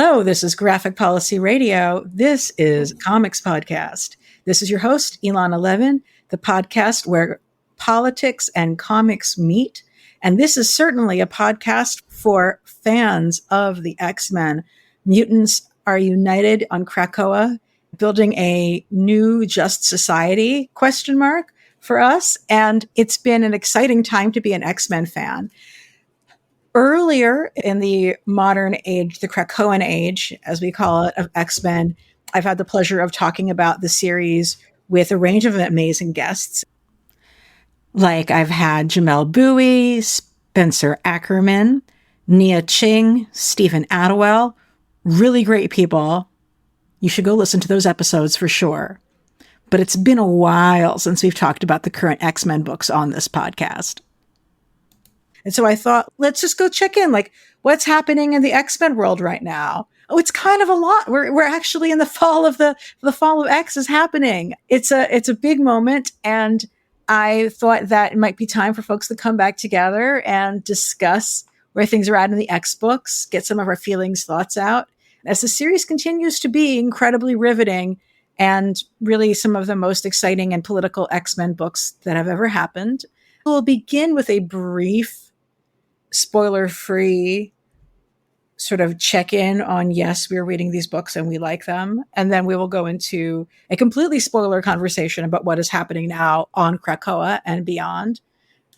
Hello, this is Graphic Policy Radio. This is Comics Podcast. This is your host, Ilana Levin, the podcast where politics and comics meet. And this is certainly a podcast for fans of the X-Men. Mutants are united on Krakoa, building a new just society, ? For us. And it's been an exciting time to be an X-Men fan. Earlier in the modern age, the Krakoan age, as we call it, of X-Men, I've had the pleasure of talking about the series with a range of amazing guests. Like I've had Jamel Bowie, Spencer Ackerman, Nia Ching, Stephen Attewell, really great people. You should go listen to those episodes for sure. But it's been a while since we've talked about the current X-Men books on this podcast. And so I thought, let's just go check in, like what's happening in the X-Men world right now. Oh, it's kind of a lot. We're actually in the fall of the fall of X is happening. It's a big moment. And I thought that it might be time for folks to come back together and discuss where things are at in the X books, get some of our feelings, thoughts out. As the series continues to be incredibly riveting and really some of the most exciting and political X-Men books that have ever happened. We'll begin with a brief spoiler-free sort of check-in on, yes, we're reading these books and we like them. And then we will go into a completely spoiler conversation about what is happening now on Krakoa and beyond.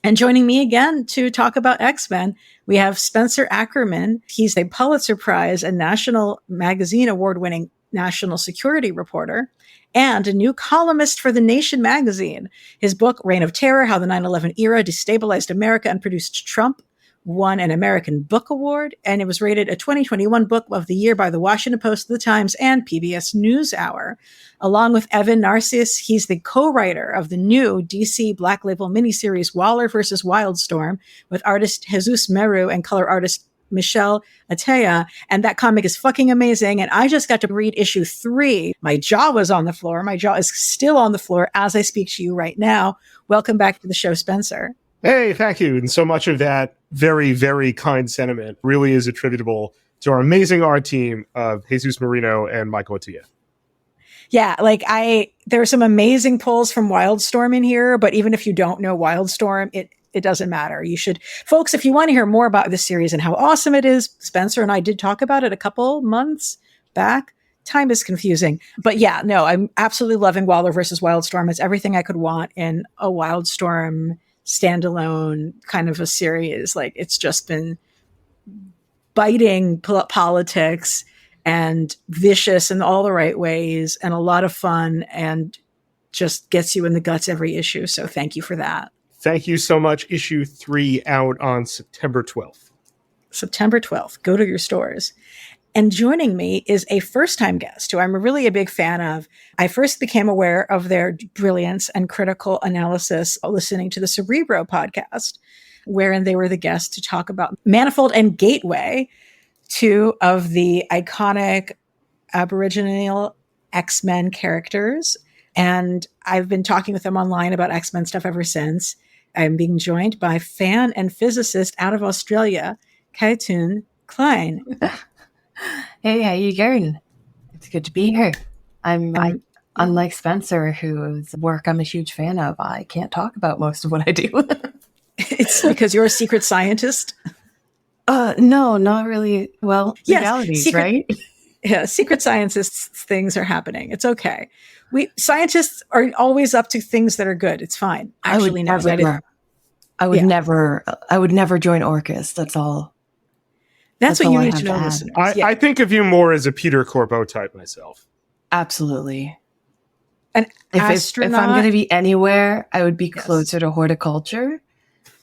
And joining me again to talk about X-Men, we have Spencer Ackerman. He's a Pulitzer Prize and National Magazine Award-winning national security reporter and a new columnist for The Nation magazine. His book, Reign of Terror, How the 9/11 Era Destabilized America and Produced Trump, won an American Book Award, and it was rated a 2021 Book of the Year by the Washington Post, The Times, and PBS NewsHour. Along with Evan Narcisse, he's the co-writer of the new DC Black Label miniseries Waller vs. Wildstorm with artist Jesus Meru and color artist Michelle Atea, and that comic is fucking amazing. And I just got to read issue 3. My jaw was on the floor. My jaw is still on the floor as I speak to you right now. Welcome back to the show, Spencer. Hey, thank you. And so much of that very, very kind sentiment really is attributable to our amazing art team of Jesus Marino and Michael Atea. Yeah, like there are some amazing pulls from Wildstorm in here, but even if you don't know Wildstorm, it doesn't matter. You should, folks, if you want to hear more about this series and how awesome it is, Spencer and I did talk about it a couple months back. Time is confusing. But yeah, no, I'm absolutely loving Waller versus Wildstorm. It's everything I could want in a Wildstorm standalone kind of a series. Like it's just been biting politics and vicious in all the right ways and a lot of fun and just gets you in the guts every issue. So thank you for that. Thank you so much. Issue 3 out on September 12th. September 12th. Go to your stores. And joining me is a first-time guest who I'm really a big fan of. I first became aware of their brilliance and critical analysis listening to the Cerebro podcast, wherein they were the guests to talk about Manifold and Gateway, 2 of the iconic Aboriginal X-Men characters. And I've been talking with them online about X-Men stuff ever since. I'm being joined by fan and physicist out of Australia, Kaetun Khlynne. Hey, how you going? It's good to be here. I unlike Spencer, whose work I'm a huge fan of, I can't talk about most of what I do. It's because you're a secret scientist? No, not really. Well, legalities, right? Yeah, secret scientists things are happening. It's okay. Scientists are always up to things that are good. It's fine. Actually, I would never join Orcus. That's all. That's what you need to know, listeners. I think of you more as a Peter Corbeau type myself. Absolutely. An astronaut. If I'm going to be anywhere, I would be closer to horticulture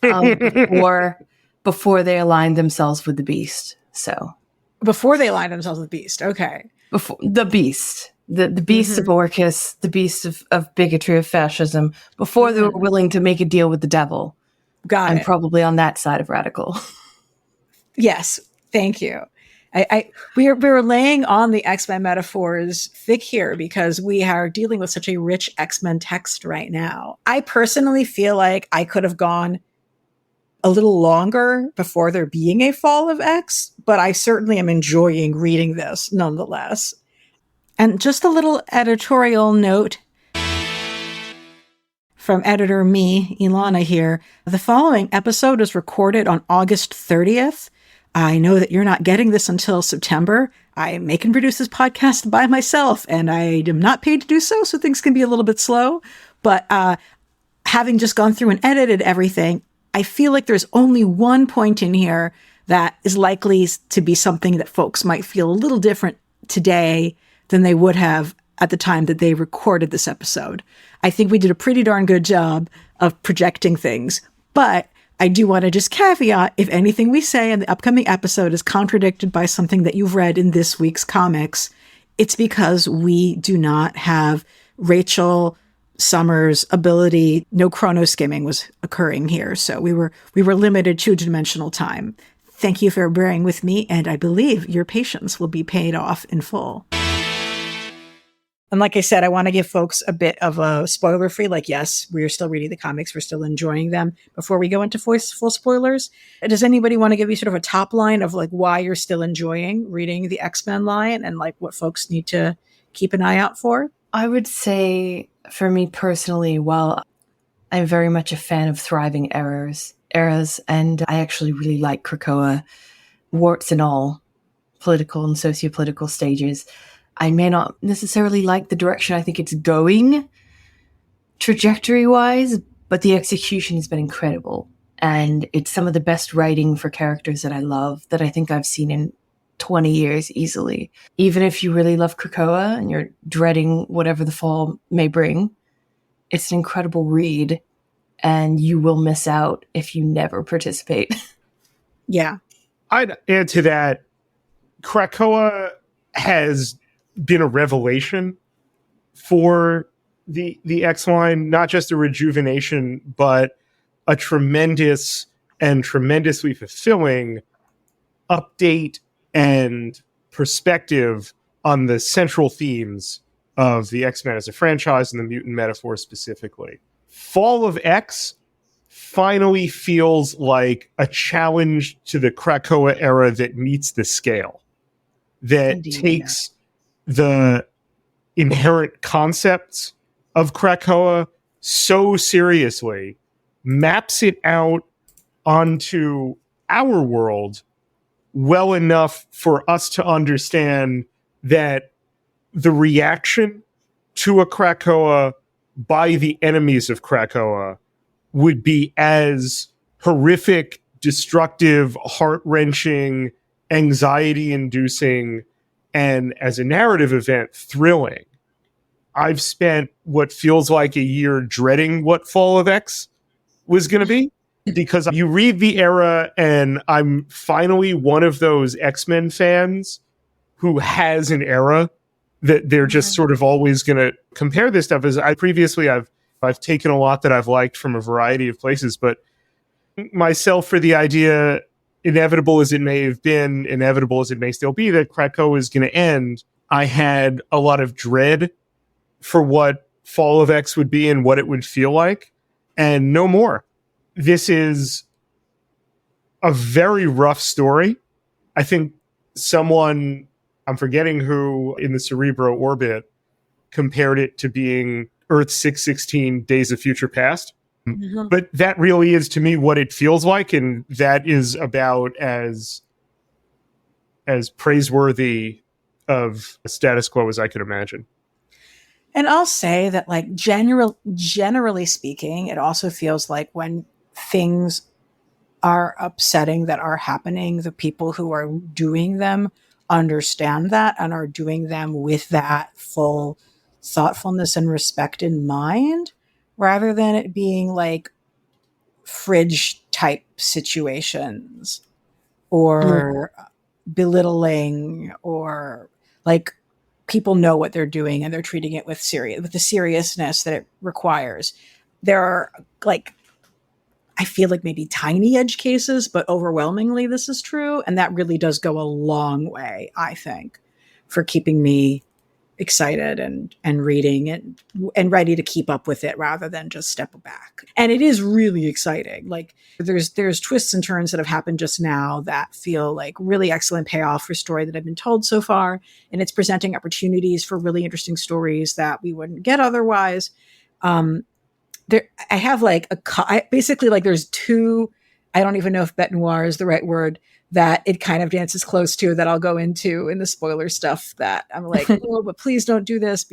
before they aligned themselves with the beast. So before they aligned themselves with the beast. Okay. Before the beast. The beast of Orcus, the beast of bigotry, of fascism, before they were willing to make a deal with the devil. I'm probably on that side of radical. Yes, thank you. We're laying on the X-Men metaphors thick here because we are dealing with such a rich X-Men text right now. I personally feel like I could have gone a little longer before there being a fall of X, but I certainly am enjoying reading this nonetheless. And just a little editorial note from editor me, Ilana here. The following episode is recorded on August 30th. I know that you're not getting this until September. I make and produce this podcast by myself, and I am not paid to do so things can be a little bit slow. But having just gone through and edited everything, I feel like there's only one point in here that is likely to be something that folks might feel a little different today than they would have at the time that they recorded this episode. I think we did a pretty darn good job of projecting things, but I do want to just caveat, if anything we say in the upcoming episode is contradicted by something that you've read in this week's comics, it's because we do not have Rachel Summers' ability. No chrono skimming was occurring here, so we were limited to dimensional time. Thank you for bearing with me, and I believe your patience will be paid off in full. And like I said, I want to give folks a bit of a spoiler-free, yes, we're still reading the comics, we're still enjoying them. Before we go into full spoilers, does anybody want to give you sort of a top line of why you're still enjoying reading the X-Men line and what folks need to keep an eye out for? I would say, for me personally, while I'm very much a fan of thriving eras, and I actually really like Krakoa, warts and all, political and sociopolitical stages, I may not necessarily like the direction I think it's going trajectory-wise, but the execution has been incredible. And it's some of the best writing for characters that I love that I think I've seen in 20 years easily. Even if you really love Krakoa and you're dreading whatever the fall may bring, it's an incredible read, and you will miss out if you never participate. Yeah. I'd add to that, Krakoa has been a revelation for the X line, not just a rejuvenation, but a tremendous and tremendously fulfilling update and perspective on the central themes of the X-Men as a franchise and the mutant metaphor specifically. Fall of X finally feels like a challenge to the Krakoa era that meets the scale, that Indeed, takes the inherent concepts of Krakoa so seriously, maps it out onto our world well enough for us to understand that the reaction to a Krakoa by the enemies of Krakoa would be as horrific, destructive, heart-wrenching, anxiety-inducing, and as a narrative event, thrilling. I've spent what feels like a year dreading what Fall of X was going to be, because you read the era and I'm finally one of those X-Men fans who has an era that they're just sort of always going to compare this stuff. As I've taken a lot that I've liked from a variety of places, but myself for the idea, inevitable as it may have been, inevitable as it may still be, that Krakoa is going to end. I had a lot of dread for what Fall of X would be and what it would feel like, and no more. This is a very rough story. I think someone, I'm forgetting who, in the Cerebro orbit, compared it to being Earth 616 Days of Future Past. Mm-hmm. But that really is, to me, what it feels like, and that is about as praiseworthy of a status quo as I could imagine. And I'll say that, generally speaking, it also feels like when things are upsetting that are happening, the people who are doing them understand that and are doing them with that full thoughtfulness and respect in mind, rather than it being fridge type situations or belittling, or people know what they're doing and they're treating it with the seriousness that it requires. There are I feel like maybe tiny edge cases, but overwhelmingly this is true. And that really does go a long way, I think, for keeping me excited and reading and ready to keep up with it rather than just step back. And it is really exciting. Like there's twists and turns that have happened just now that feel like really excellent payoff for story that I've been told so far. And it's presenting opportunities for really interesting stories that we wouldn't get otherwise. I have like basically like there's two, I don't even know if bête noire is the right word, that it kind of dances close to that I'll go into in the spoiler stuff that I'm like, oh, but please don't do this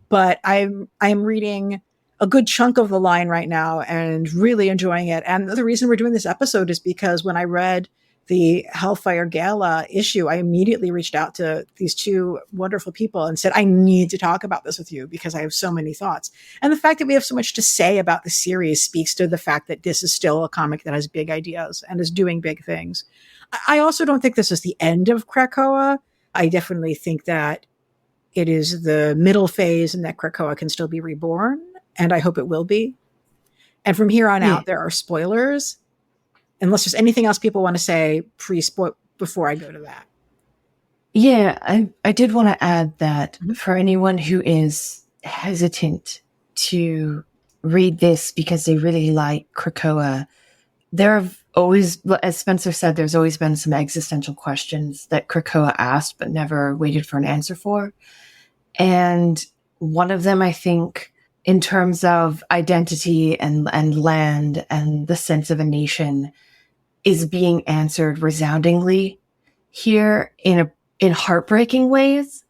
but I'm reading a good chunk of the line right now and really enjoying it. And the reason we're doing this episode is because when I read the Hellfire Gala issue, I immediately reached out to these two wonderful people and said, I need to talk about this with you because I have so many thoughts. And the fact that we have so much to say about the series speaks to the fact that this is still a comic that has big ideas and is doing big things. I also don't think this is the end of Krakoa. I definitely think that it is the middle phase and that Krakoa can still be reborn. And I hope it will be. And from here on out, there are spoilers. Unless there's anything else people want to say before I go to that. Yeah, I did want to add that for anyone who is hesitant to read this because they really like Krakoa, there have always, as Spencer said, there's always been some existential questions that Krakoa asked but never waited for an answer for. And one of them, I think, in terms of identity and land and the sense of a nation, is being answered resoundingly here in heartbreaking ways,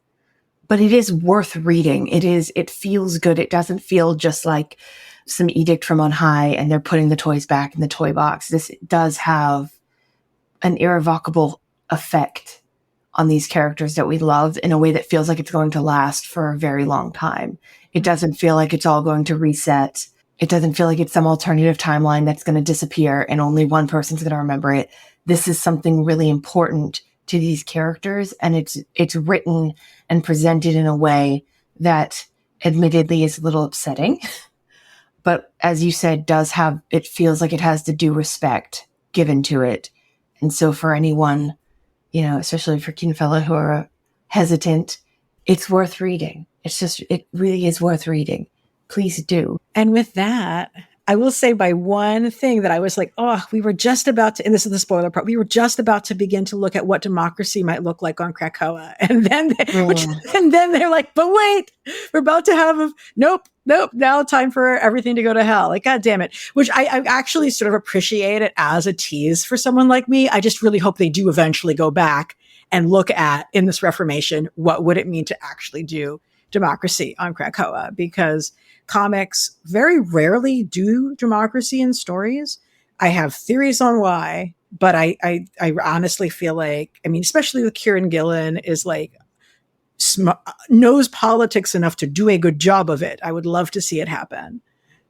but it is worth reading. It feels good. It doesn't feel just like some edict from on high and they're putting the toys back in the toy box. This does have an irrevocable effect on these characters that we love in a way that feels like it's going to last for a very long time. It doesn't feel like it's all going to reset. It doesn't feel like it's some alternative timeline that's going to disappear and only one person's going to remember it. This is something really important to these characters, and it's written and presented in a way that admittedly is a little upsetting. But as you said, it feels like it has the due respect given to it. And so for anyone, especially for Kinfella who are hesitant, it's worth reading. It really is worth reading. Please do. And with that, I will say by one thing that I was like, we were just about to, and this is the spoiler part, we were just about to begin to look at what democracy might look like on Krakoa. And then, then they're like, but wait, we're about to have nope, now time for everything to go to hell. Like, God damn it. Which I actually sort of appreciate it as a tease for someone like me. I just really hope they do eventually go back and look at, in this Reformation, what would it mean to actually do democracy on Krakoa? Because comics very rarely do democracy in stories. I have theories on why, but I honestly feel like, especially with Kieran Gillen is like knows politics enough to do a good job of it. I would love to see it happen.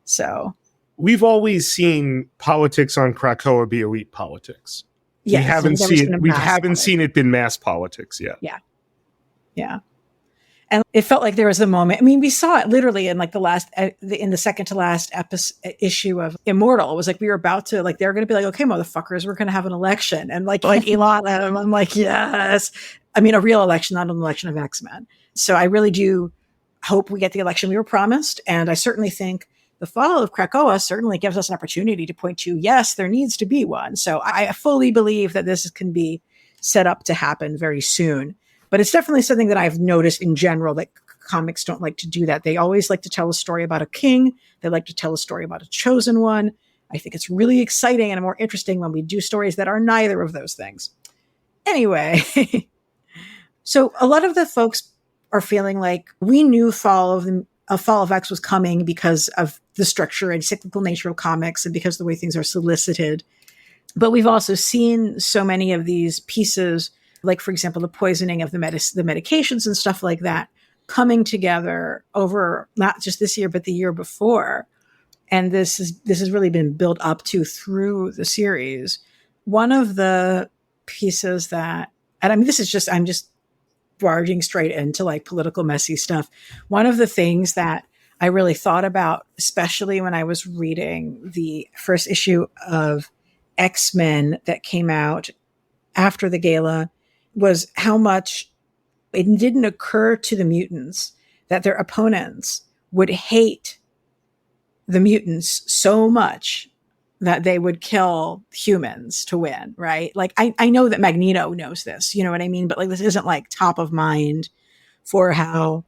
So we've always seen politics on Krakoa be elite politics. Yes, we haven't seen it been mass politics yet. Yeah. And it felt like there was a moment. We saw it literally in like in the second to last issue of Immortal. It was like we were about to, like, they're going to be like, okay, motherfuckers, we're going to have an election. And like Elon, and I'm like, yes. A real election, not an election of X-Men. So I really do hope we get the election we were promised. And I certainly think the fall of Krakoa certainly gives us an opportunity to point to, yes, there needs to be one. So I fully believe that this can be set up to happen very soon. But it's definitely something that I've noticed in general that comics don't like to do that. They always like to tell a story about a king. They like to tell a story about a chosen one. I think it's really exciting and more interesting when we do stories that are neither of those things. Anyway, so a lot of the folks are feeling like we knew Fall of X was coming because of the structure and cyclical nature of comics and because of the way things are solicited. But we've also seen so many of these pieces, like, for example, the poisoning of the medications and stuff like that, coming together over not just this year, but the year before. And this has really been built up to through the series. One of the pieces that, and I'm just barging straight into like political messy stuff. One of the things that I really thought about, especially when I was reading the first issue of X-Men that came out after the gala, was how much It didn't occur to the mutants that their opponents would hate the mutants so much that they would kill humans to win, right? Like, I know that Magneto knows this, you know what I mean? But like, this isn't like top of mind for how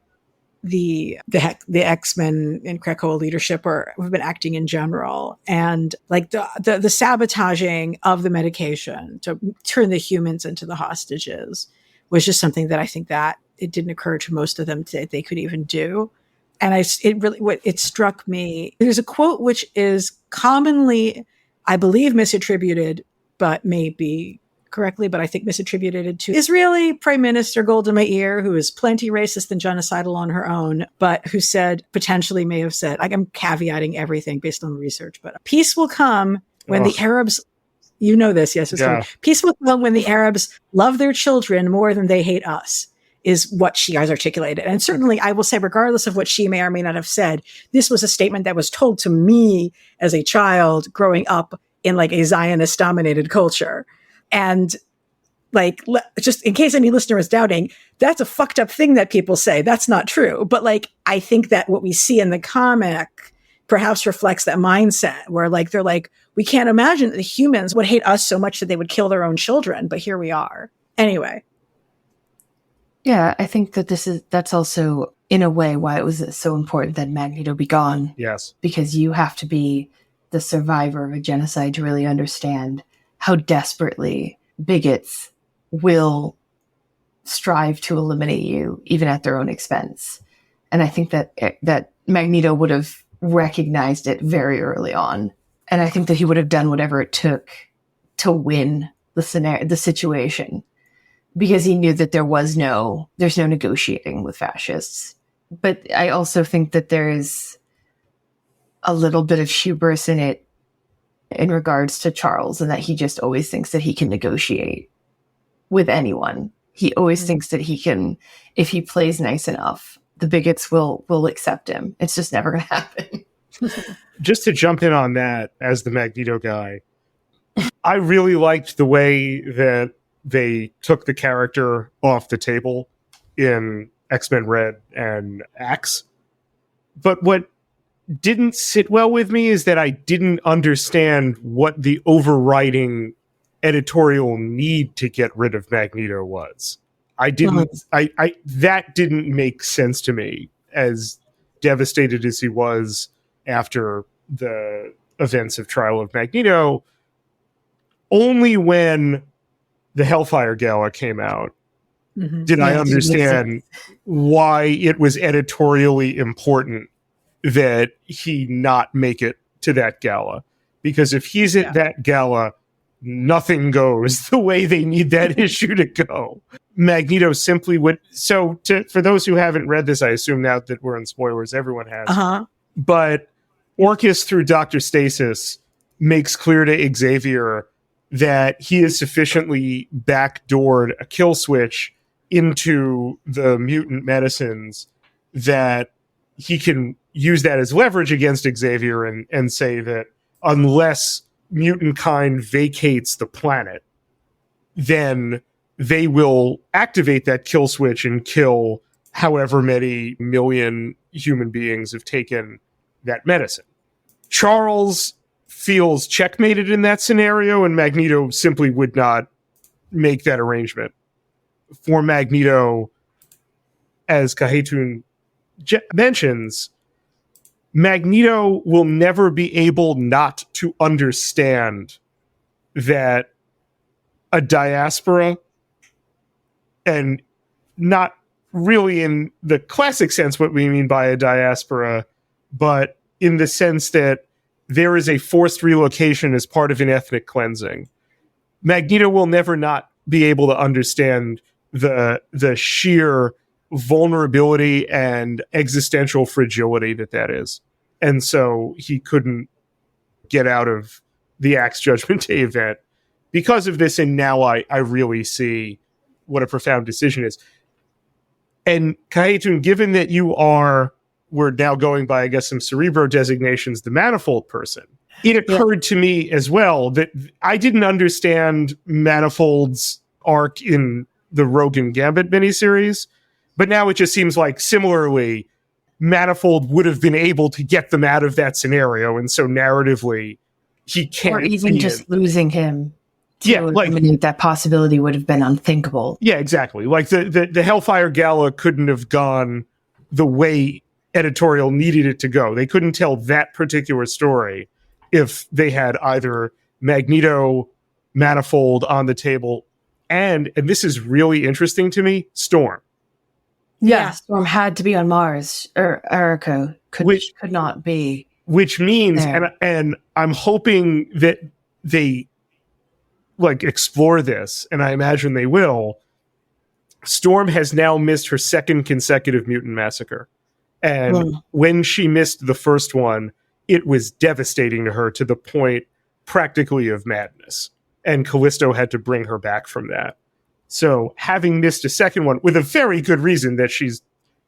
the X-Men and Krakoa leadership have been acting in general. And like the sabotaging of the medication to turn the humans into the hostages was just something that I think that it didn't occur to most of them that they could even do. And it struck me. There's a quote which is commonly, I believe, misattributed, but maybe correctly, but I think misattributed to Israeli Prime Minister Golda Meir, who is plenty racist and genocidal on her own, but who potentially may have said, like, I'm caveating everything based on research, but peace will come when the Arabs, you know this, yes, peace will come when the Arabs love their children more than they hate us, is what she has articulated. And certainly, I will say, regardless of what she may or may not have said, this was a statement that was told to me as a child growing up in like a Zionist-dominated culture. And like, just in case any listener is doubting, that's a fucked up thing that people say. That's not true. But like, I think that what we see in the comic perhaps reflects that mindset where like, they're like, we can't imagine that the humans would hate us so much that they would kill their own children. But here we are. Anyway. Yeah, I think that that's also in a way why it was so important that Magneto be gone. Yes. Because you have to be the survivor of a genocide to really understand how desperately bigots will strive to eliminate you, even at their own expense. And I think that Magneto would have recognized it very early on. And I think that he would have done whatever it took to win the situation, because he knew that there's no negotiating with fascists. But I also think that there's a little bit of hubris in it in regards to Charles, and that he just always thinks that he can negotiate with anyone. He always thinks that he can, if he plays nice enough, the bigots will accept him. It's just never going to happen. Just to jump in on that as the Magneto guy, I really liked the way that they took the character off the table in X-Men Red and Axe. But what didn't sit well with me is that I didn't understand what the overriding editorial need to get rid of Magneto was. That didn't make sense to me, as devastated as he was after the events of Trial of Magneto. Only when the Hellfire Gala came out did I understand why it was editorially important that he not make it to that gala. Because if he's at that gala, nothing goes the way they need that issue to go. Magneto simply would... So for those who haven't read this, I assume now that we're in spoilers, everyone has. But Orcus, through Dr. Stasis, makes clear to Xavier that he has sufficiently backdoored a kill switch into the mutant medicines that he can use that as leverage against Xavier and say that unless mutant kind vacates the planet, then they will activate that kill switch and kill however many million human beings have taken that medicine. Charles feels checkmated in that scenario, and Magneto simply would not make that arrangement. For Magneto, as Kaetun mentions, Magneto will never be able not to understand that a diaspora, and not really in the classic sense what we mean by a diaspora, but in the sense that there is a forced relocation as part of an ethnic cleansing. Magneto will never not be able to understand the sheer vulnerability and existential fragility that is. And so he couldn't get out of the Axe Judgment Day event because of this, and now I really see what a profound decision is. And Kaetun, given that we're now going by, I guess, some Cerebro designations, the Manifold person, it occurred to me as well that I didn't understand Manifold's arc in the Rogue and Gambit miniseries, But now it just seems like similarly, Manifold would have been able to get them out of that scenario, and so narratively, he can't. Or even just losing him to eliminate that possibility would have been unthinkable. Yeah, exactly. Like the Hellfire Gala couldn't have gone the way editorial needed it to go. They couldn't tell that particular story if they had either Magneto, Manifold on the table, and this is really interesting to me, Storm. Yeah, Storm had to be on Mars, or Erica could not be. Which means, there. and I'm hoping that they like explore this, and I imagine they will. Storm has now missed her second consecutive mutant massacre. And when she missed the first one, it was devastating to her to the point practically of madness. And Callisto had to bring her back from that. So having missed a second one with a very good reason that she's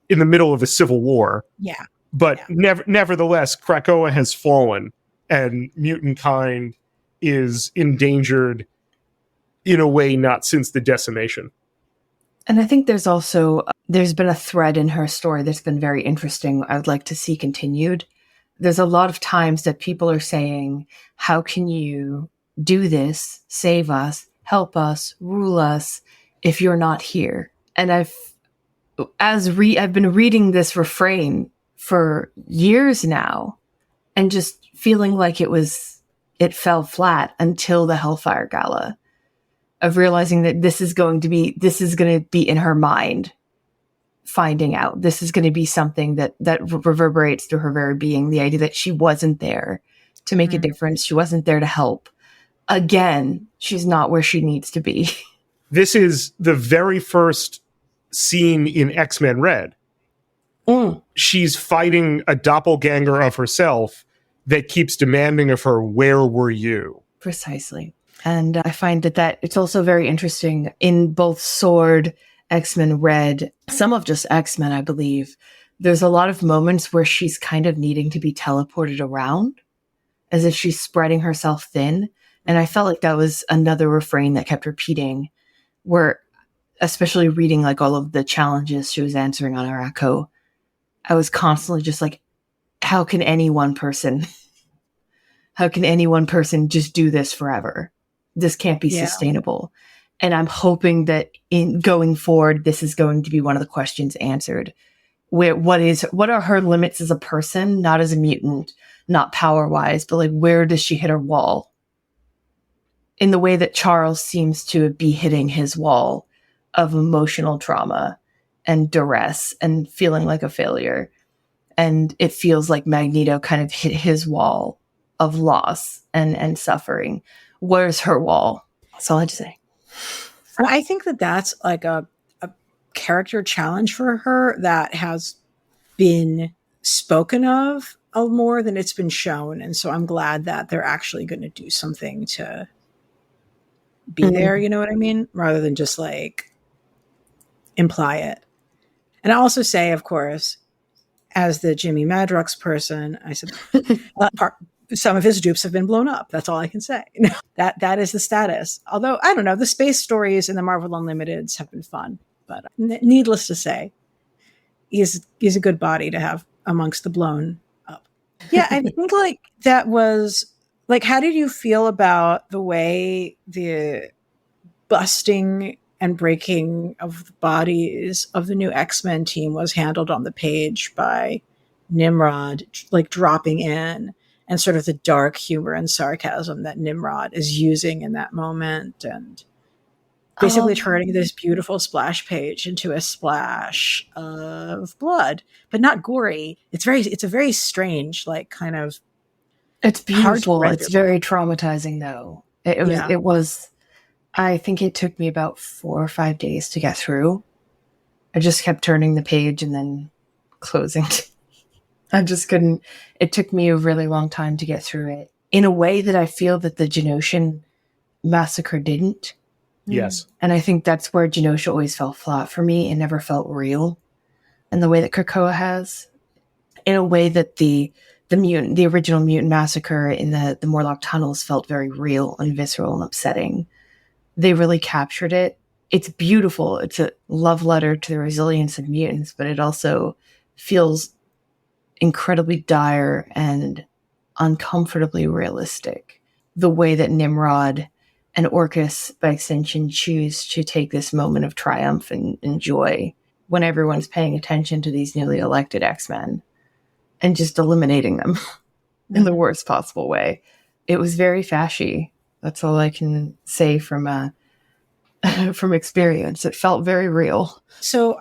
in the middle of a civil war. Yeah. But nevertheless, Krakoa has fallen and mutant kind is endangered in a way not since the decimation. And I think there's been a thread in her story that's been very interesting. I would like to see continued. There's a lot of times that people are saying, how can you do this, save us, help us, rule us, if you're not here? And I've been reading this refrain for years now and just feeling like it fell flat until the Hellfire Gala, of realizing that this is going to be in her mind, finding out. This is going to be something that reverberates through her very being, the idea that she wasn't there to make a difference. She wasn't there to help. Again, she's not where she needs to be. This is the very first scene in X-Men Red. She's fighting a doppelganger of herself that keeps demanding of her, where were you? Precisely. And I find that it's also very interesting in both Sword, X-Men Red, some of just X-Men, I believe. There's a lot of moments where she's kind of needing to be teleported around, as if she's spreading herself thin. And I felt like that was another refrain that kept repeating, where, especially reading like all of the challenges she was answering on Araco, I was constantly just like, how can any one person just do this forever? This can't be sustainable. And I'm hoping that in going forward, this is going to be one of the questions answered. What are her limits as a person, not as a mutant, not power-wise, but like, where does she hit her wall? In the way that Charles seems to be hitting his wall of emotional trauma and duress and feeling like a failure. And it feels like Magneto kind of hit his wall of loss and suffering. Where's her wall? That's all I had to say. And I think that that's like a character challenge for her that has been spoken of more than it's been shown. And so I'm glad that they're actually going to do something to be there, you know what I mean? Rather than just like imply it. And I also say, of course, as the Jimmy Madrox person, I said, some of his dupes have been blown up. That's all I can say. That is the status. Although, I don't know, the space stories in the Marvel Unlimiteds have been fun. But needless to say, he's a good body to have amongst the blown up. Yeah, I think like that was, like, how did you feel about the way the busting and breaking of the bodies of the new X-Men team was handled on the page by Nimrod, like dropping in, and sort of the dark humor and sarcasm that Nimrod is using in that moment, and basically turning this beautiful splash page into a splash of blood, but not gory. It's a very strange, like, kind of. It's beautiful. It's very traumatizing, though. It was. I think it took me about 4 or 5 days to get through. I just kept turning the page and then closing. I just couldn't. It took me a really long time to get through it in a way that I feel that the Genoshan massacre didn't. Yes. And I think that's where Genosha always fell flat for me. It never felt real in the way that Krakoa has. In a way that the original mutant massacre in the Morlock tunnels felt very real and visceral and upsetting. They really captured it it's beautiful. It's a love letter to the resilience of mutants, but it also feels incredibly dire and uncomfortably realistic. The way that Nimrod and Orcus, by extension, choose to take this moment of triumph and joy when everyone's paying attention to these newly elected X-Men and just eliminating them in the worst possible way. It was very fashy. That's all I can say from from experience. It felt very real. So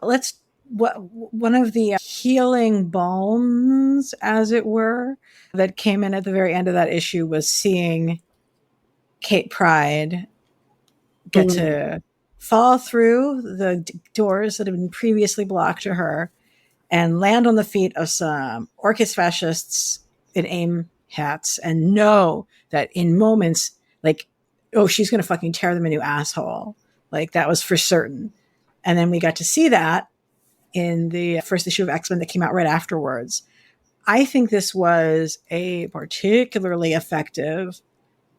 one of the healing balms, as it were, that came in at the very end of that issue was seeing Kate Pryde get to fall through the doors that had been previously blocked to her and land on the feet of some Orcus fascists in AIM hats and know that in moments, like, oh, she's going to fucking tear them a new asshole. Like, that was for certain. And then we got to see that in the first issue of X-Men that came out right afterwards. I think this was a particularly effective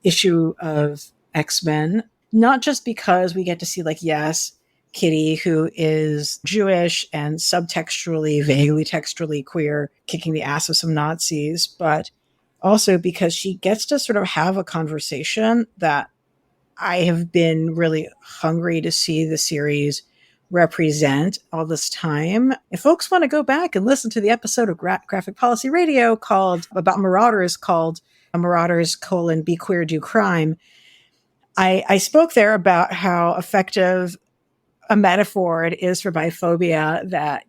issue of X-Men, not just because we get to see, like, yes, Kitty, who is Jewish and subtextually, vaguely textually queer, kicking the ass of some Nazis, but also because she gets to sort of have a conversation that I have been really hungry to see the series represent all this time. If folks want to go back and listen to the episode of Graphic Policy Radio about Marauders called Marauders: Be Queer, Do Crime, I spoke there about how effective a metaphor it is for biphobia that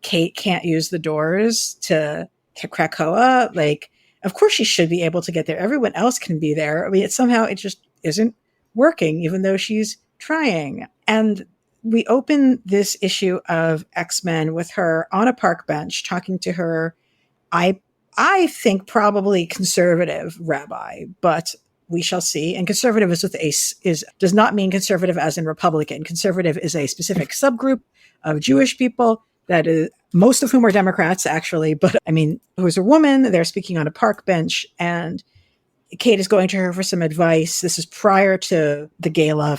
Kate can't use the doors to Krakoa. Like, of course she should be able to get there. Everyone else can be there. I mean, it just isn't working, even though she's trying. And we open this issue of X-Men with her on a park bench talking to her, I think probably conservative rabbi, but we shall see. And conservative does not mean conservative as in Republican. Conservative is a specific subgroup of Jewish people that is, most of whom are Democrats, actually. But I mean, who's a woman, they're speaking on a park bench, and Kate is going to her for some advice. This is prior to the gala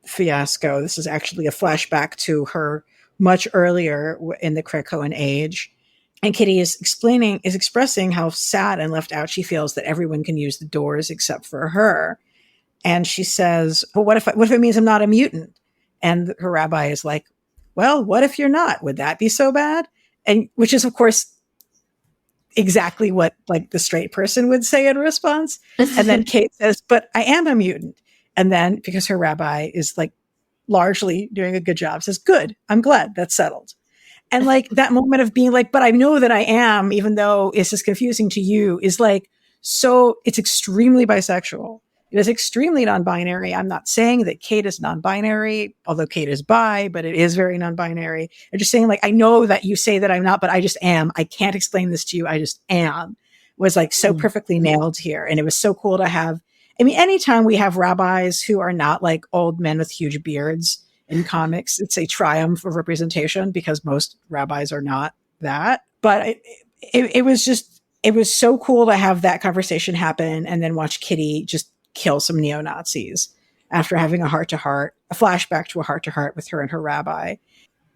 fiasco. This is actually a flashback to her much earlier in the Krakoan age. And Kitty is expressing how sad and left out she feels that everyone can use the doors except for her. And she says, well, what if it means I'm not a mutant? And her rabbi is like, well, what if you're not? Would that be so bad? And which is, of course, exactly what, like, the straight person would say in response. And then Kate says, but I am a mutant. And then, because her rabbi is, like, largely doing a good job, says, good, I'm glad that's settled. And, like, that moment of being like, but I know that I am, even though it's just confusing to you, is like, so it's extremely bisexual. It is extremely non-binary. I'm not saying that Kate is non-binary, although Kate is bi, but it is very non-binary. I'm just saying, like, I know that you say that I'm not, but I just am. I can't explain this to you. I just am. Was, like, so perfectly nailed here. And it was so cool to have. I mean, anytime we have rabbis who are not, like, old men with huge beards in comics, it's a triumph of representation, because most rabbis are not that. But it was so cool to have that conversation happen and then watch Kitty just kill some neo-Nazis after having a flashback to a heart-to-heart with her and her rabbi.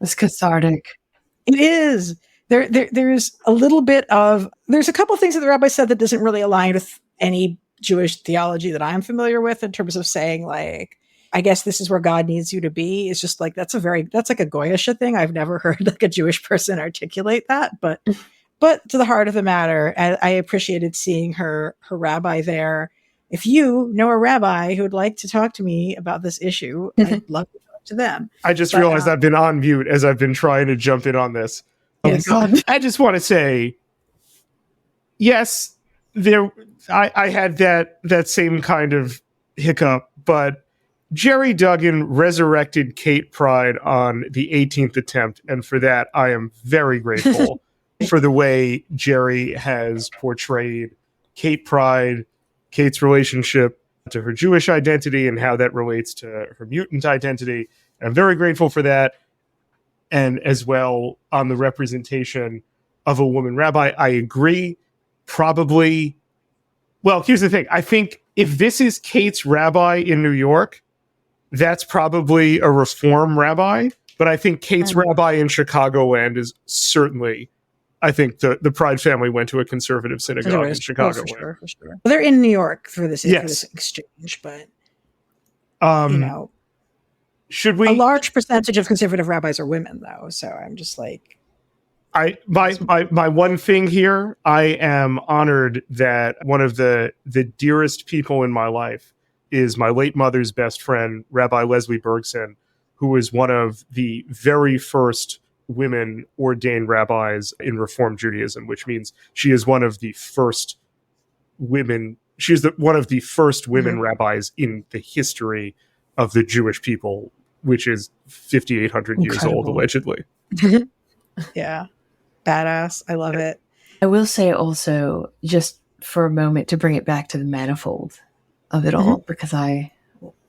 It's cathartic. It is. There's a little bit of, there's a couple things that the rabbi said that doesn't really align with any Jewish theology that I'm familiar with, in terms of saying, like, I guess this is where God needs you to be. It's just like, that's like a Goyish thing. I've never heard, like, a Jewish person articulate that, but to the heart of the matter, I appreciated seeing her rabbi there. If you know a rabbi who would like to talk to me about this issue, I'd love to talk to them. I just realized I've been on mute as I've been trying to jump in on this. Yes. I just want to say, yes, I had that same kind of hiccup, but Jerry Duggan resurrected Kate Pryde on the 18th attempt, and for that, I am very grateful for the way Jerry has portrayed Kate Pryde, Kate's relationship to her Jewish identity, and how that relates to her mutant identity. I'm very grateful for that. And as well, on the representation of a woman rabbi, I agree. Probably, well, here's the thing. I think if this is Kate's rabbi in New York, that's probably a reform rabbi. But I think Kate's rabbi in Chicagoland is certainly, I think the Pride family went to a conservative synagogue in Chicagoland. For sure. Well, they're in New York for this exchange, but should we? A large percentage of conservative rabbis are women, though. So I'm just like, my one thing here, I am honored that one of the dearest people in my life is my late mother's best friend, Rabbi Leslie Bergson, who was one of the very first women ordained rabbis in Reform Judaism, which means she is one of the first women. She's one of the first women rabbis in the history of the Jewish people, which is 5,800 years old, allegedly. Yeah. Badass. I love it. I will say also, just for a moment, to bring it back to the manifold of it all, because I'm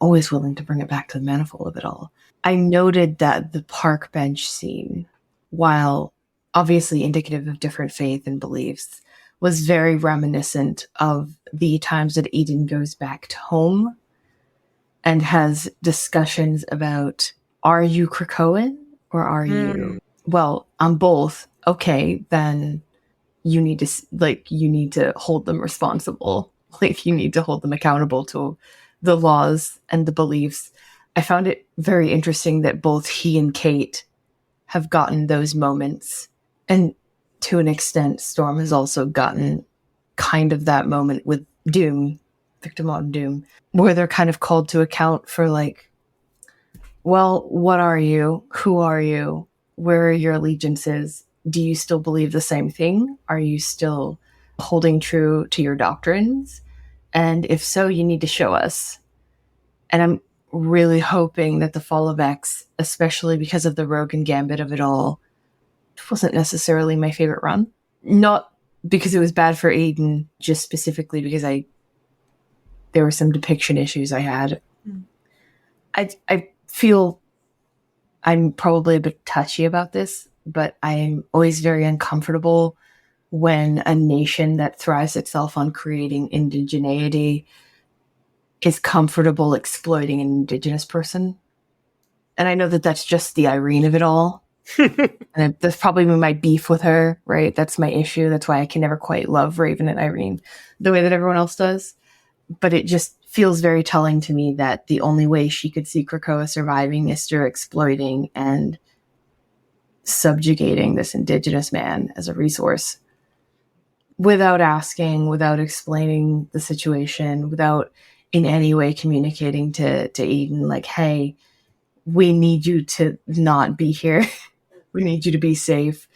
always willing to bring it back to the manifold of it all. I noted that the park bench scene, while obviously indicative of different faith and beliefs, was very reminiscent of the times that Eden goes back to home and has discussions about, are you Krakoan or are you, well, I'm both. Okay, then you need to hold them responsible. Like, you need to hold them accountable to the laws and the beliefs. I found it very interesting that both he and Kate have gotten those moments. And to an extent, Storm has also gotten kind of that moment with Doom, Victim on Doom, where they're kind of called to account for, like, well, what are you? Who are you? Where are your allegiances? Do you still believe the same thing? Are you still holding true to your doctrines? And if so, you need to show us. And I'm really hoping that the Fall of X, especially because of the Rogue and Gambit of it all, wasn't necessarily my favorite run. Not because it was bad for Aiden, just specifically because there were some depiction issues I had. I feel I'm probably a bit touchy about this, but I'm always very uncomfortable when a nation that thrives itself on creating indigeneity is comfortable exploiting an indigenous person. And I know that that's just the Irene of it all. And that's probably my beef with her, right? That's my issue. That's why I can never quite love Raven and Irene the way that everyone else does. But it just feels very telling to me that the only way she could see Krakoa surviving is through exploiting and subjugating this indigenous man as a resource without asking, without explaining the situation, without in any way communicating to Eden, like, hey, we need you to not be here. We need you to be safe.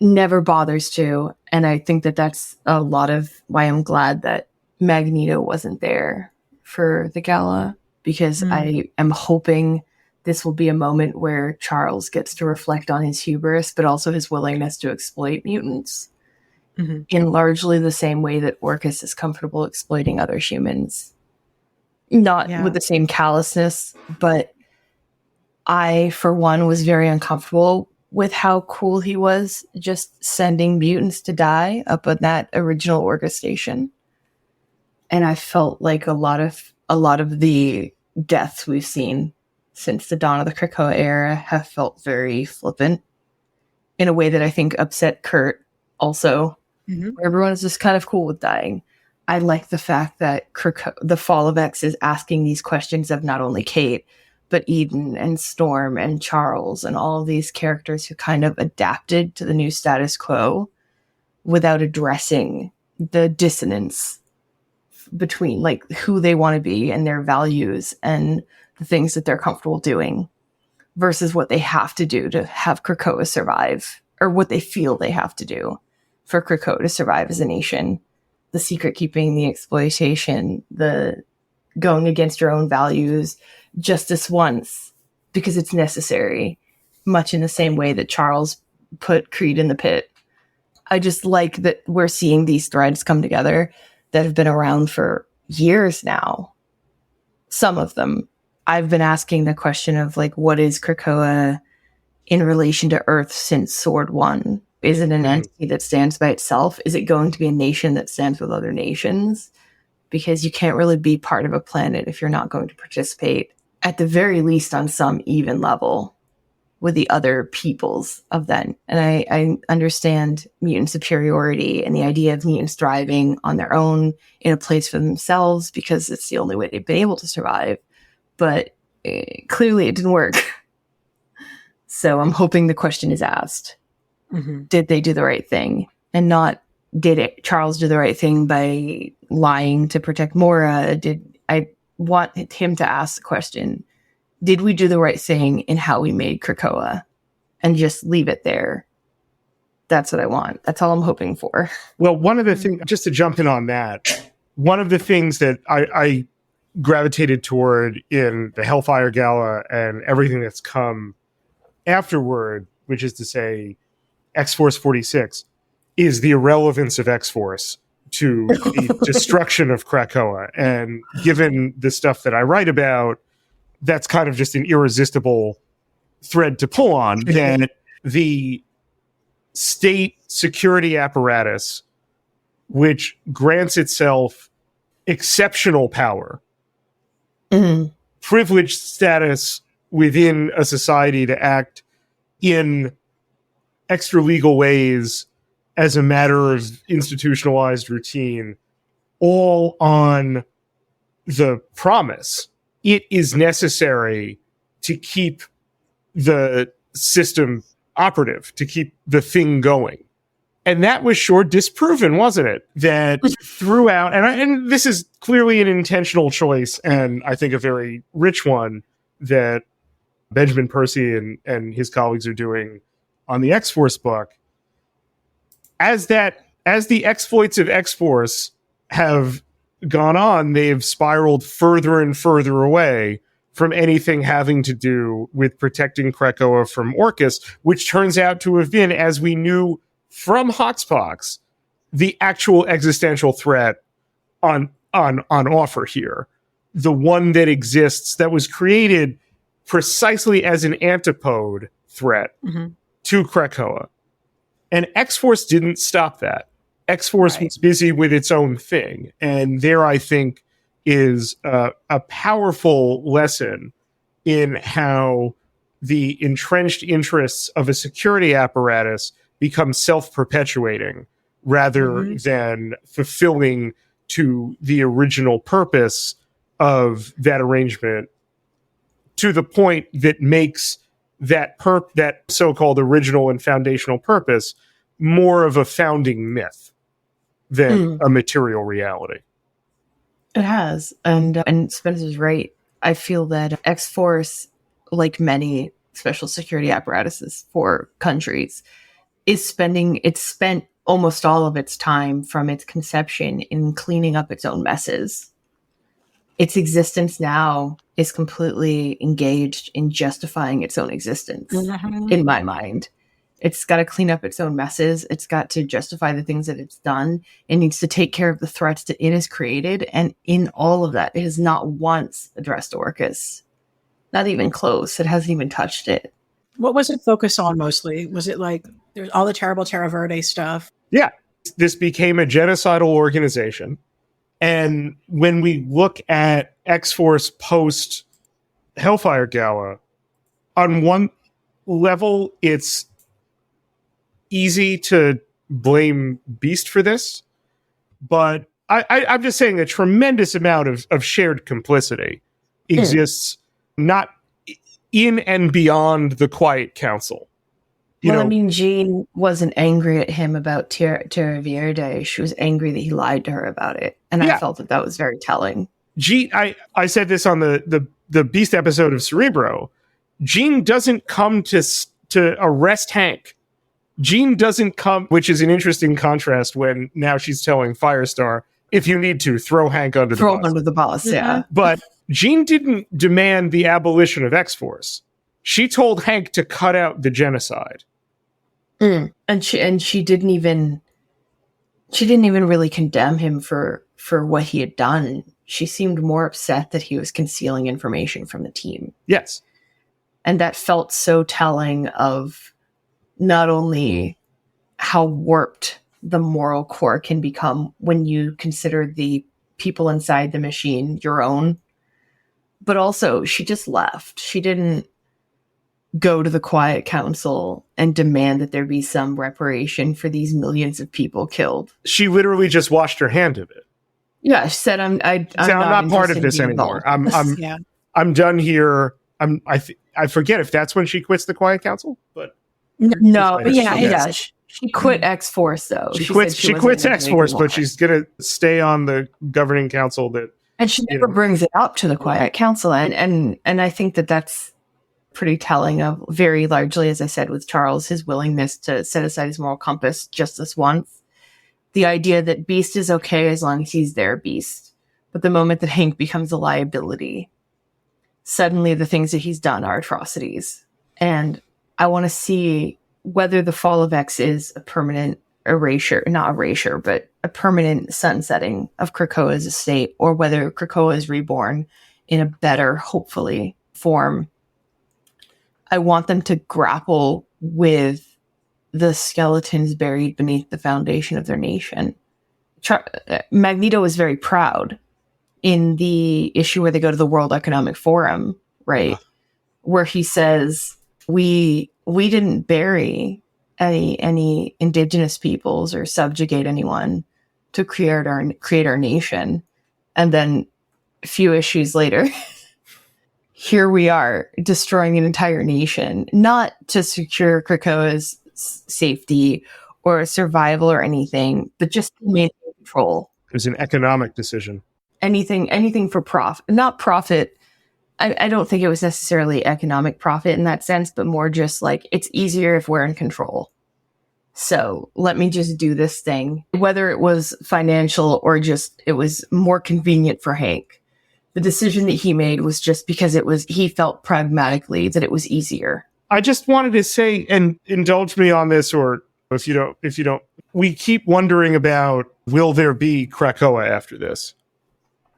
Never bothers to. And I think that that's a lot of why I'm glad that Magneto wasn't there for the gala, because I am hoping this will be a moment where Charles gets to reflect on his hubris, but also his willingness to exploit mutants in largely the same way that Orcus is comfortable exploiting other humans. Not with the same callousness, but I, for one, was very uncomfortable with how cool he was just sending mutants to die up at that original Orcus station. And I felt like a lot of the deaths we've seen since the dawn of the Krakoa era have felt very flippant in a way that I think upset Kurt also. Where everyone is just kind of cool with dying. I like the fact that the Fall of X is asking these questions of not only Kate, but Eden and Storm and Charles and all of these characters who kind of adapted to the new status quo without addressing the dissonance between, like, who they want to be and their values and the things that they're comfortable doing versus what they have to do to have Krakoa survive, or what they feel they have to do for Krakoa to survive as a nation. The secret keeping, the exploitation, the going against your own values just this once because it's necessary, much in the same way that Charles put Creed in the pit. I just like that we're seeing these threads come together that have been around for years now. Some of them. I've been asking the question of, like, what is Krakoa in relation to Earth since Sword 1? Is it an entity that stands by itself? Is it going to be a nation that stands with other nations? Because you can't really be part of a planet if you're not going to participate at the very least on some even level with the other peoples of then. And I understand mutant superiority and the idea of mutants thriving on their own in a place for themselves because it's the only way they've been able to survive. But clearly it didn't work. So I'm hoping the question is asked. Mm-hmm. Did they do the right thing? And not, did Charles do the right thing by lying to protect Mora? I want him to ask the question, did we do the right thing in how we made Krakoa? And just leave it there. That's what I want. That's all I'm hoping for. Well, one of the things, just to jump in on that, one of the things that I gravitated toward in the Hellfire Gala and everything that's come afterward, which is to say X-Force 46, is the irrelevance of X-Force to the destruction of Krakoa. And given the stuff that I write about, that's kind of just an irresistible thread to pull on. That the state security apparatus, which grants itself exceptional power, privileged status within a society to act in extra legal ways as a matter of institutionalized routine, all on the promise it is necessary to keep the system operative, to keep the thing going. And that was sure disproven, wasn't it? That throughout, and this is clearly an intentional choice, and I think a very rich one that Benjamin Percy and his colleagues are doing on the X-Force book. As the exploits of X-Force have gone on, they've spiraled further and further away from anything having to do with protecting Krakoa from Orcus, which turns out to have been, as we knew from Hoxpox, the actual existential threat on offer here. The one that exists, that was created precisely as an antipode threat to Krakoa. And X-Force didn't stop that. X-Force was busy with its own thing. And there, I think, is a powerful lesson in how the entrenched interests of a security apparatus become self-perpetuating rather than fulfilling to the original purpose of that arrangement, to the point that makes that so-called original and foundational purpose more of a founding myth than a material reality. It has. And Spencer's right. I feel that X-Force, like many special security apparatuses for countries, it's spent almost all of its time from its conception in cleaning up its own messes. Its existence now is completely engaged in justifying its own existence, in my mind. It's got to clean up its own messes. It's got to justify the things that it's done. It needs to take care of the threats that it has created. And in all of that, it has not once addressed Orcus. Not even close. It hasn't even touched it. What was it focused on mostly? Was it like there's all the terrible Terra Verde stuff? Yeah. This became a genocidal organization. And when we look at X-Force post Hellfire Gala, on one level, it's easy to blame Beast for this, but I'm just saying a tremendous amount of shared complicity exists, not in and beyond the Quiet Council. I mean, Jean wasn't angry at him about Terra Verde. She was angry that he lied to her about it. And I felt that was very telling. Jean, I said this on the Beast episode of Cerebro. Jean doesn't come to arrest Hank. Jean doesn't come, which is an interesting contrast when now she's telling Firestar, if you need to, throw Hank under the bus. Throw him under the bus, yeah. But Jean didn't demand the abolition of X-Force. She told Hank to cut out the genocide. And she didn't even really condemn him for what he had done. She seemed more upset that he was concealing information from the team. Yes. And that felt so telling of not only how warped the moral core can become when you consider the people inside the machine your own, But also, she just left. She didn't go to the Quiet Council and demand that there be some reparation for these millions of people killed. She literally just washed her hand of it. Yeah, she said, "I'm not part of this anymore. I'm done here." I forget if that's when she quits the Quiet Council, but no, but yeah. She quit X-Force though. She quits X-Force, but she's gonna stay on the governing council. And she never brings it up to the Quiet Council, and I think that that's pretty telling of, very largely, as I said, with Charles, his willingness to set aside his moral compass just this once. The idea that Beast is okay as long as he's their Beast, but the moment that Hank becomes a liability, suddenly the things that he's done are atrocities. And I want to see whether the fall of X is a permanent not erasure, but a permanent sunsetting of Krakoa's estate, or whether Krakoa is reborn in a better, hopefully, form. I want them to grapple with the skeletons buried beneath the foundation of their nation. Magneto is very proud in the issue where they go to the World Economic Forum, right? Where he says, we didn't bury any indigenous peoples or subjugate anyone to create our nation. And then a few issues later, here we are destroying an entire nation, not to secure Krakoa's safety or survival or anything, but just to maintain control. It was an economic decision. Anything for profit, not profit. I don't think it was necessarily economic profit in that sense, but more just like, it's easier if we're in control. So let me just do this thing, whether it was financial or just it was more convenient for Hank. The decision that he made was just because he felt pragmatically that it was easier. I just wanted to say, and indulge me on this, or if you don't, we keep wondering about, will there be Krakoa after this?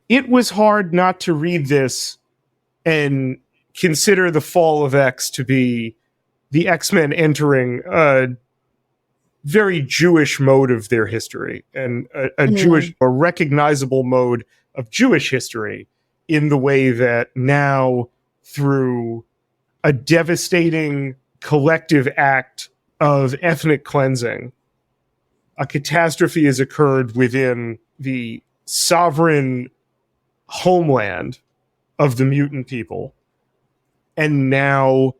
It was hard not to read this and consider the fall of X to be the X-Men entering a very Jewish mode of their history, and a recognizable mode of Jewish history, in the way that now, through a devastating collective act of ethnic cleansing, a catastrophe has occurred within the sovereign homeland of the mutant people, and now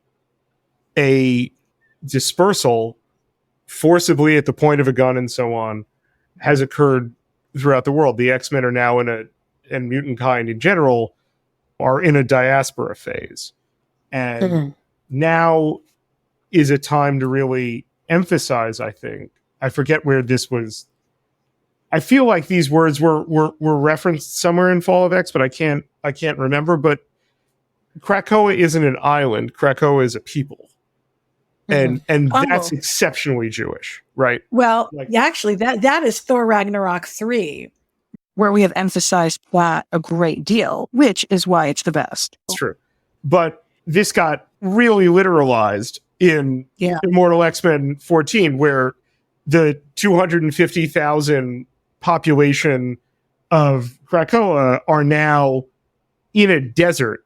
a dispersal, forcibly at the point of a gun and so on, has occurred throughout the world. The X-Men are now and mutant kind in general are in a diaspora phase. And now is a time to really emphasize, I think. I forget where this was. I feel like these words were referenced somewhere in Fall of X, but I can't remember. But Krakoa isn't an island. Krakoa is a people. And that's exceptionally Jewish, right? Well, actually, that is Thor Ragnarok 3, where we have emphasized that a great deal, which is why it's the best. It's true. But this got really literalized in Immortal X-Men 14, where the 250,000 population of Krakoa are now in a desert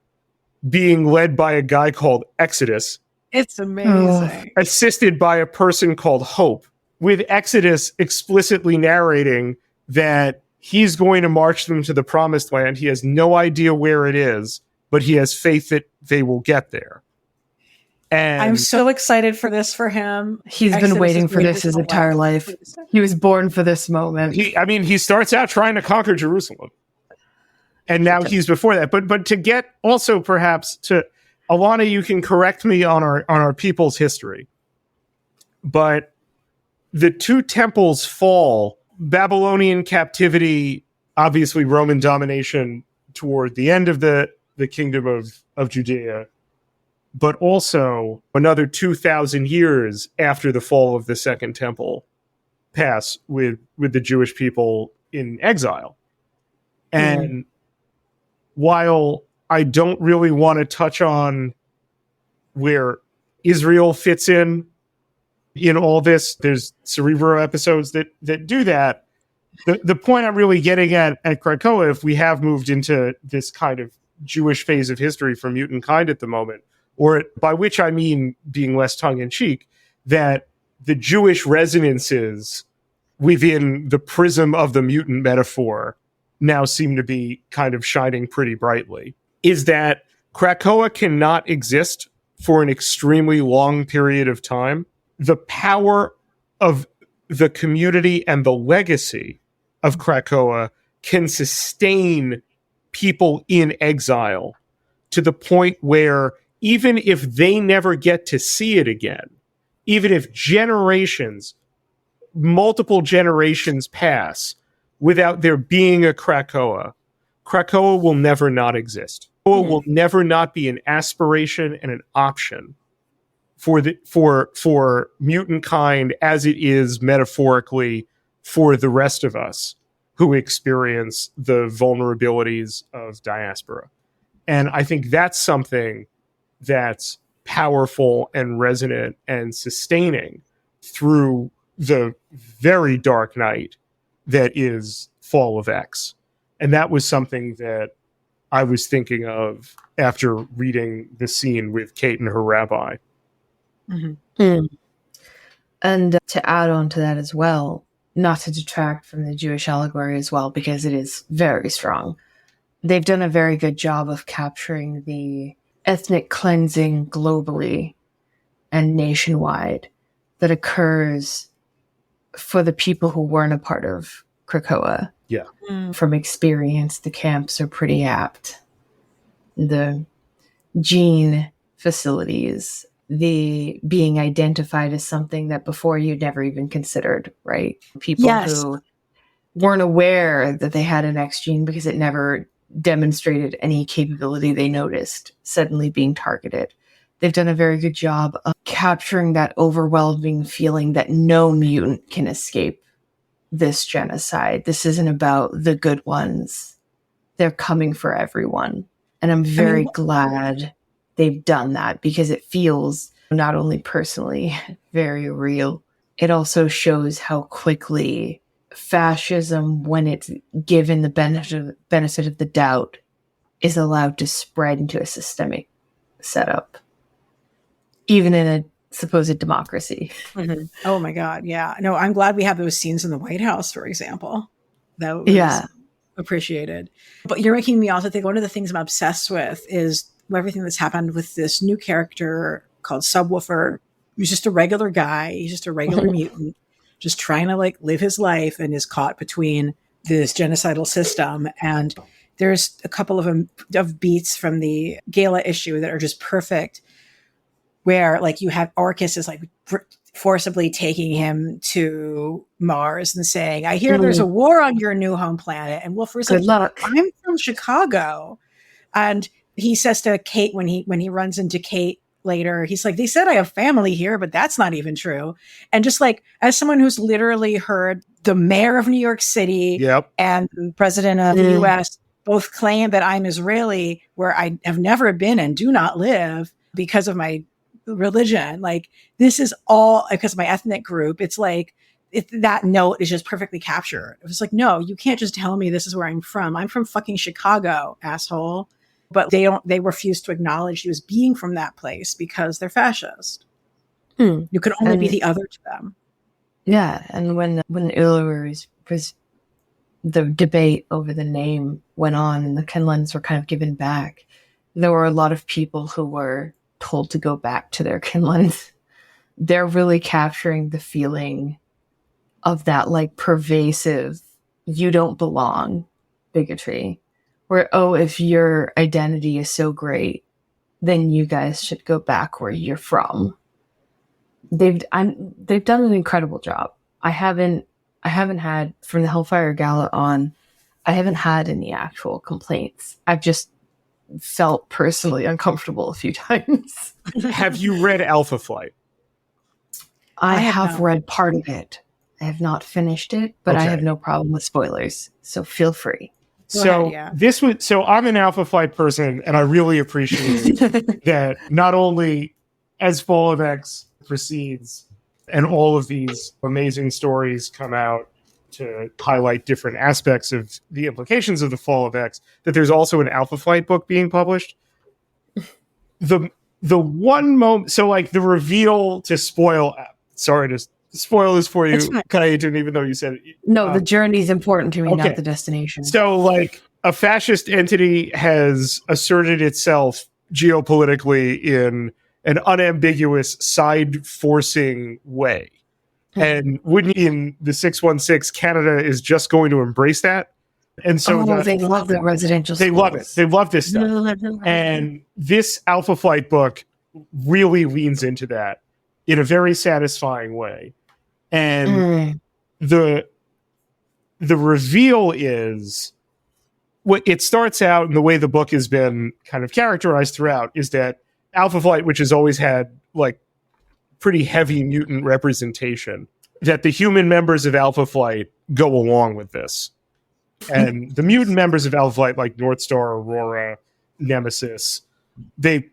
being led by a guy called Exodus. It's amazing. Assisted by a person called Hope, with Exodus explicitly narrating that he's going to march them to the promised land. He has no idea where it is, but he has faith that they will get there. And I'm so excited for this for him. He's been waiting for this his entire life. He was born for this moment. He starts out trying to conquer Jerusalem. And now he's before that. But to get also perhaps to Alana, you can correct me on our people's history. But the two temples fall, Babylonian captivity, obviously Roman domination toward the end of the kingdom of Judea, but also another 2,000 years after the fall of the Second Temple pass with the Jewish people in exile. And while I don't really want to touch on where Israel fits in all this, there's Cerebro episodes that do that. The point I'm really getting at Krakoa, if we have moved into this kind of Jewish phase of history for mutant kind at the moment, or by which I mean, being less tongue-in-cheek, that the Jewish resonances within the prism of the mutant metaphor now seem to be kind of shining pretty brightly, is that Krakoa cannot exist for an extremely long period of time. The power of the community and the legacy of Krakoa can sustain people in exile to the point where even if they never get to see it again, even if multiple generations pass without there being a Krakoa, Krakoa will never not exist. Krakoa will never not be an aspiration and an option for mutant kind as it is metaphorically for the rest of us who experience the vulnerabilities of diaspora. And I think that's something that's powerful and resonant and sustaining through the very dark night that is Fall of X. And that was something that I was thinking of after reading the scene with Kate and her rabbi. Mm-hmm. Mm. And to add on to that as well, not to detract from the Jewish allegory as well, because it is very strong. They've done a very good job of capturing the ethnic cleansing globally and nationwide that occurs for the people who weren't a part of Krakoa. Yeah. From experience, the camps are pretty apt. The gene facilities, the being identified as something that before you'd never even considered, right? People who weren't aware that they had an X gene because it never demonstrated any capability they noticed suddenly being targeted. They've done a very good job of capturing that overwhelming feeling that no mutant can escape this genocide. This isn't about the good ones. They're coming for everyone. And I'm very glad they've done that because it feels not only personally very real, it also shows how quickly fascism, when it's given the benefit of the doubt, is allowed to spread into a systemic setup, even in a supposed democracy. Mm-hmm. Oh my God. Yeah. No, I'm glad we have those scenes in the White House, for example. That was appreciated. But you're making me also think one of the things I'm obsessed with is everything that's happened with this new character called Subwoofer, who's just a regular guy. He's just a regular mutant, just trying to like live his life and is caught between this genocidal system. And there's a couple of beats from the Gala issue that are just perfect, where like you have Orcus is like forcibly taking him to Mars and saying, I hear there's a war on your new home planet. And Wolfers like, I'm from Chicago. And he says to Kate when he runs into Kate later, he's like, they said I have family here, but that's not even true. And just like, as someone who's literally heard the mayor of New York City and the president of the US both claim that I'm Israeli, where I have never been and do not live because of my religion, like this is all because of my ethnic group. It's like that note is just perfectly captured. It was like, no, you can't just tell me this is where I'm from fucking Chicago, asshole. But they refuse to acknowledge he was being from that place because they're fascist. You can only be the other to them. Yeah. And when Uluru was the debate over the name went on and the Khlynnes were kind of given back, there were a lot of people who were told to go back to their Khlynnes. They're really capturing the feeling of that like pervasive, you don't belong bigotry, where, oh, if your identity is so great, then you guys should go back where you're from. They've done an incredible job. I haven't had, from the Hellfire Gala on, I haven't had any actual complaints. I've just felt personally uncomfortable a few times. Have you read Alpha Flight? I have read part of it. I have not finished it, but I have no problem with spoilers. So feel free. So I'm an Alpha Flight person, and I really appreciate that not only as Fall of X proceeds and all of these amazing stories come out, to highlight different aspects of the implications of the fall of X, that there's also an Alpha Flight book being published. The one moment, so like the reveal to spoil, sorry to spoil this for you, Kaetun, even though you said it. No, the journey is important to me, not the destination. So like a fascist entity has asserted itself geopolitically in an unambiguous side-forcing way. And wouldn't in the 616, Canada is just going to embrace that. And so they love the residential schools. They love it. They love this stuff. And this Alpha Flight book really leans into that in a very satisfying way. And the reveal is what it starts out, and the way the book has been kind of characterized throughout is that Alpha Flight, which has always had like pretty heavy mutant representation, that the human members of Alpha Flight go along with this. And the mutant members of Alpha Flight, like North Star, Aurora, Nemesis, they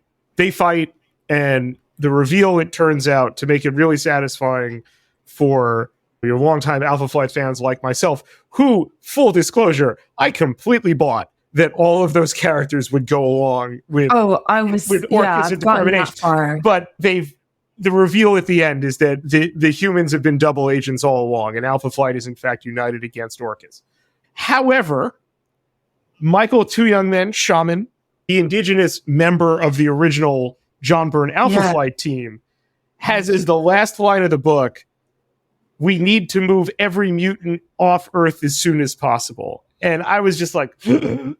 fight, and the reveal, it turns out, to make it really satisfying for your longtime Alpha Flight fans like myself, who, full disclosure, I completely bought that all of those characters would go along with Orcus and Determination. But the reveal at the end is that the humans have been double agents all along, and Alpha Flight is in fact united against Orcus. However, Michael Two Young Men, Shaman, the indigenous member of the original John Byrne Alpha Flight team, has as the last line of the book, "We need to move every mutant off Earth as soon as possible." And I was just like, to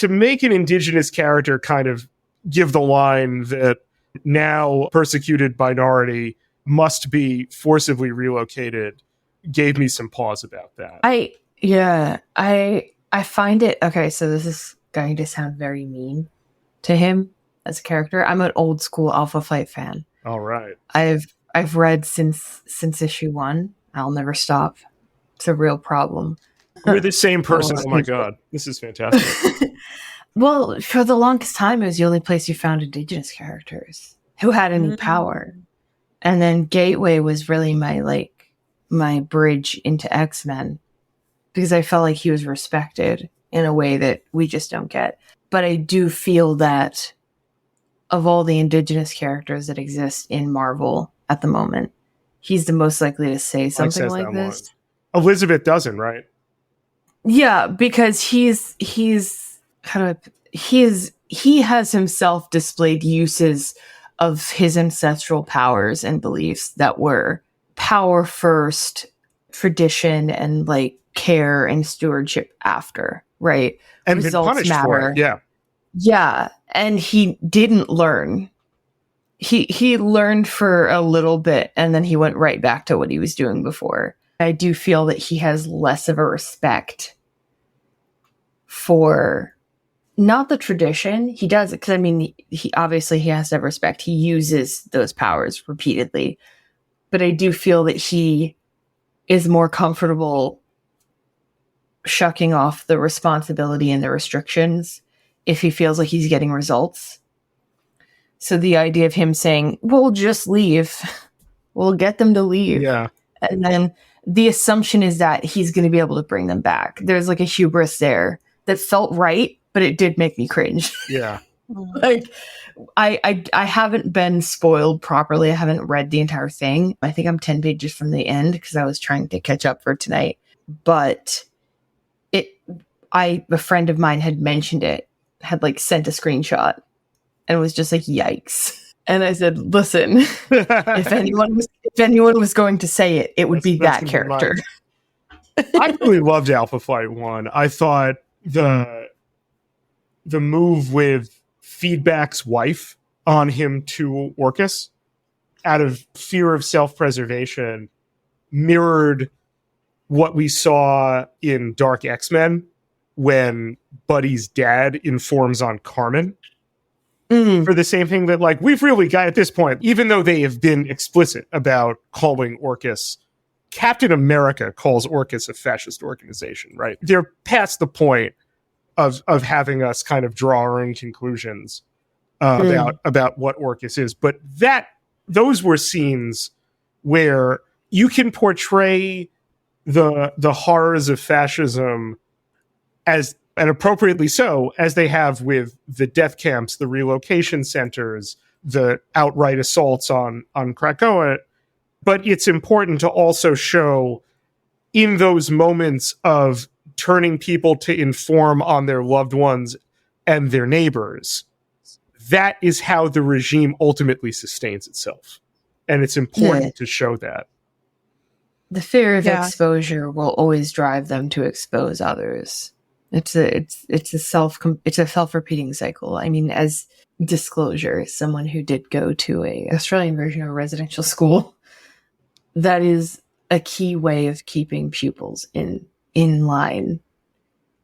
make an indigenous character kind of give the line that now persecuted minority must be forcibly relocated gave me some pause about that. I find it okay. So this is going to sound very mean to him as a character. I'm an old school Alpha Flight fan. All right. I've read since issue 1. I'll never stop. It's a real problem. We're the same person. Oh my God. This is fantastic. Well, for the longest time, it was the only place you found indigenous characters who had any power. And then Gateway was really my bridge into X-Men, because I felt like he was respected in a way that we just don't get. But I do feel that of all the indigenous characters that exist in Marvel at the moment, he's the most likely to say something like this. Elizabeth doesn't, right? Yeah, because he has himself displayed uses of his ancestral powers and beliefs that were power first, tradition, and like care and stewardship after, right? And results punished matter. For it. Yeah. And he didn't learn. He learned for a little bit, and then he went right back to what he was doing before. I do feel that he has less of a respect for not the tradition. He does it because, I mean, he obviously he has to have respect. He uses those powers repeatedly. But I do feel that he is more comfortable shucking off the responsibility and the restrictions if he feels like he's getting results. So the idea of him saying, we'll just leave, we'll get them to leave. Yeah. And then the assumption is that he's going to be able to bring them back. There's like a hubris there that felt right, but it did make me cringe. Yeah. Like, I haven't been spoiled properly. I haven't read the entire thing. I think I'm 10 pages from the end because I was trying to catch up for tonight. But a friend of mine had mentioned it, had like sent a screenshot, and was just like, yikes. And I said, listen, if anyone was going to say it, it would be that character. I really loved Alpha Flight 1. I thought the move with Feedback's wife on him to Orcus out of fear of self-preservation mirrored what we saw in Dark X-Men when Buddy's dad informs on Carmen for the same thing that, like, we've really got at this point, even though they have been explicit about calling Orcus, Captain America calls Orcus a fascist organization, right? They're past the point of having us kind of draw our own conclusions about what Orcus is. But those were scenes where you can portray the horrors of fascism, as and appropriately so, as they have with the death camps, the relocation centers, the outright assaults on Krakoa. But it's important to also show in those moments of turning people to inform on their loved ones and their neighbors, that is how the regime ultimately sustains itself. And it's important to show that. The fear of exposure will always drive them to expose others. It's a self-repeating cycle. I mean, as disclosure, someone who did go to a Australian version of a residential school, that is a key way of keeping pupils in line,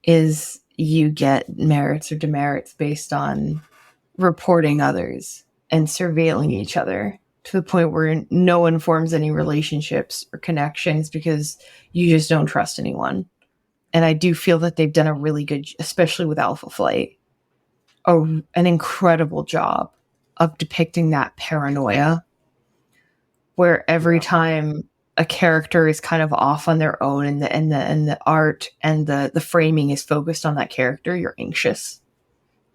is you get merits or demerits based on reporting others and surveilling each other to the point where no one forms any relationships or connections because you just don't trust anyone. And I do feel that they've done a really good, especially with Alpha Flight, an incredible job of depicting that paranoia, where every time a character is kind of off on their own and the art and the framing is focused on that character, you're anxious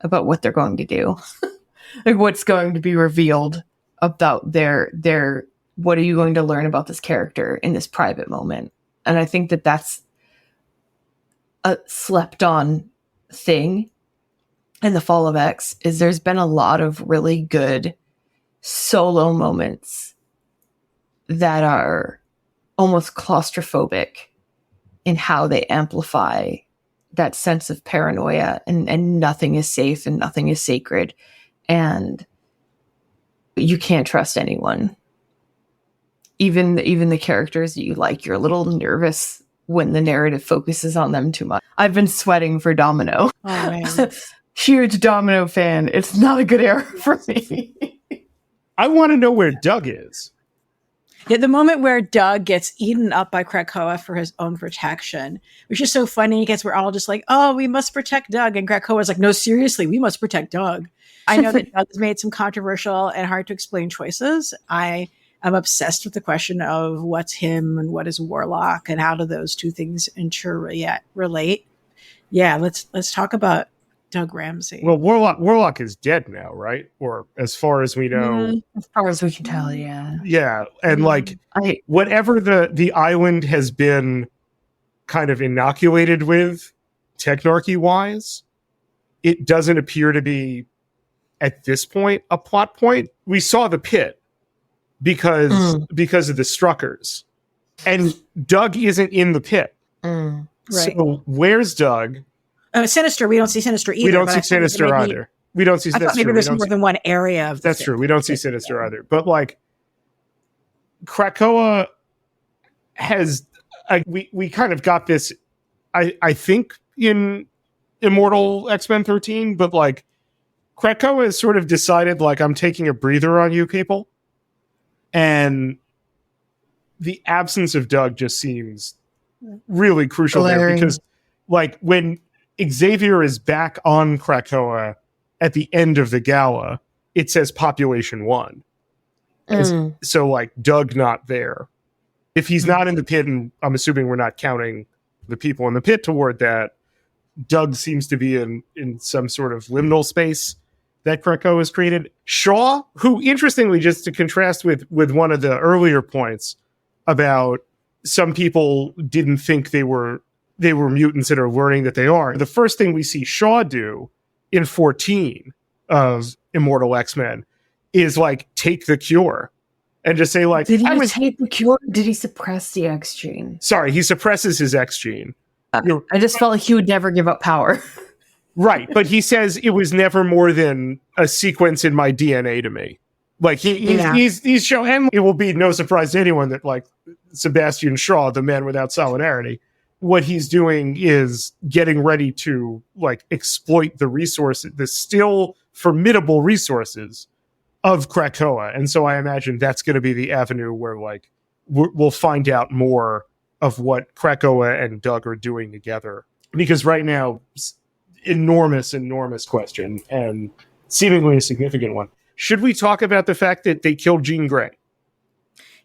about what they're going to do. Like what's going to be revealed about their what are you going to learn about this character in this private moment. And I think that that's a slept on thing in the Fall of X, is there's been a lot of really good solo moments that are almost claustrophobic in how they amplify that sense of paranoia and nothing is safe and nothing is sacred and you can't trust anyone. Even the characters that you like, you're a little nervous when the narrative focuses on them too much. I've been sweating for Domino. Oh, man. Huge Domino fan. It's not a good era for me. I want to know where Doug is. Yeah, the moment where Doug gets eaten up by Krakoa for his own protection, which is so funny because we're all just like, oh, we must protect Doug. And Krakoa's like, no, seriously, we must protect Doug. I know that Doug has made some controversial and hard to explain choices. I am obsessed with the question of what's him and what is Warlock and how do those two things relate. Yeah, let's talk about Doug Ramsey. Well, Warlock is dead now, right? Or as far as we know. As far as we can tell, yeah. Yeah, and whatever the island has been kind of inoculated with, technarchy-wise, it doesn't appear to be, at this point, a plot point. We saw the pit because of the Struckers. And Doug isn't in the pit. Right. So where's Doug? Sinister, we don't see Sinister either. We don't see Sinister either. We don't see Sinister. Maybe there's more than one area of that's true. We don't see Sinister either. But like Krakoa has we kind of got this I think in Immortal X-Men 13, but like Krakoa has sort of decided like I'm taking a breather on you people. And the absence of Doug just seems really crucial there because like when Xavier is back on Krakoa at the end of the gala, it says Population 1. So, like, Doug not there. If he's not in the pit, and I'm assuming we're not counting the people in the pit toward that, Doug seems to be in some sort of liminal space that Krakoa has created. Shaw, who, interestingly, just to contrast with one of the earlier points about some people didn't think they were mutants that are learning that they are. The first thing we see Shaw do in 14 of Immortal X-Men is like take the cure and just say like, did he take the cure? Did he suppress the X gene? Sorry, he suppresses his X gene. I just felt like he would never give up power. Right, but he says it was never more than a sequence in my DNA to me. Like he's showing, and it will be no surprise to anyone that like Sebastian Shaw, the man without solidarity, what he's doing is getting ready to like exploit the resources, the still formidable resources of Krakoa. And so I imagine that's going to be the avenue where like we'll find out more of what Krakoa and Doug are doing together. Because right now, enormous question and seemingly a significant one. Should we talk about the fact that they killed Jean Grey?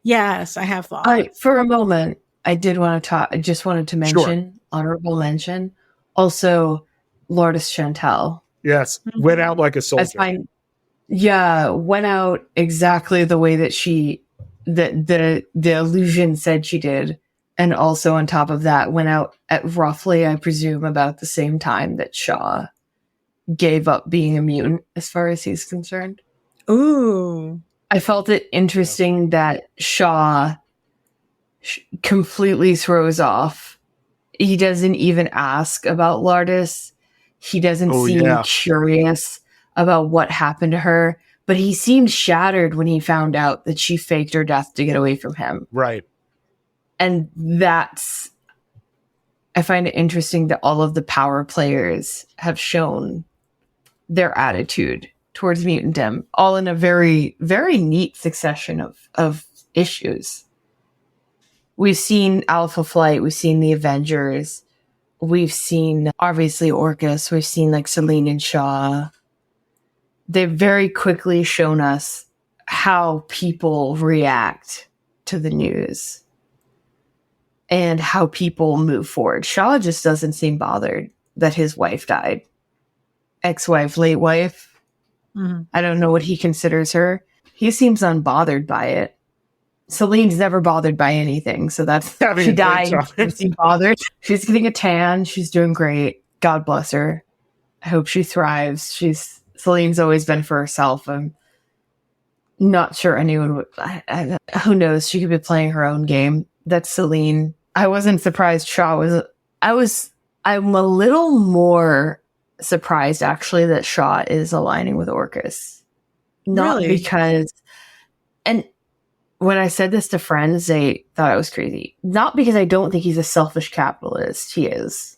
Yes, I have thought. For a moment, I did want to talk. I just wanted to mention, honorable mention, also Lourdes Chantel. Yes, went out like a soldier. Went out exactly the way that the illusion said she did. And also on top of that, went out at roughly, I presume, about the same time that Shaw gave up being a mutant as far as he's concerned. Ooh. I felt it interesting that Shaw completely throws off. He doesn't even ask about Lourdes. He doesn't seem curious about what happened to her, but he seemed shattered when he found out that she faked her death to get away from him. Right. And I find it interesting that all of the power players have shown their attitude towards mutantdom, all in a very, very neat succession of issues. We've seen Alpha Flight, we've seen the Avengers, we've seen, obviously, Orcus, we've seen, like, Selene and Shaw. They've very quickly shown us how people react to the news and how people move forward. Shaw just doesn't seem bothered that his wife died. Ex-wife, late wife. Mm-hmm. I don't know what he considers her. He seems unbothered by it. Celine's never bothered by anything, so that's she died. She's bothered. She's getting a tan. She's doing great. God bless her. I hope she thrives. Celine's always been for herself. I'm not sure anyone would. Who knows? She could be playing her own game. That's Selene. I wasn't surprised Shaw was. I'm a little more surprised actually that Shaw is aligning with Orcus. Not really? Because, and when I said this to friends, they thought I was crazy. Not because I don't think he's a selfish capitalist. He is.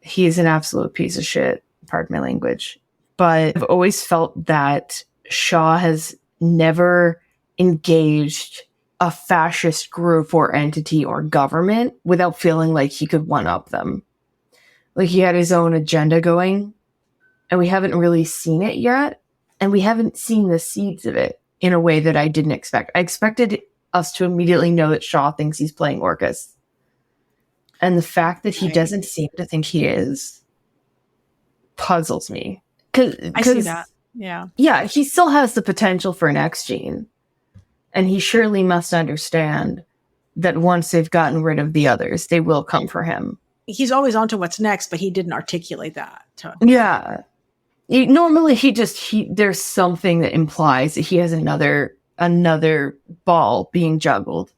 He is an absolute piece of shit. Pardon my language. But I've always felt that Shaw has never engaged a fascist group or entity or government without feeling like he could one-up them. Like, he had his own agenda going, and we haven't really seen it yet, and we haven't seen the seeds of it in a way that I didn't expect. I expected us to immediately know that Shaw thinks he's playing Orcus. And the fact that he doesn't seem to think he is puzzles me. I see that. Yeah. Yeah, he still has the potential for an X gene. And he surely must understand that once they've gotten rid of the others, they will come for him. He's always on to what's next, but he didn't articulate that. Yeah. Normally there's something that implies that he has another ball being juggled.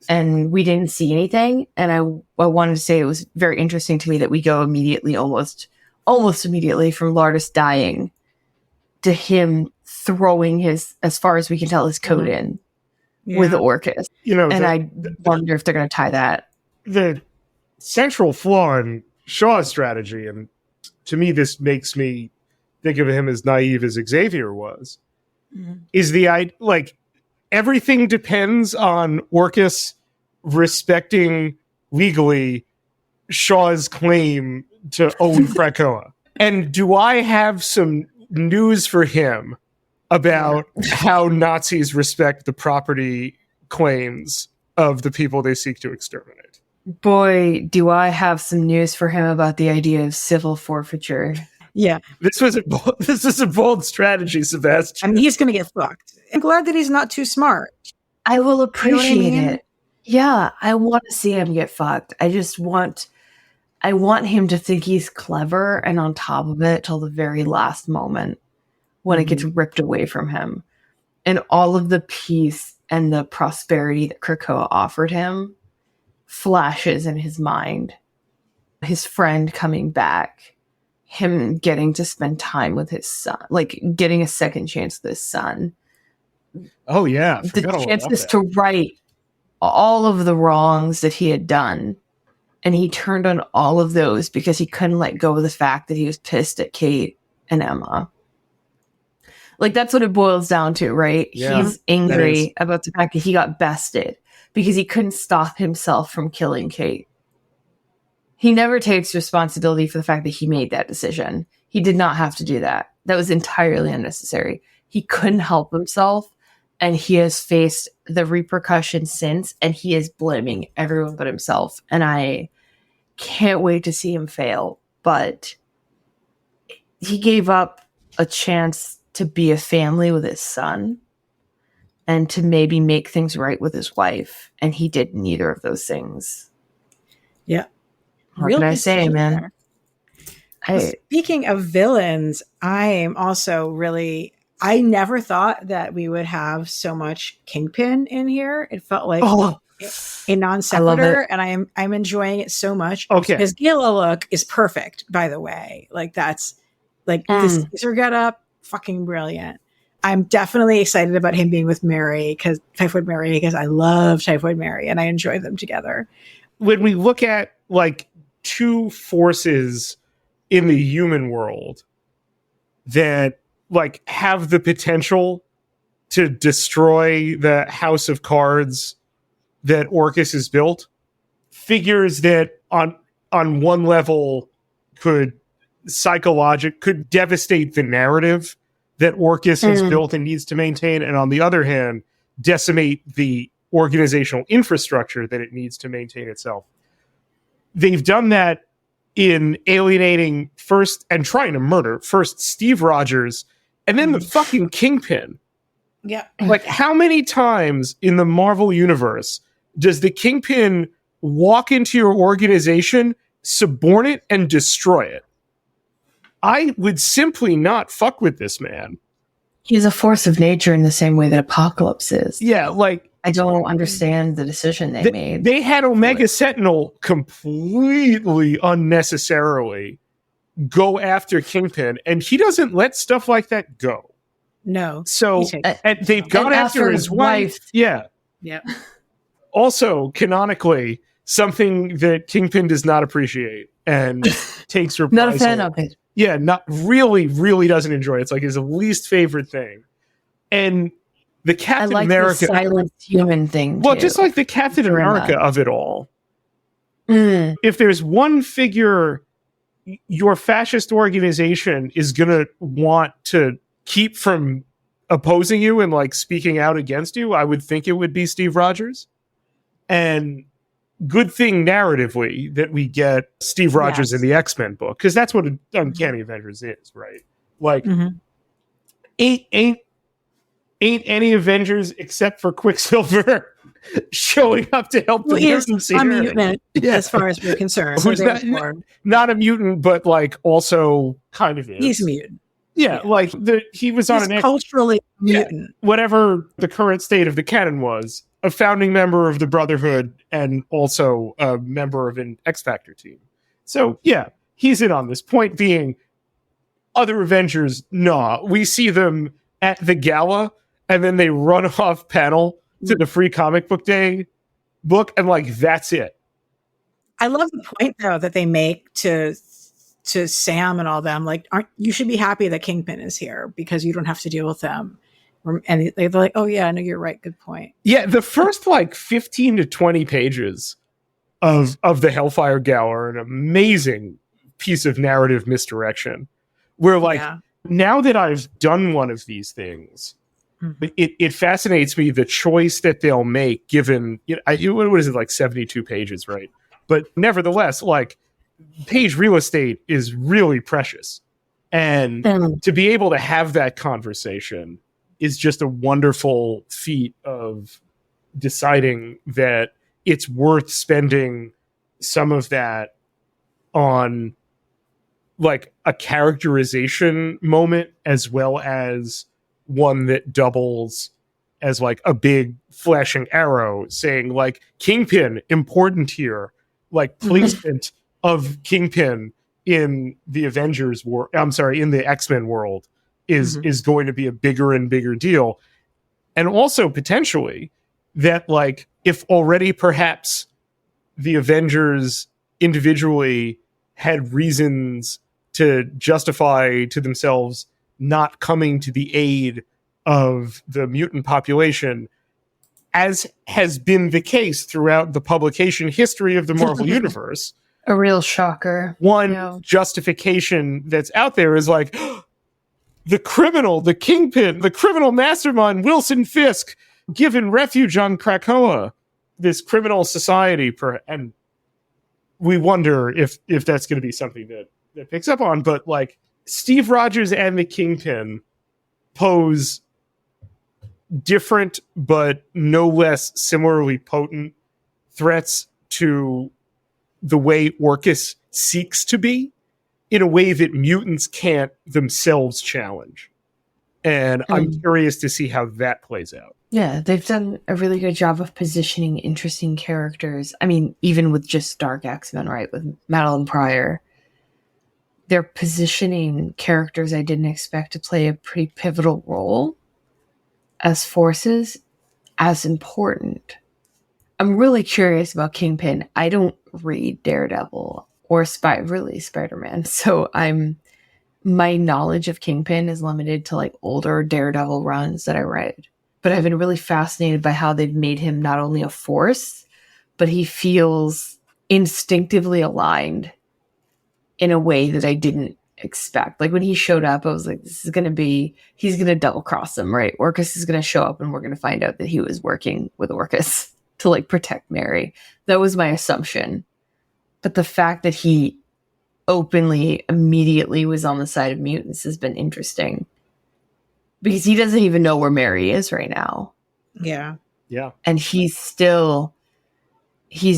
And we didn't see anything. And I wanted to say it was very interesting to me that we go immediately, almost immediately, from Lourdes dying to him throwing his, as far as we can tell, his code in with Orcus. And I wonder if they're going to tie that. The central flaw in Shaw's strategy, and to me this makes me think of him as naive as Xavier was, is everything depends on Orcus respecting legally Shaw's claim to own Krakoa. And do I have some news for him about how Nazis respect the property claims of the people they seek to exterminate? Boy, do I have some news for him about the idea of civil forfeiture. Yeah. This is a bold strategy, Sebastian. I mean, he's going to get fucked. I'm glad that he's not too smart. I will appreciate it. Yeah, I want to see him get fucked. I want him to think he's clever and on top of it till the very last moment when it gets ripped away from him. And all of the peace and the prosperity that Krakoa offered him flashes in his mind. His friend coming back, him getting to spend time with his son, like getting a second chance with his son. Oh, yeah. The chances to right all of the wrongs that he had done. And he turned on all of those because he couldn't let go of the fact that he was pissed at Kate and Emma. Like, that's what it boils down to, right? Yeah, he's angry about the fact that he got bested because he couldn't stop himself from killing Kate. He never takes responsibility for the fact that he made that decision. He did not have to do that. That was entirely unnecessary. He couldn't help himself, and he has faced the repercussions since, and he is blaming everyone but himself. And I can't wait to see him fail. But he gave up a chance to be a family with his son and to maybe make things right with his wife. And he did neither of those things. Yeah. What can I say, man? Speaking of villains, I am also really... I never thought that we would have so much Kingpin in here. It felt like a non sequitur, and I'm enjoying it so much. Okay, his Gala look is perfect, by the way. Like that's like this Caesar getup, fucking brilliant. I'm definitely excited about him being with Typhoid Mary, because I love Typhoid Mary and I enjoy them together. When we look at like two forces in the human world that like have the potential to destroy the house of cards that Orcus has built, figures that on one level could devastate the narrative that Orcus has built and needs to maintain, and on the other hand, decimate the organizational infrastructure that it needs to maintain itself. They've done that in alienating first and trying to murder first Steve Rogers and then the fucking Kingpin. Yeah. Like, how many times in the Marvel universe does the Kingpin walk into your organization, suborn it, and destroy it? I would simply not fuck with this man. He's a force of nature in the same way that Apocalypse is. Yeah, like... I don't understand the decision they made. They had Omega Sentinel completely unnecessarily go after Kingpin, and he doesn't let stuff like that go. No. So, and they've gone after his wife. Yeah. Yeah. Also, canonically, something that Kingpin does not appreciate and takes reprisal. Not a fan of it. Yeah, not really doesn't enjoy it. It's like his least favorite thing. And the Captain America, the silent human thing. Well, too. just like the Captain America of it all. If there's one figure your fascist organization is going to want to keep from opposing you and like speaking out against you, I would think it would be Steve Rogers. And good thing narratively that we get Steve Rogers in the X-Men book, because that's what Uncanny Avengers is, right? Like, ain't any Avengers except for Quicksilver showing up to help the mutants here. A mutant, as far as we're concerned. Who's not a mutant, but like also kind of is. He's a mutant. Yeah, like he was on He's culturally mutant. Whatever the current state of the canon was, a founding member of the Brotherhood and also a member of an X Factor team. So yeah, he's in on this. Point being, other Avengers, nah. We see them at the gala and then they run off panel to the Free Comic Book Day book, and like that's it. I love the point though that they make to Sam and all them. Like, you should be happy that Kingpin is here because you don't have to deal with them. And they're like, oh yeah, no, you're right. Good point. Yeah, the first like 15 to 20 pages of the Hellfire Gala are an amazing piece of narrative misdirection. Where like, now that I've done one of these things, it fascinates me the choice that they'll make given, what is it, like 72 pages, right? But nevertheless, like, page real estate is really precious. And to be able to have that conversation is just a wonderful feat of deciding that it's worth spending some of that on like a characterization moment as well as one that doubles as like a big flashing arrow saying like Kingpin important here, like placement of Kingpin in the Avengers war. I'm sorry, in the X-Men world is going to be a bigger and bigger deal. And also potentially that like if already perhaps the Avengers individually had reasons to justify to themselves not coming to the aid of the mutant population, as has been the case throughout the publication history of the Marvel Universe. A real shocker. One justification that's out there is like, the criminal, the Kingpin, the criminal mastermind, Wilson Fisk, given refuge on Krakoa, this criminal society, and we wonder if that's going to be something that picks up on. But like Steve Rogers and the Kingpin pose different but no less similarly potent threats to the way Orcus seeks to be, in a way that mutants can't themselves challenge. And I'm curious to see how that plays out. Yeah, they've done a really good job of positioning interesting characters. I mean, even with just Dark X-Men, right? With Madeline Pryor. They're positioning characters I didn't expect to play a pretty pivotal role as forces as important. I'm really curious about Kingpin. I don't read Daredevil or Spider-Man. So my knowledge of Kingpin is limited to like older Daredevil runs that I read. But I've been really fascinated by how they've made him not only a force, but he feels instinctively aligned in a way that I didn't expect. Like when he showed up, I was like, he's going to double cross them, right? Orcus is going to show up and we're going to find out that he was working with Orcus to like protect Mary. That was my assumption. But the fact that he openly, immediately was on the side of mutants has been interesting. Because he doesn't even know where Mary is right now. Yeah. Yeah. And he's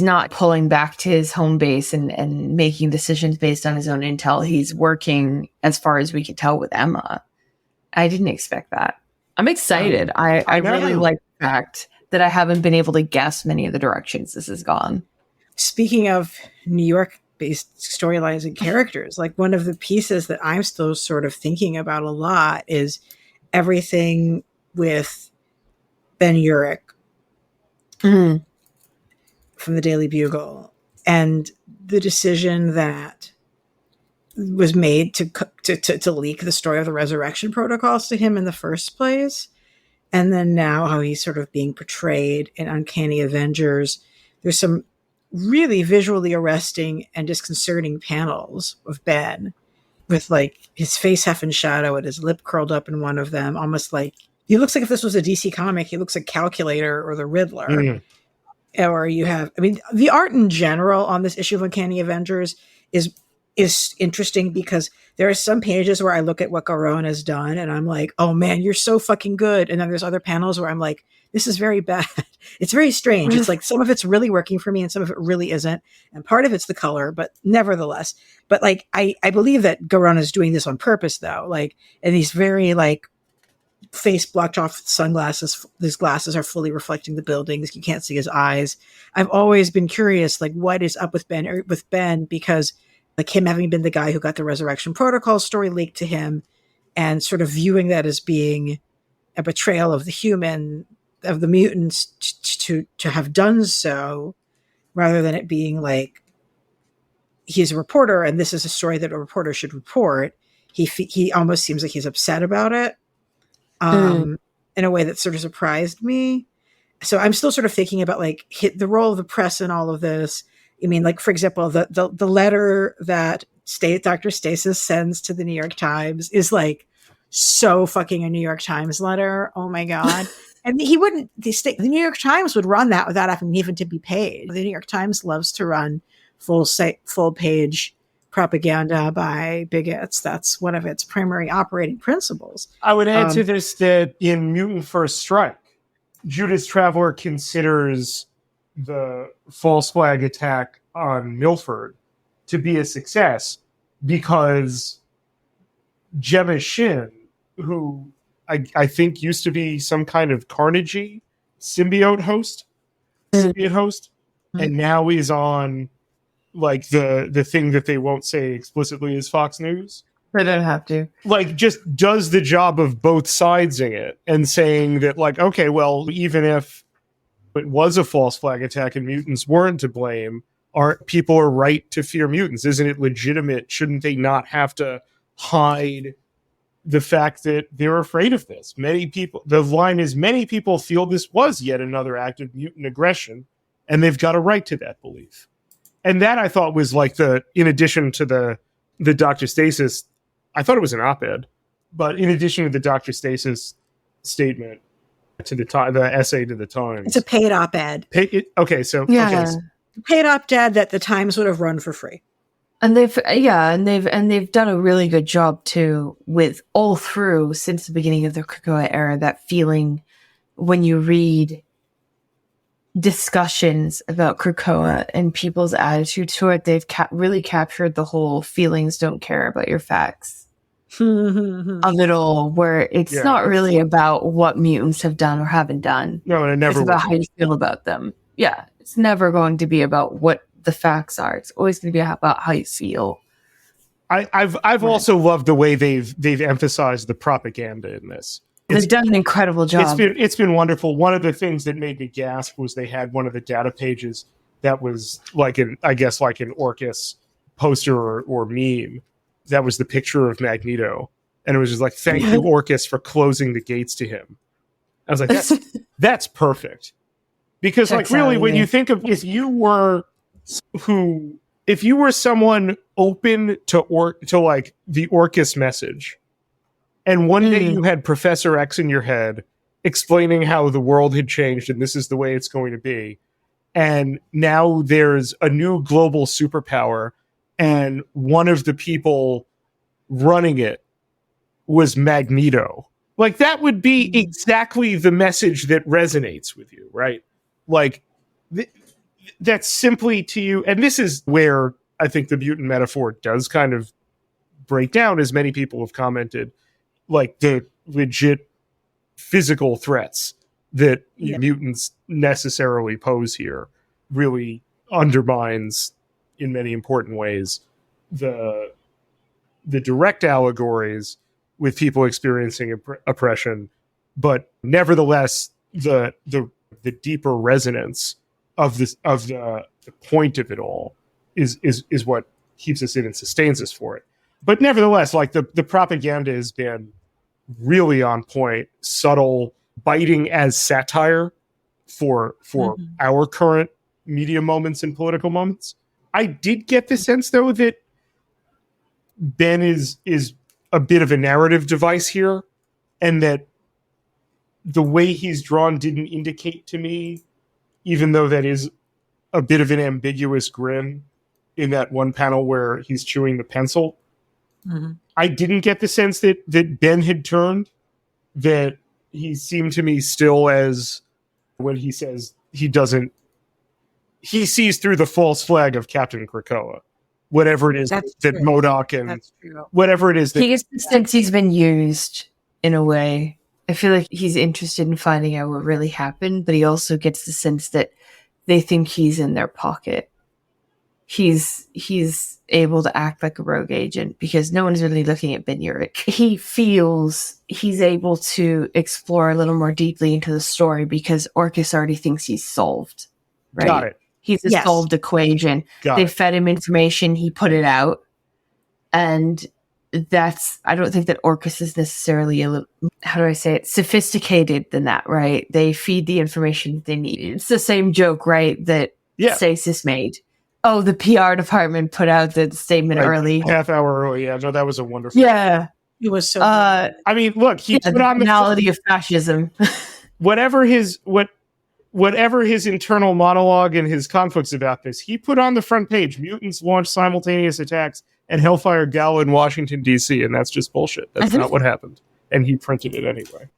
not pulling back to his home base and making decisions based on his own intel. He's working, as far as we can tell, with Emma. I didn't expect that. I'm excited. I really like the fact that I haven't been able to guess many of the directions this has gone. Speaking of New York-based storylines and characters, like one of the pieces that I'm still sort of thinking about a lot is everything with Ben Urich from the Daily Bugle, and the decision that was made to leak the story of the resurrection protocols to him in the first place. And then now how he's sort of being portrayed in Uncanny Avengers. There's some really visually arresting and disconcerting panels of Ben with like his face half in shadow and his lip curled up in one of them, almost like he looks like if this was a DC comic, he looks like Calculator or the Riddler. Or you have, I mean, the art in general on this issue of Uncanny Avengers is interesting because there are some pages where I look at what Garone has done and I'm like, oh man, you're so fucking good. And then there's other panels where I'm like, this is very bad. It's very strange. It's like some of it's really working for me and some of it really isn't. And part of it's the color, but nevertheless. But like, I believe that Garone is doing this on purpose though. Like, and he's very like face blocked off with sunglasses. These glasses are fully reflecting the buildings. You can't see his eyes. I've always been curious, like what is up with Ben, because like him having been the guy who got the Resurrection Protocol story leaked to him and sort of viewing that as being a betrayal of the mutants to have done so, rather than it being like he's a reporter and this is a story that a reporter should report. He almost seems like he's upset about it in a way that sort of surprised me. So I'm still sort of thinking about like the role of the press in all of this. I mean, like, for example, the letter that Dr. Stasis sends to the New York Times is like so fucking a New York Times letter. Oh my God. And the New York Times would run that without having even to be paid. The New York Times loves to run full page propaganda by bigots. That's one of its primary operating principles. I would add to this that in Mutant First Strike, Judas Traveler considers the false flag attack on Milford to be a success because Gemma Shin, who I think used to be some kind of Carnegie symbiote host, and now is on like the thing that they won't say explicitly is Fox News. They don't have to. Like, just does the job of both sidesing it and saying that, like, okay, well, even if it was a false flag attack and mutants weren't to blame, people are right to fear mutants? Isn't it legitimate? Shouldn't they not have to hide the fact that they're afraid of this? Many people feel this was yet another act of mutant aggression, and they've got a right to that belief. And that I thought was like in addition to the Dr. Stasis, I thought it was an op-ed, but in addition to the Dr. Stasis statement, to the essay to the Times. It's a paid op-ed. Okay, Paid op-ed that the Times would have run for free. And they've done a really good job too with all through since the beginning of the Krakoa era, that feeling when you read discussions about Krakoa and people's attitude to it, they've really captured the whole feelings don't care about your facts of it all, where it's not really about what mutants have done or haven't done. No, and it never It's about how you feel about them. Yeah, it's never going to be about what the facts are. It's always going to be about how you feel. I've also loved the way they've emphasized the propaganda in this. They've done an incredible job. It's been wonderful. One of the things that made me gasp was they had one of the data pages that was like an Orcus poster or meme. That was the picture of Magneto, and it was just like, "Thank you, Orcus, for closing the gates to him." I was like, "That's perfect," because Checks really, out, when you think of if you were someone open to like the Orcus message, and one day you had Professor X in your head explaining how the world had changed and this is the way it's going to be, and now there's a new global superpower, and one of the people running it was Magneto. Like, that would be exactly the message that resonates with you, right? Like, that's simply to you. And this is where I think the mutant metaphor does kind of break down, as many people have commented, like the legit physical threats that mutants necessarily pose here really undermines, in many important ways, the direct allegories with people experiencing oppression, but nevertheless the deeper resonance of the point of it all is what keeps us in and sustains us for it. But nevertheless, like the propaganda has been really on point, subtle, biting as satire for our current media moments and political moments. I did get the sense, though, that Ben is a bit of a narrative device here, and that the way he's drawn didn't indicate to me, even though that is a bit of an ambiguous grin in that one panel where he's chewing the pencil. Mm-hmm. I didn't get the sense that Ben had turned, that he seemed to me still as, when he says he sees through the false flag of Captain Krakoa. Whatever it is that MODOK and whatever it is. He gets the sense he's been used in a way. I feel like he's interested in finding out what really happened, but he also gets the sense that they think he's in their pocket. He's able to act like a rogue agent because no one's really looking at Ben Urich. He feels he's able to explore a little more deeply into the story because Orcus already thinks he's solved. Right? Got it. He's a solved equation. They fed him information. He put it out. And I don't think that Orcus is necessarily sophisticated than that, right? They feed the information that they need. It's the same joke, right, that Stasis made. Oh, the PR department put out the statement early. Half hour early, yeah. No, that was a wonderful. Yeah. It was so I mean, look, he put on the finality of fascism. Whatever his internal monologue and his conflicts about this, he put on the front page, mutants launch simultaneous attacks at Hellfire Gala in Washington, D.C., and that's just bullshit. That's not what happened. And he printed it anyway.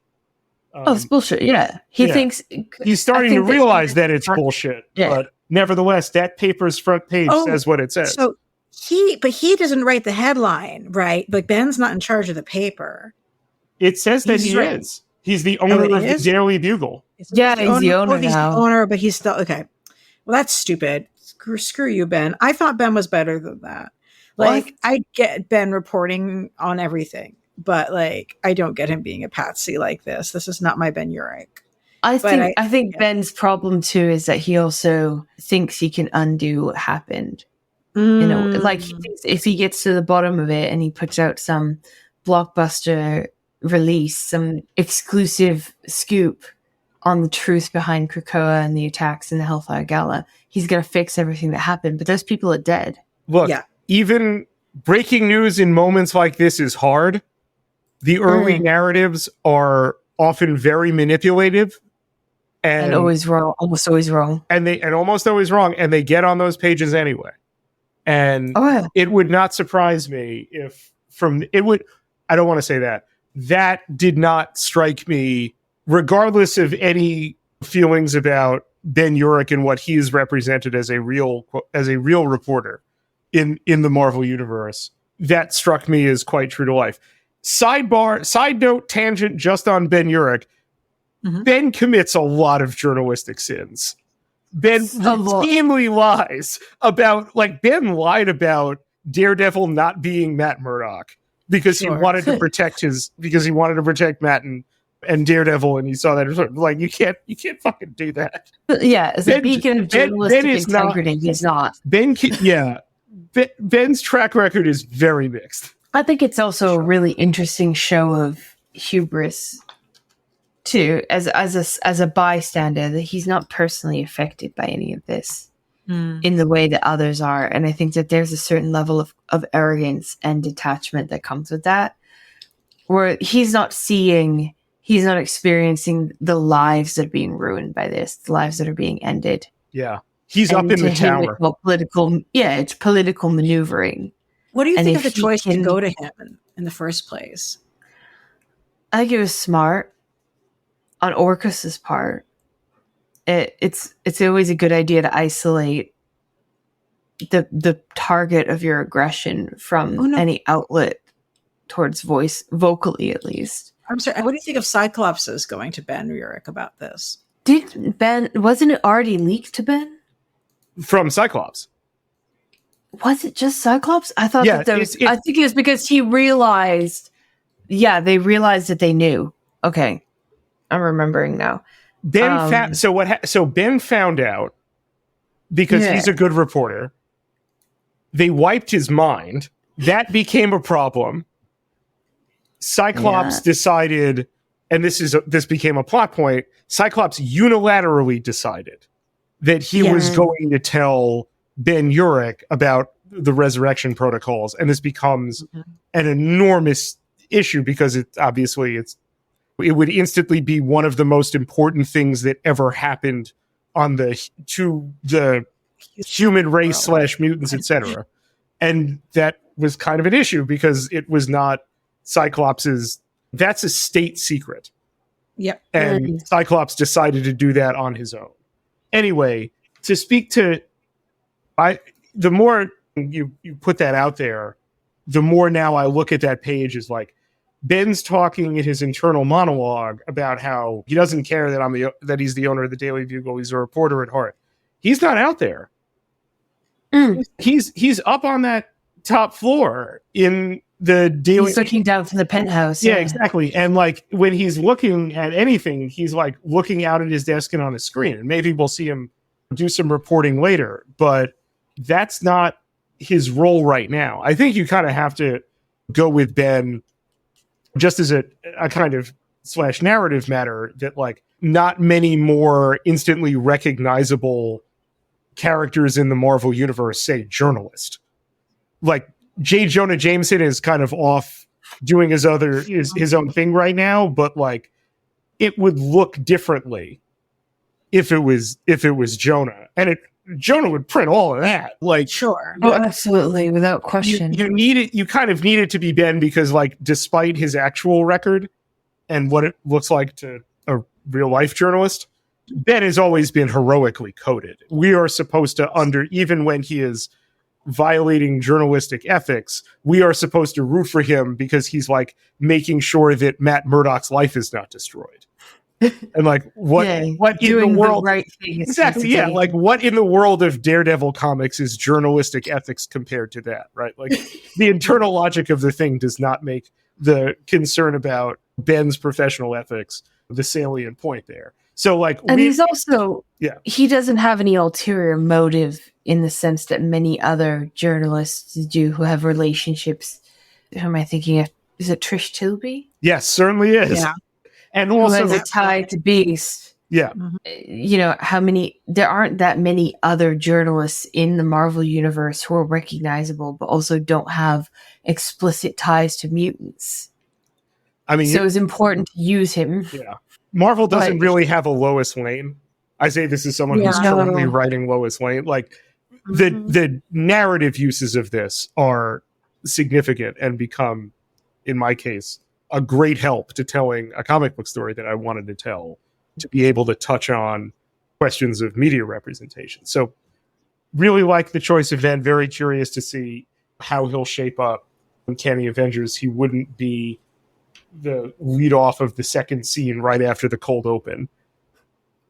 It's bullshit, yeah. He thinks... He's starting to realize that it's bullshit, but nevertheless, that paper's front page says what it says. So he doesn't write the headline, right? But Ben's not in charge of the paper. It says that he is. He's the owner of the Daily Bugle. He's the owner he's now. The owner, but he's still... Okay. Well, that's stupid. Screw you, Ben. I thought Ben was better than that. Like, I get Ben reporting on everything, but, like, I don't get him being a patsy like this. This is not my Ben Urich. I think Ben's problem, too, is that he also thinks he can undo what happened. You know, like, he thinks if he gets to the bottom of it and he puts out some blockbuster release, some exclusive scoop on the truth behind Krakoa and the attacks in the Hellfire Gala, he's going to fix everything that happened. But those people are dead. Look, even breaking news in moments like this is hard. The early narratives are often very manipulative, and always wrong, almost always wrong, and almost always wrong, and they get on those pages anyway. And it would not surprise me if I don't want to say that. That did not strike me, regardless of any feelings about Ben Urich and what he is represented as a real reporter in the Marvel universe. That struck me as quite true to life. Side note, tangent just on Ben Urich. Ben commits a lot of journalistic sins. Ben routinely lies about, Ben lied about Daredevil not being Matt Murdock because he wanted to protect Matt and Daredevil, and he saw that you can't fucking do that. Yeah, as a beacon of journalistic integrity, he's not. Ben's track record is very mixed. I think it's also a really interesting show of hubris too, as a bystander, that he's not personally affected by any of this in the way that others are. And I think that there's a certain level of arrogance and detachment that comes with that, where he's not experiencing the lives that are being ruined by this, the lives that are being ended. Yeah. He's up in the tower. It's political maneuvering. What do you think of the choice to go to him in the first place? I think it was smart on Orcus's part. It's always a good idea to isolate the target of your aggression from any outlet towards voice, vocally at least. I'm sorry. What do you think of Cyclops going to Ben Urich about this? Wasn't it already leaked to Ben? From Cyclops. Was it just Cyclops? I thought that there was. I think it was because he realized. Yeah, they realized that they knew. Okay, I'm remembering now. Ben Ben found out because he's a good reporter. They wiped his mind. That became a problem. Cyclops decided, and this became a plot point. Cyclops unilaterally decided that he was going to tell Ben Urich about the resurrection protocols, and this becomes an enormous issue because it would instantly be one of the most important things that ever happened to the human race / mutants, etc. And that was kind of an issue because it was not Cyclops's. That's a state secret. Yep. And Cyclops decided to do that on his own. Anyway, to speak to, the more you put that out there, the more now I look at that page as Ben's talking in his internal monologue about how he doesn't care that he's the owner of the Daily Bugle. He's a reporter at heart. He's not out there. He's up on that top floor in the Daily. He's looking down from the penthouse. Yeah, exactly. And when he's looking at anything, he's looking out at his desk and on a screen. And maybe we'll see him do some reporting later, but that's not his role right now. I think you kind of have to go with Ben just as a kind of / narrative matter that not many more instantly recognizable characters in the Marvel universe say journalist. J. Jonah Jameson is kind of off doing his own thing right now, but it would look differently if it was Jonah, and Jonah would print all of that. Sure. Oh, absolutely, without question. You kind of need it to be Ben because despite his actual record and what it looks like to a real life journalist, Ben has always been heroically coded. We are supposed to even when he is violating journalistic ethics, we are supposed to root for him because he's making sure that Matt Murdock's life is not destroyed. And what in the world, right thing exactly? Yeah, what in the world of Daredevil comics is journalistic ethics compared to that, right? The internal logic of the thing does not make the concern about Ben's professional ethics the salient point there. So and he's also he doesn't have any ulterior motive in the sense that many other journalists do who have relationships. Who am I thinking of? Is it Trish Tilby? Yes, certainly is. Yeah. And also who has a tie to Beast. Yeah. There aren't that many other journalists in the Marvel universe who are recognizable, but also don't have explicit ties to mutants. I mean, So it was important to use him. yeah. Marvel doesn't really have a Lois Lane. I say this is someone who's currently writing Lois Lane. Like the narrative uses of this are significant and become, in my case, a great help to telling a comic book story that I wanted to tell, to be able to touch on questions of media representation. So really like the choice of Van. Very curious to see how he'll shape up Uncanny Avengers. He wouldn't be the lead off of the second scene right after the cold open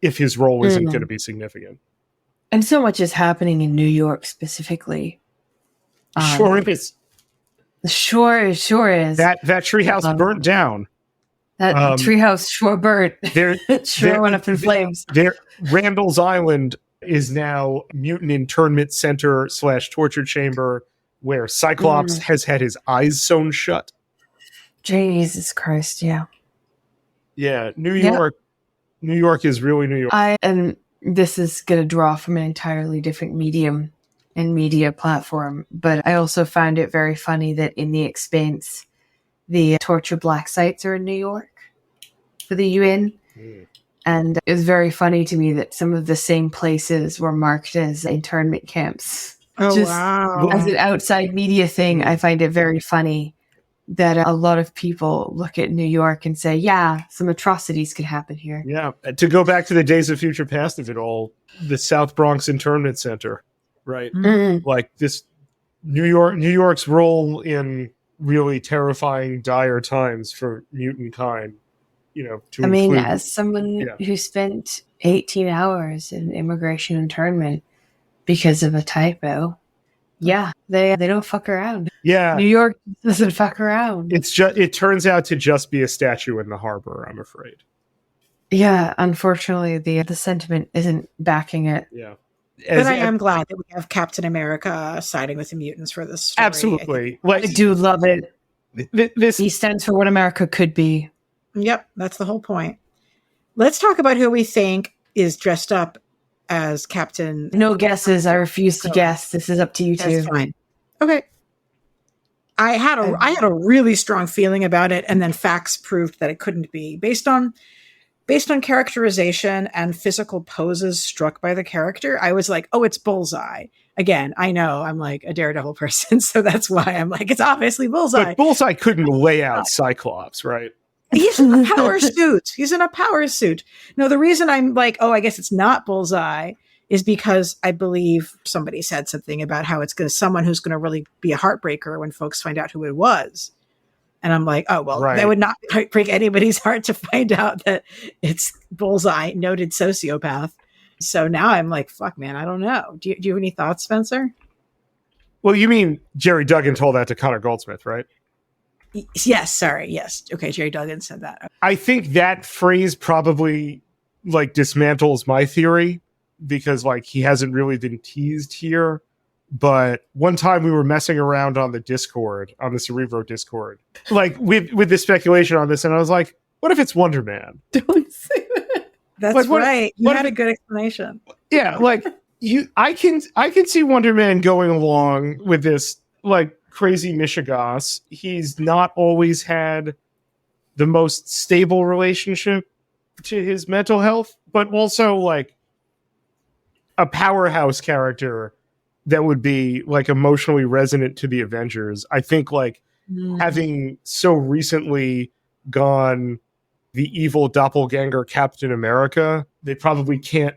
if his role isn't going to be significant. And so much is happening in New York specifically. Sure is. Sure is. That treehouse burnt down. That treehouse sure burnt. Sure went up in flames. Randall's Island is now mutant internment center / torture chamber where Cyclops has had his eyes sewn shut. Jesus Christ, yeah. Yeah, New York. New York is really New York. And this is going to draw from an entirely different medium and media platform, but I also found it very funny that in The Expanse, the torture black sites are in New York for the UN. And it was very funny to me that some of the same places were marked as internment camps. Wow. As an outside media thing, I find it very funny that a lot of people look at New York and say, yeah, some atrocities could happen here. Yeah. To go back to the Days of Future Past of it all, the South Bronx Internment Center, right? Like this New York's role in really terrifying, dire times for mutant kind, as someone who spent 18 hours in immigration internment because of a typo, they don't fuck around. Yeah. New York doesn't fuck around. It turns out to just be a statue in the harbor, I'm afraid. Yeah, unfortunately, the sentiment isn't backing it. Yeah. But I am glad that we have Captain America siding with the mutants for this story. Absolutely. I do love it. He stands for what America could be. Yep, that's the whole point. Let's talk about who we think is dressed up as Captain. No guesses. I refuse to guess. This is up to you two. That's fine. Okay. I had a really strong feeling about it, and then facts proved that it couldn't be. Based on characterization and physical poses struck by the character, I was like, oh, it's Bullseye. Again, I know I'm like a Daredevil person, so that's why I'm like, it's obviously Bullseye. But Bullseye couldn't lay out Cyclops, right? He's in a power suit. He's in a power suit. No, the reason I'm like, oh, I guess it's not Bullseye is because I believe somebody said something about how it's someone who's going to really be a heartbreaker when folks find out who it was. And I'm like, oh, well, that would not break anybody's heart to find out that it's Bullseye, noted sociopath. So now I'm like, fuck, man, I don't know. Do you have any thoughts, Spencer? Well, you mean Jerry Duggan told that to Connor Goldsmith, right? Yes, sorry. Yes. Okay, Jerry Duggan said that. I think that phrase probably dismantles my theory because he hasn't really been teased here. But one time we were messing around on the Discord, on the Cerebro Discord, with the speculation on this, and I was like, what if it's Wonder Man? Don't say that. That's right. You had a good explanation. Yeah, I can see Wonder Man going along with this crazy Mishigas. He's not always had the most stable relationship to his mental health, but also a powerhouse character that would be emotionally resonant to the Avengers. I think having so recently gone the evil doppelganger Captain America, they probably can't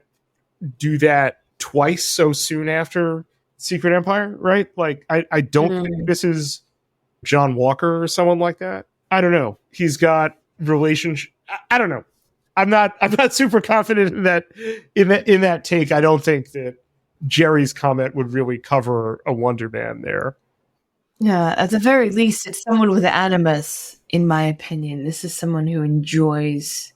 do that twice so soon after Secret Empire, right? I don't think this is John Walker or someone like that. I don't know. He's got relationship. I don't know. I'm not super confident in that take. I don't think that Jerry's comment would really cover a Wonder Man there. Yeah, at the very least, it's someone with animus, in my opinion. This is someone who enjoys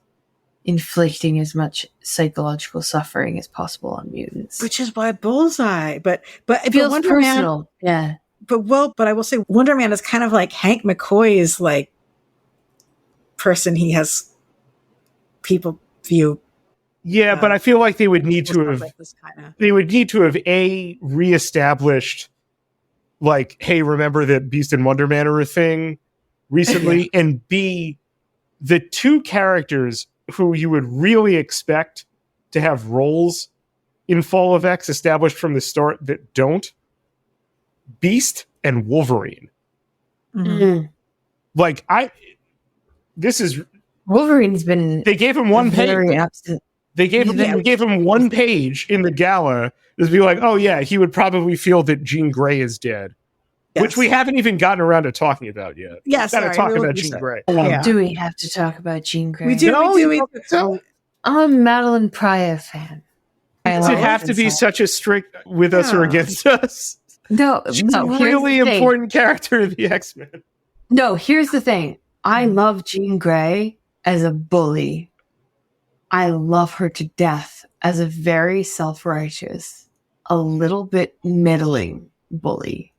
inflicting as much psychological suffering as possible on mutants. Which is why Bullseye. But it feels Wonder personal. Man, yeah. But I will say Wonder Man is kind of like Hank McCoy's person he has people view. Yeah, but I feel like they would need to have reestablished hey, remember that Beast and Wonder Man are a thing recently, and B, the two characters who you would really expect to have roles in Fall of X established from the start that don't, Beast and Wolverine. Mhm. Like, this is... Wolverine's been They gave him one very page. absent. They gave him one page in the gala to be like, oh yeah, he would probably feel that Jean Grey is dead. Yes. Which we haven't even gotten around to talking about yet. Yes, Gotta talk about Jean Grey. Yeah. Do we have to talk about Jean Grey? We do. No, we you do. don't think so? I'm a Madeline Pryor fan. Does it have to be such a strict with us or against us? No, She's no. a Here's really the thing. important character of the X-Men. No, here's the thing. I love Jean Grey as a bully. I love her to death as a very self-righteous, a little bit middling bully.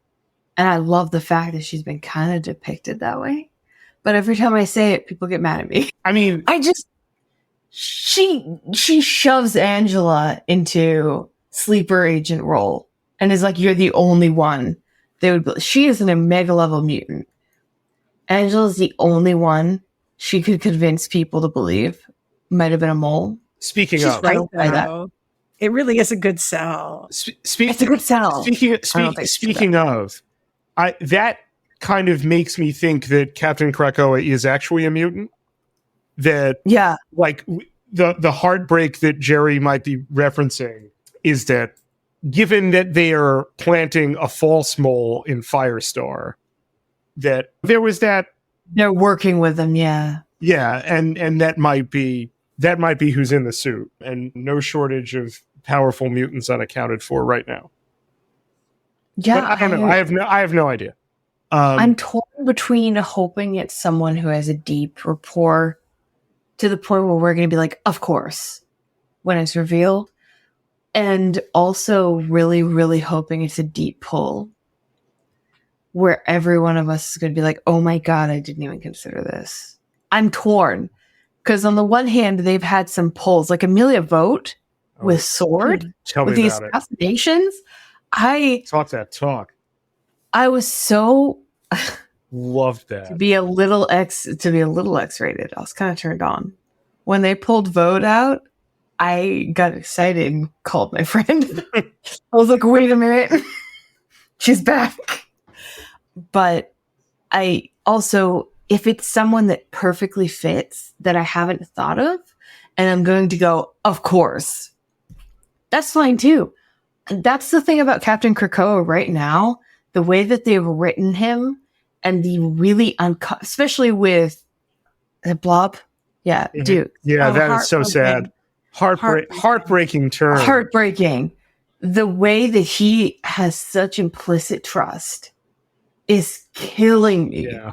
And I love the fact that she's been kind of depicted that way. But every time I say it, people get mad at me. I mean, she shoves Angela into sleeper agent role and is like, you're the only one. She is an omega level mutant. Angela's the only one she could convince people to believe might have been a mole. speaking She's of, right, buy that. though. It really is a good sell. It's a good sell. Speaking of, that kind of makes me think that Captain Krakoa is actually a mutant. That like the heartbreak that Jerry might be referencing is that given that they are planting a false mole in Firestar, that there was that they're working with them, and that might be who's in the suit, and no shortage of powerful mutants unaccounted for right now. Yeah, but I don't know. I have no idea. I'm torn between hoping it's someone who has a deep rapport to the point where we're going to be like, of course, when it's revealed, and also really, really hoping it's a deep pull where every one of us is going to be like, oh my God, I didn't even consider this. I'm torn because on the one hand, they've had some pulls like Amelia Vogt with Sword, with these assassinations. Talk that talk. I was so loved that to be a little X-rated. I was kind of turned on when they pulled Vogt out. I got excited and called my friend. I was like, wait a minute, she's back. But I also, if it's someone that perfectly fits that I haven't thought of, and I'm going to go, of course, that's fine too. And that's the thing about Captain Krakoa right now, the way that they've written him and the really, especially with the Blob. Yeah, dude. Yeah, that is so sad. Heartbreaking turn. Heartbreaking. The way that he has such implicit trust is killing me. Yeah.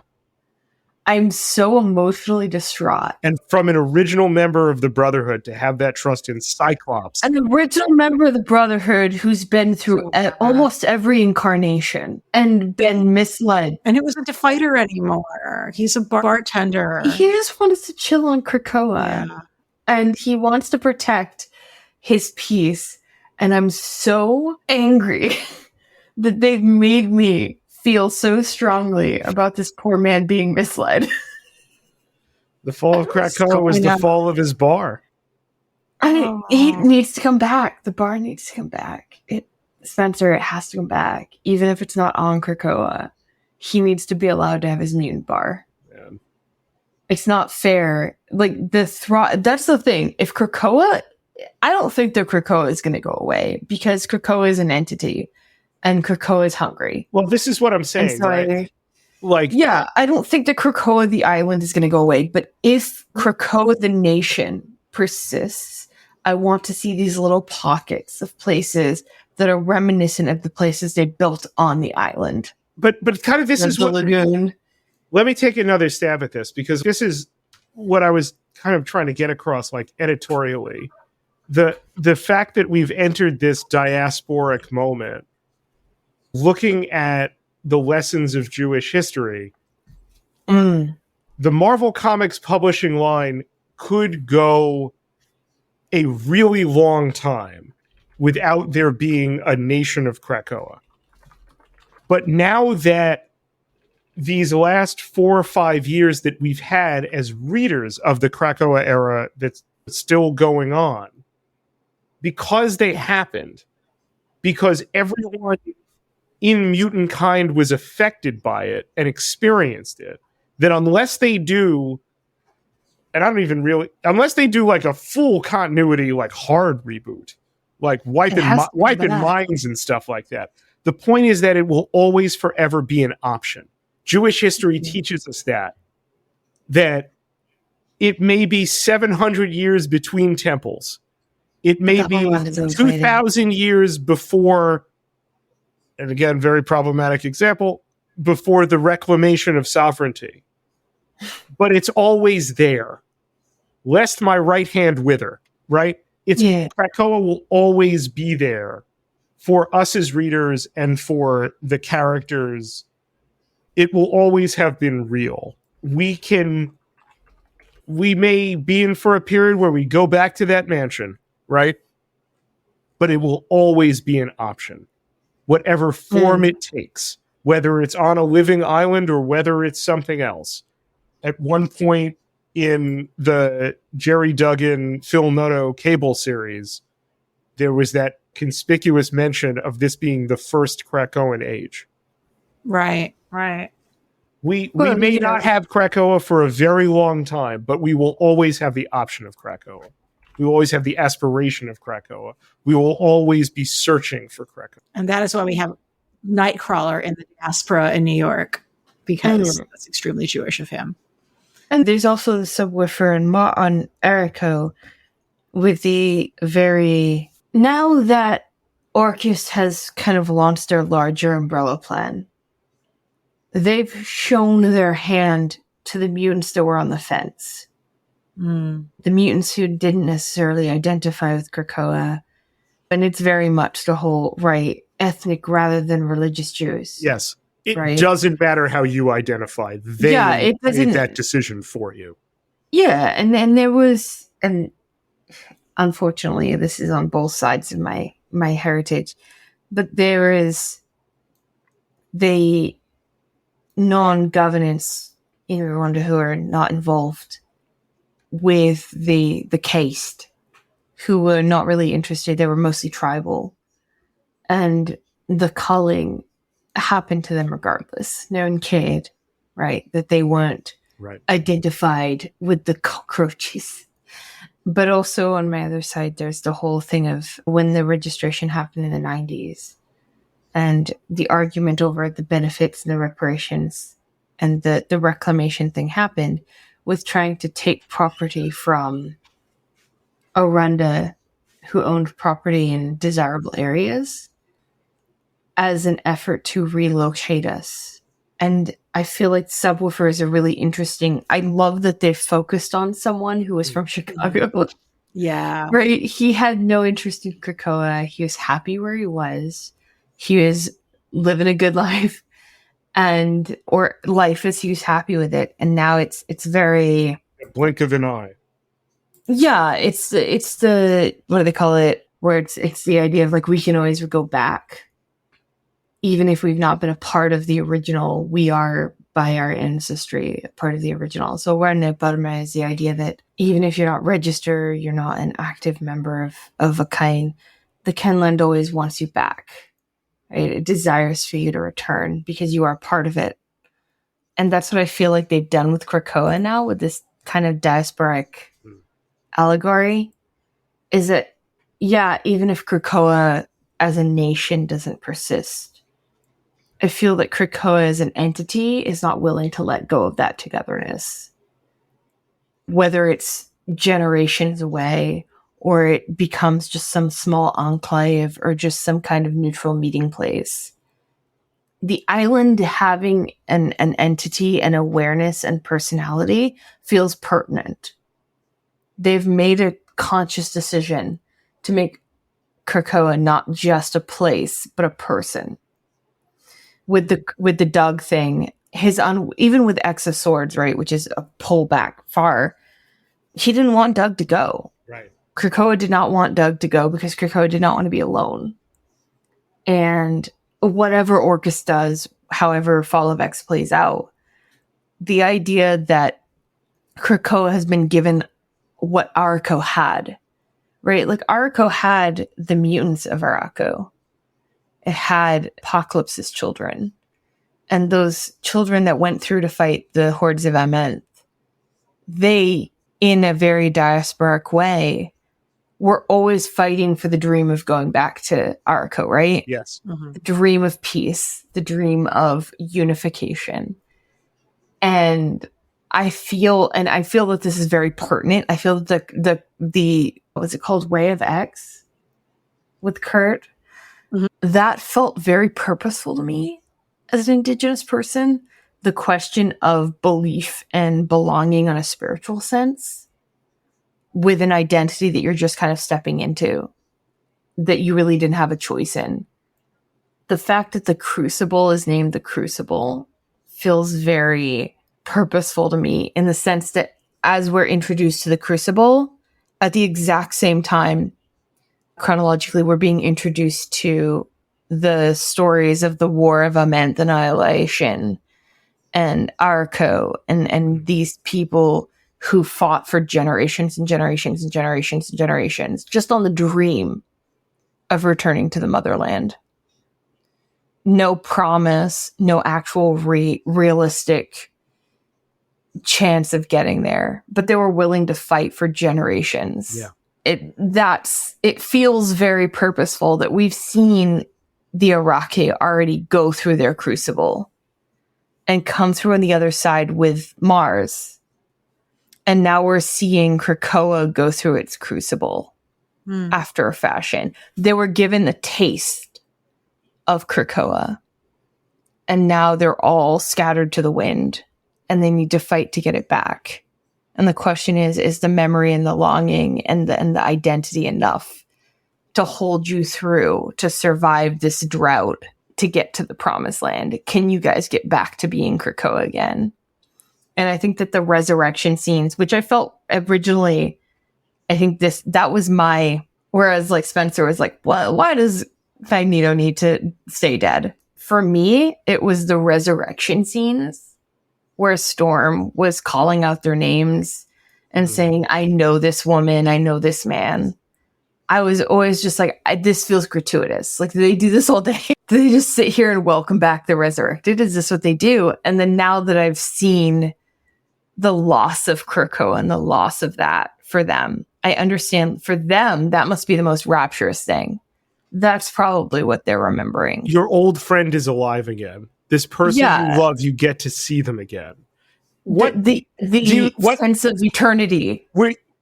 I'm so emotionally distraught. And from an original member of the Brotherhood to have that trust in Cyclops. An original member of the Brotherhood who's been through almost every incarnation and been misled. And it wasn't a fighter anymore. He's a bartender. He just wants to chill on Krakoa. Yeah. And he wants to protect his peace. And I'm so angry that they've made me feel so strongly about this poor man being misled. The fall of Krakoa was the fall of his bar. He needs to come back. The bar needs to come back. Spencer, it has to come back. Even if it's not on Krakoa, he needs to be allowed to have his mutant bar. Yeah. It's not fair. Like that's the thing. If Krakoa, I don't think the Krakoa is going to go away because Krakoa is an entity. And Krakoa is hungry. Well, this is what I'm saying. So right? I don't think that Krakoa, the island, is going to go away. But if Krakoa, the nation, persists, I want to see these little pockets of places that are reminiscent of the places they built on the island. But kind of this is the lagoon. Let me take another stab at this because this is what I was kind of trying to get across, like editorially. The fact that we've entered this diasporic moment. Looking at the lessons of Jewish history, the Marvel Comics publishing line could go a really long time without there being a nation of Krakoa. But now that these last 4 or 5 years that we've had as readers of the Krakoa era that's still going on, because they happened, because everyone in mutant kind was affected by it and experienced it, that unless they do, and I don't even really, unless they do like a full continuity, like hard reboot, like wiping minds and stuff like that. The point is that it will always forever be an option. Jewish history teaches us that it may be 700 years between temples. It may be 2,000 years before, and again, very problematic example, before the reclamation of sovereignty. But it's always there. Lest my right hand wither, right? Krakoa will always be there for us as readers and for the characters. It will always have been real. We may be in for a period where we go back to that mansion, right? But it will always be an option, whatever form it takes, whether it's on a living island or whether it's something else. At one point in the Jerry Duggan, Phil Noto cable series, there was that conspicuous mention of this being the first Krakoan age. Right, right. We may not have Krakoa for a very long time, but we will always have the option of Krakoa. We will always have the aspiration of Krakoa. We will always be searching for Krakoa. And that is why we have Nightcrawler in the diaspora in New York, because that's extremely Jewish of him. And there's also the subwoofer on Eriko with the very... Now that Orcus has kind of launched their larger umbrella plan, they've shown their hand to the mutants that were on the fence. The mutants who didn't necessarily identify with Krakoa. And it's very much the whole, right, ethnic rather than religious Jews. Yes. It doesn't matter how you identify. They made that decision for you. Yeah, and there was, and unfortunately, this is on both sides of my heritage, but there is the non-governance in Rwanda who are not involved with the caste, who were not really interested. They were mostly tribal, and the culling happened to them regardless. No one cared, right? That they weren't identified with the cockroaches. But also on my other side, there's the whole thing of when the registration happened in the 90s and the argument over the benefits and the reparations and the reclamation thing happened with trying to take property from Rwanda who owned property in desirable areas as an effort to relocate us. And I feel like Subwoofer is a really interesting... I love that they focused on someone who was from Chicago. Yeah. Right? He had no interest in Krakoa. He was happy where he was. He was living a good life. Or life as he was happy with it. And now it's very... A blink of an eye. Yeah, it's the... What do they call it? Where it's the idea of like, we can always go back. Even if we've not been a part of the original, we are, by our ancestry, part of the original. So Warne Burma is the idea that even if you're not registered, you're not an active member of a kind, the Kenland always wants you back. Right? It desires for you to return because you are part of it. And that's what I feel like they've done with Krakoa now, with this kind of diasporic allegory, is that, yeah, even if Krakoa as a nation doesn't persist, I feel that Krakoa as an entity is not willing to let go of that togetherness. Whether it's generations away or it becomes just some small enclave or just some kind of neutral meeting place. The island having an entity and awareness and personality feels pertinent. They've made a conscious decision to make Krakoa not just a place, but a person. With the Doug thing, even with X of Swords, right, which is a pullback far, he didn't want Doug to go. Right. Krakoa did not want Doug to go because Krakoa did not want to be alone. And whatever Orcus does however Fall of X plays out, the idea that Krakoa has been given what Arakko had, right? Like Arakko had the mutants of Arakko. It had Apocalypse's children. And those children that went through to fight the hordes of Ament, they, in a very diasporic way, were always fighting for the dream of going back to Arakko, right? Yes. Mhm. The dream of peace, the dream of unification. And I feel that this is very pertinent. I feel that the what's it called? Way of X with Kurt. Mhm. That felt very purposeful to me as an Indigenous person. The question of belief and belonging on a spiritual sense with an identity that you're just kind of stepping into, that you really didn't have a choice in. The fact that the Crucible is named the Crucible feels very purposeful to me, in the sense that as we're introduced to the Crucible, at the exact same time, chronologically, we're being introduced to the stories of the War of Ament, Annihilation, and Arakko, and these people who fought for generations and generations and generations and generations, just on the dream of returning to the motherland. No promise, no actual realistic chance of getting there, but they were willing to fight for generations. Yeah. It feels very purposeful that we've seen the Iraqi already go through their crucible and come through on the other side with Mars. And now we're seeing Krakoa go through its crucible after a fashion. They were given the taste of Krakoa, and now they're all scattered to the wind, and they need to fight to get it back. And the question is the memory and the longing and the identity enough to hold you through, to survive this drought, to get to the promised land? Can you guys get back to being Krakoa again? And I think that the resurrection scenes, which I felt originally, I think that was my, whereas like Spencer was like, well, why does Magneto need to stay dead? For me, it was the resurrection scenes where Storm was calling out their names and saying, I know this woman, I know this man. I was always just like, this feels gratuitous. Like, do they do this all day? Do they just sit here and welcome back the resurrected? Is this what they do? And then now that I've seen the loss of Krakoa and the loss of that for them, I understand for them, that must be the most rapturous thing. That's probably what they're remembering. Your old friend is alive again. This person you love, you get to see them again. What the sense of eternity?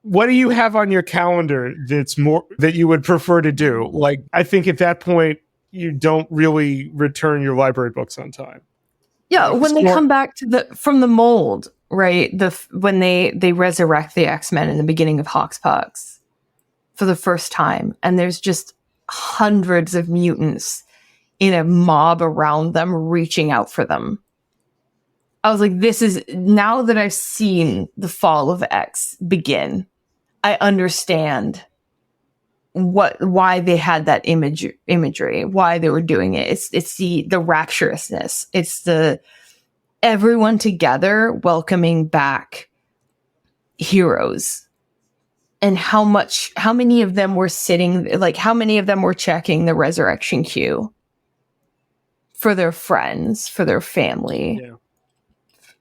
What do you have on your calendar that's more that you would prefer to do? Like, I think at that point, you don't really return your library books on time. Yeah, when they come back from the mold, right? When they resurrect the X-Men in the beginning of Hoxpox for the first time, and there's just hundreds of mutants in a mob around them reaching out for them. I was like, this is, now that I've seen the fall of X begin, I understand why they had that imagery, why they were doing it. It's the rapturousness. It's the everyone together welcoming back heroes. And how many of them were sitting, like how many of them were checking the resurrection queue for their friends, for their family. Yeah.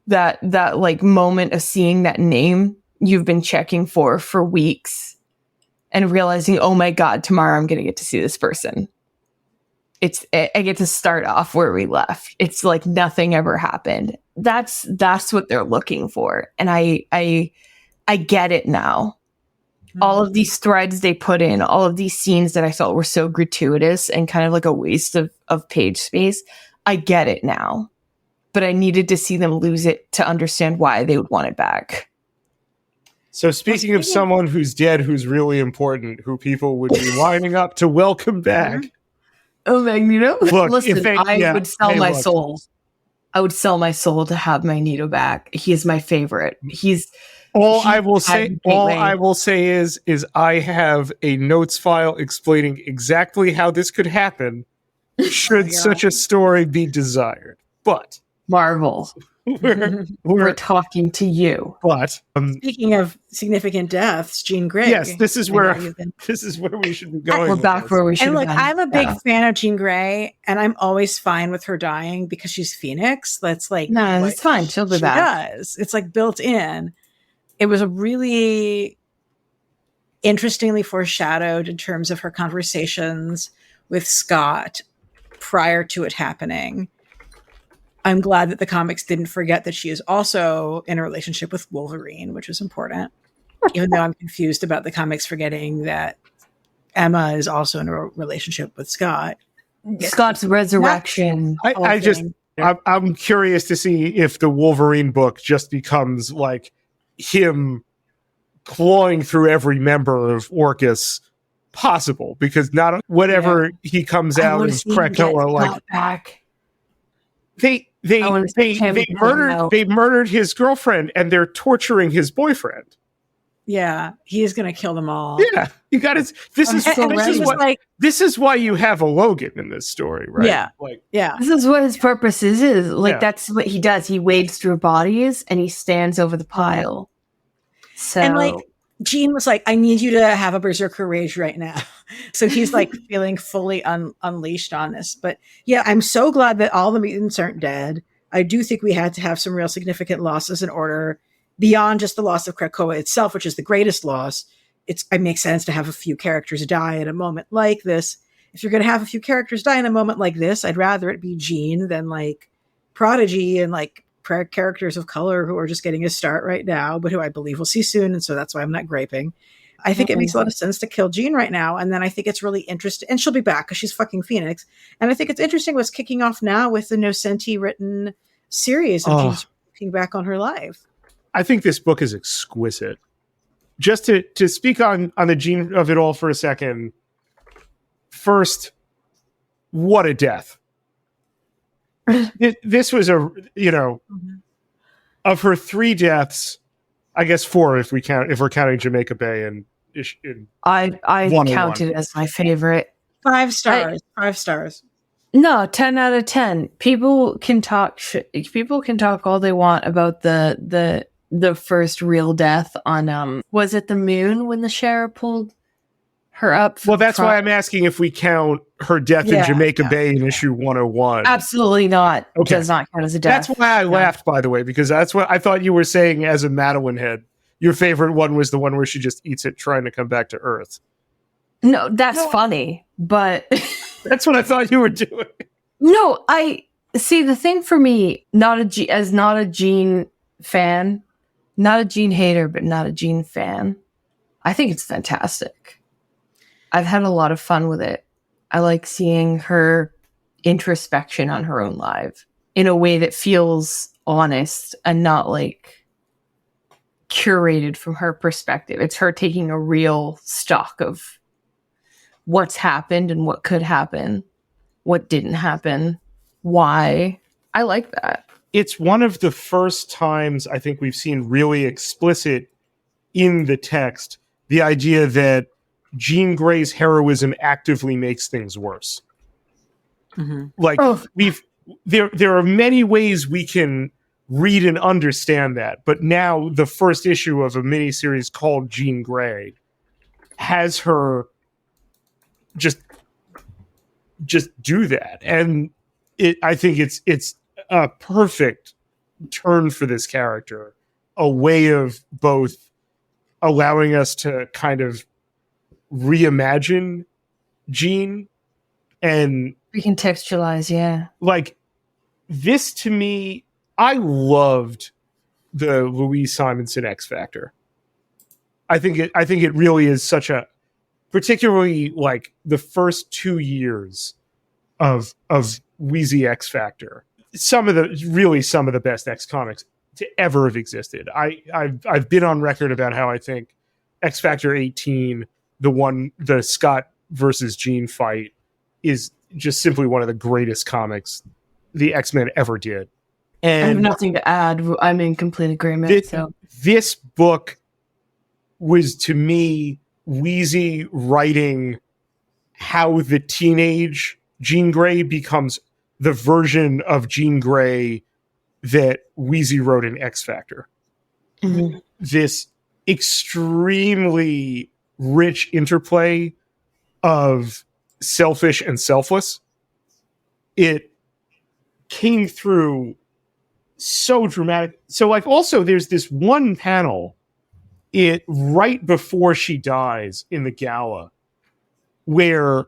That like moment of seeing that name you've been checking for weeks and realizing, oh my God, tomorrow I'm going to get to see this person. I get to start off where we left. It's like nothing ever happened. That's what they're looking for. And I get it now. All of these threads they put in, all of these scenes that I felt were so gratuitous and kind of like a waste of page space, I get it now. But I needed to see them lose it to understand why they would want it back. So speaking of someone who's dead, who's really important, who people would be lining up to welcome back. Oh, Magneto? Look, listen, I would sell my soul. I would sell my soul to have Magneto back. He is my favorite. All I will say is I have a notes file explaining exactly how this could happen should such a story be desired. But Marvel. We're talking to you. But speaking of significant deaths, Jean Grey. Yes, this is where we should be going. We're back where we should. And look, have been. I'm a big fan of Jean Grey, and I'm always fine with her dying because she's Phoenix. That's like it's fine. She'll be back. Does. It's like built in. It was a really interestingly foreshadowed in terms of her conversations with Scott prior to it happening. I'm glad that the comics didn't forget that she is also in a relationship with Wolverine, which is important. Even though I'm confused about the comics forgetting that Emma is also in a relationship with Scott. Scott's resurrection. I'm curious to see if the Wolverine book just becomes like him clawing through every member of Orcus possible, because not whatever he comes out as Krakoa, like back. They murdered his girlfriend and they're torturing his boyfriend. Yeah, he is going to kill them all. Yeah, you got it. This is why you have a Logan in this story, right? Yeah, This is what his purpose is. That's what he does. He wades through bodies and he stands over the pile. So, and like Jean was like, "I need you to have a berserker rage right now." So he's like feeling fully unleashed on this. But yeah, I'm so glad that all the mutants aren't dead. I do think we had to have some real significant losses in order beyond just the loss of Krakoa itself, which is the greatest loss. It makes sense to have a few characters die at a moment like this. If you're going to have a few characters die in a moment like this, I'd rather it be Jean than like Prodigy and like characters of color who are just getting a start right now, but who I believe we'll see soon. And so that's why I'm not griping. I think it makes a lot of sense to kill Jean right now. And then I think it's really interesting. And she'll be back because she's fucking Phoenix. And I think it's interesting what's kicking off now with the Nocenti written series of Jean looking back on her life. I think this book is exquisite. Just to speak on the Jean of it all for a second. First, what a death. This was of her 3 deaths, I guess 4 if we're counting Jamaica Bay and I count it as my favorite. 5 stars. 5 stars. No, 10 out of 10. People can talk all they want about the first real death on was it the moon when the sheriff pulled her up? Well, that's why I'm asking if we count her death in Jamaica Bay in issue 101. Absolutely not. Okay. Does not count as a death. That's why I laughed, by the way, because that's what I thought you were saying as a Madeline head. Your favorite one was the one where she just eats it trying to come back to Earth. No, that's funny, but that's what I thought you were doing. No, I see the thing for me, not a Jean fan, not a Jean hater, but not a Jean fan. I think it's fantastic. I've had a lot of fun with it. I like seeing her introspection on her own life in a way that feels honest and not like curated from her perspective. It's her taking a real stock of what's happened and what could happen, what didn't happen, why. I like that. It's one of the first times I think we've seen really explicit in the text the idea that Jean Grey's heroism actively makes things worse. Mm-hmm. Like there are many ways we can read and understand that, but now the first issue of a miniseries called Jean Grey has her just do that, and I think it's a perfect turn for this character, a way of both allowing us to kind of reimagine Jean and recontextualize. Like this to me, I loved the Louise Simonson X Factor. I think it really is such a, particularly like the first 2 years of Wheezy X Factor. Some of the best X comics to ever have existed. I've been on record about how I think X Factor 18, the Scott versus Jean fight, is just simply one of the greatest comics the X-Men ever did. And I have nothing to add. I'm in complete agreement. This book was, to me, Wheezy writing how the teenage Jean Grey becomes the version of Jean Grey that Wheezy wrote in X Factor. Mm-hmm. This extremely rich interplay of selfish and selfless. It came through so dramatic. So like also there's this one panel right before she dies in the gala where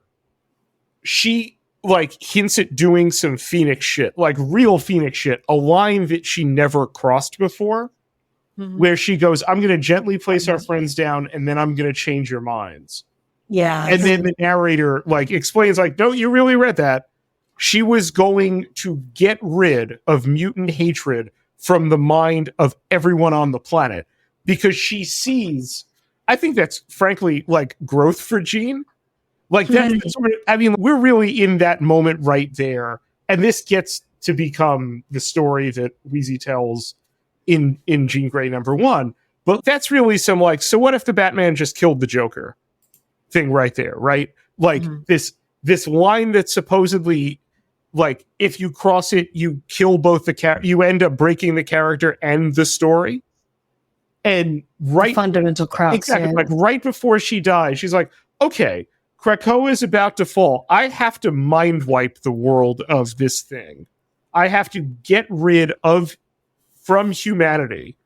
she like hints at doing some Phoenix shit, like real Phoenix shit, a line that she never crossed before, where she goes, I'm going to gently place our friends down and then I'm going to change your minds. Yeah. And then the narrator like explains like, no, you really read that. She was going to get rid of mutant hatred from the mind of everyone on the planet because she sees, I think that's frankly like growth for Jean. Like that's sort of, I mean, we're really in that moment right there. And this gets to become the story that Wheezy tells in Jean Grey #1. But that's really some like, so what if the Batman just killed the Joker thing right there, right? Like this line that's supposedly like, if you cross it, you kill both you end up breaking the character and the story. And the fundamental crux. Exactly. Yeah. Like right before she dies, she's like, okay, Krakoa is about to fall. I have to mind wipe the world of this thing. I have to get rid of, from humanity,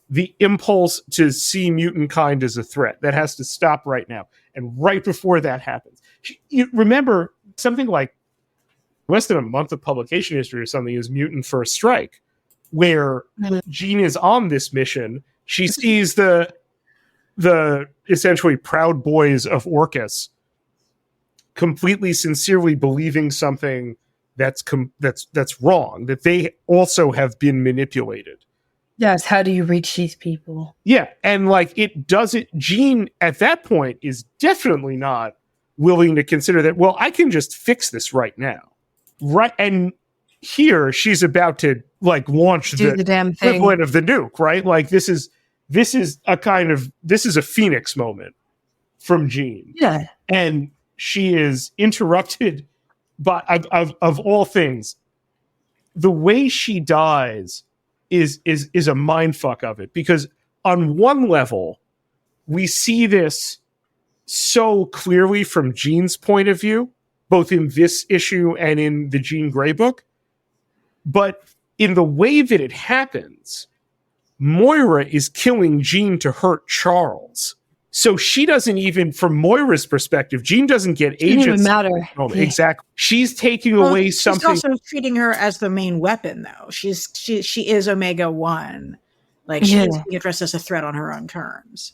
the impulse to see mutant kind as a threat. That has to stop right now. And right before that happens, you remember something like less than a month of publication history or something is Mutant First Strike, where Jean is on this mission. She sees the essentially Proud Boys of Orcus completely sincerely believing something that's wrong, that they also have been manipulated. Yes, how do you reach these people? Yeah, and like it doesn't, Jean at that point is definitely not willing to consider that, well, I can just fix this right now. Right, and here she's about to like launch the damn thing. equivalent of the nuke, right? Like this is a Phoenix moment from Jean. Yeah. And she is interrupted by of all things. The way she dies is a mindfuck of it, because on one level, we see this so clearly from Jean's point of view, both in this issue and in the Jean Grey book. But in the way that it happens, Moira is killing Jean to hurt Charles. So she doesn't even, from Moira's perspective, Jean doesn't get agency. It doesn't matter. Exactly. She's taking away something. She's also treating her as the main weapon, though. She is Omega 1. Like, she is being addressed as a threat on her own terms.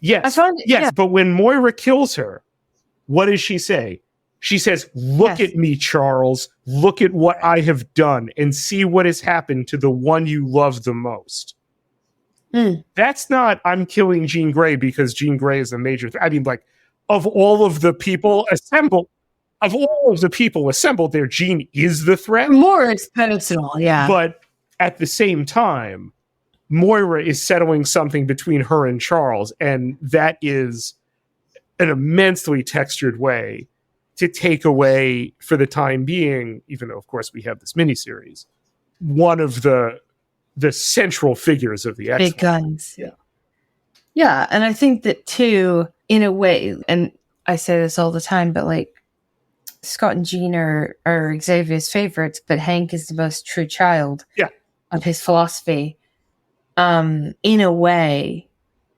Yes. But when Moira kills her, what does she say? She says, look at me, Charles. Look at what I have done and see what has happened to the one you love the most. That's not, I'm killing Jean Grey because Jean Grey is a major I mean, like, of all of the people assembled there, Jean is the threat. More is pedestal, yeah. But at the same time, Moira is settling something between her and Charles, and that is an immensely textured way to take away, for the time being, even though, of course, we have this miniseries, one of the central figures of the X-Men. Big guns. Yeah, and I think that, too, in a way, and I say this all the time, but, like, Scott and Jean are Xavier's favorites, but Hank is the most true child of his philosophy. In a way,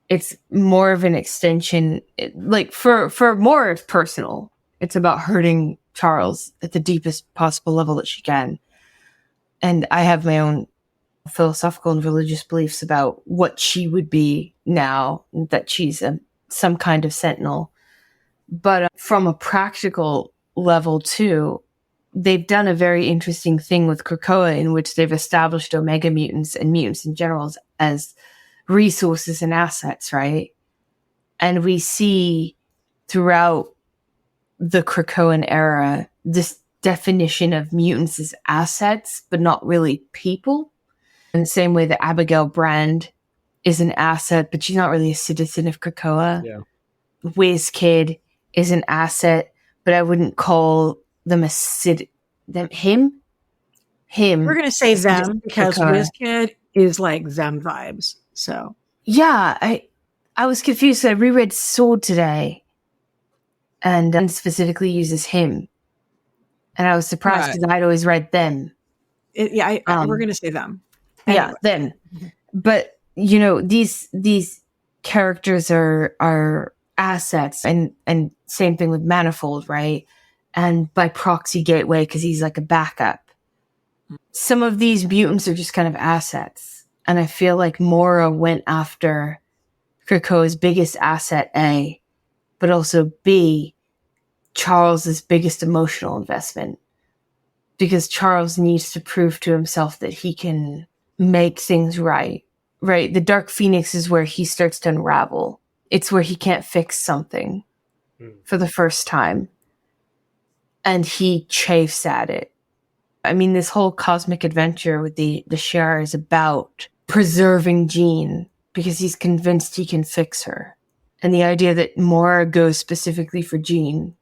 it's more of an extension, like, for more personal. It's about hurting Charles at the deepest possible level that she can. And I have my own philosophical and religious beliefs about what she would be now that she's some kind of sentinel. But from a practical level, too, they've done a very interesting thing with Krakoa, in which they've established Omega mutants and mutants in general as resources and assets, right? And we see throughout the Krakoan era this definition of mutants as assets, but not really people. In the same way that Abigail Brand is an asset, but she's not really a citizen of Krakoa. Yeah. Whiz Kid is an asset, but I wouldn't call them him him. We're gonna say them because Krakoa. WizKid is like them vibes. So Yeah, I was confused. I reread Sword today, and specifically uses him, and I was surprised because I'd always read them. We're gonna say them. Yeah, Anyway. them. But these characters are assets, and same thing with Manifold, right? And by proxy Gateway, because he's like a backup. Some of these mutants are just kind of assets, and I feel like Mora went after Krakoa's biggest asset, A, but also B, Charles's biggest emotional investment, because Charles needs to prove to himself that he can make things right. Right, the Dark Phoenix is where he starts to unravel. It's where he can't fix something for the first time, and he chafes at it. I mean, this whole cosmic adventure with the Shi'ar is about preserving Jean because he's convinced he can fix her. And the idea that Mora goes specifically for Jean,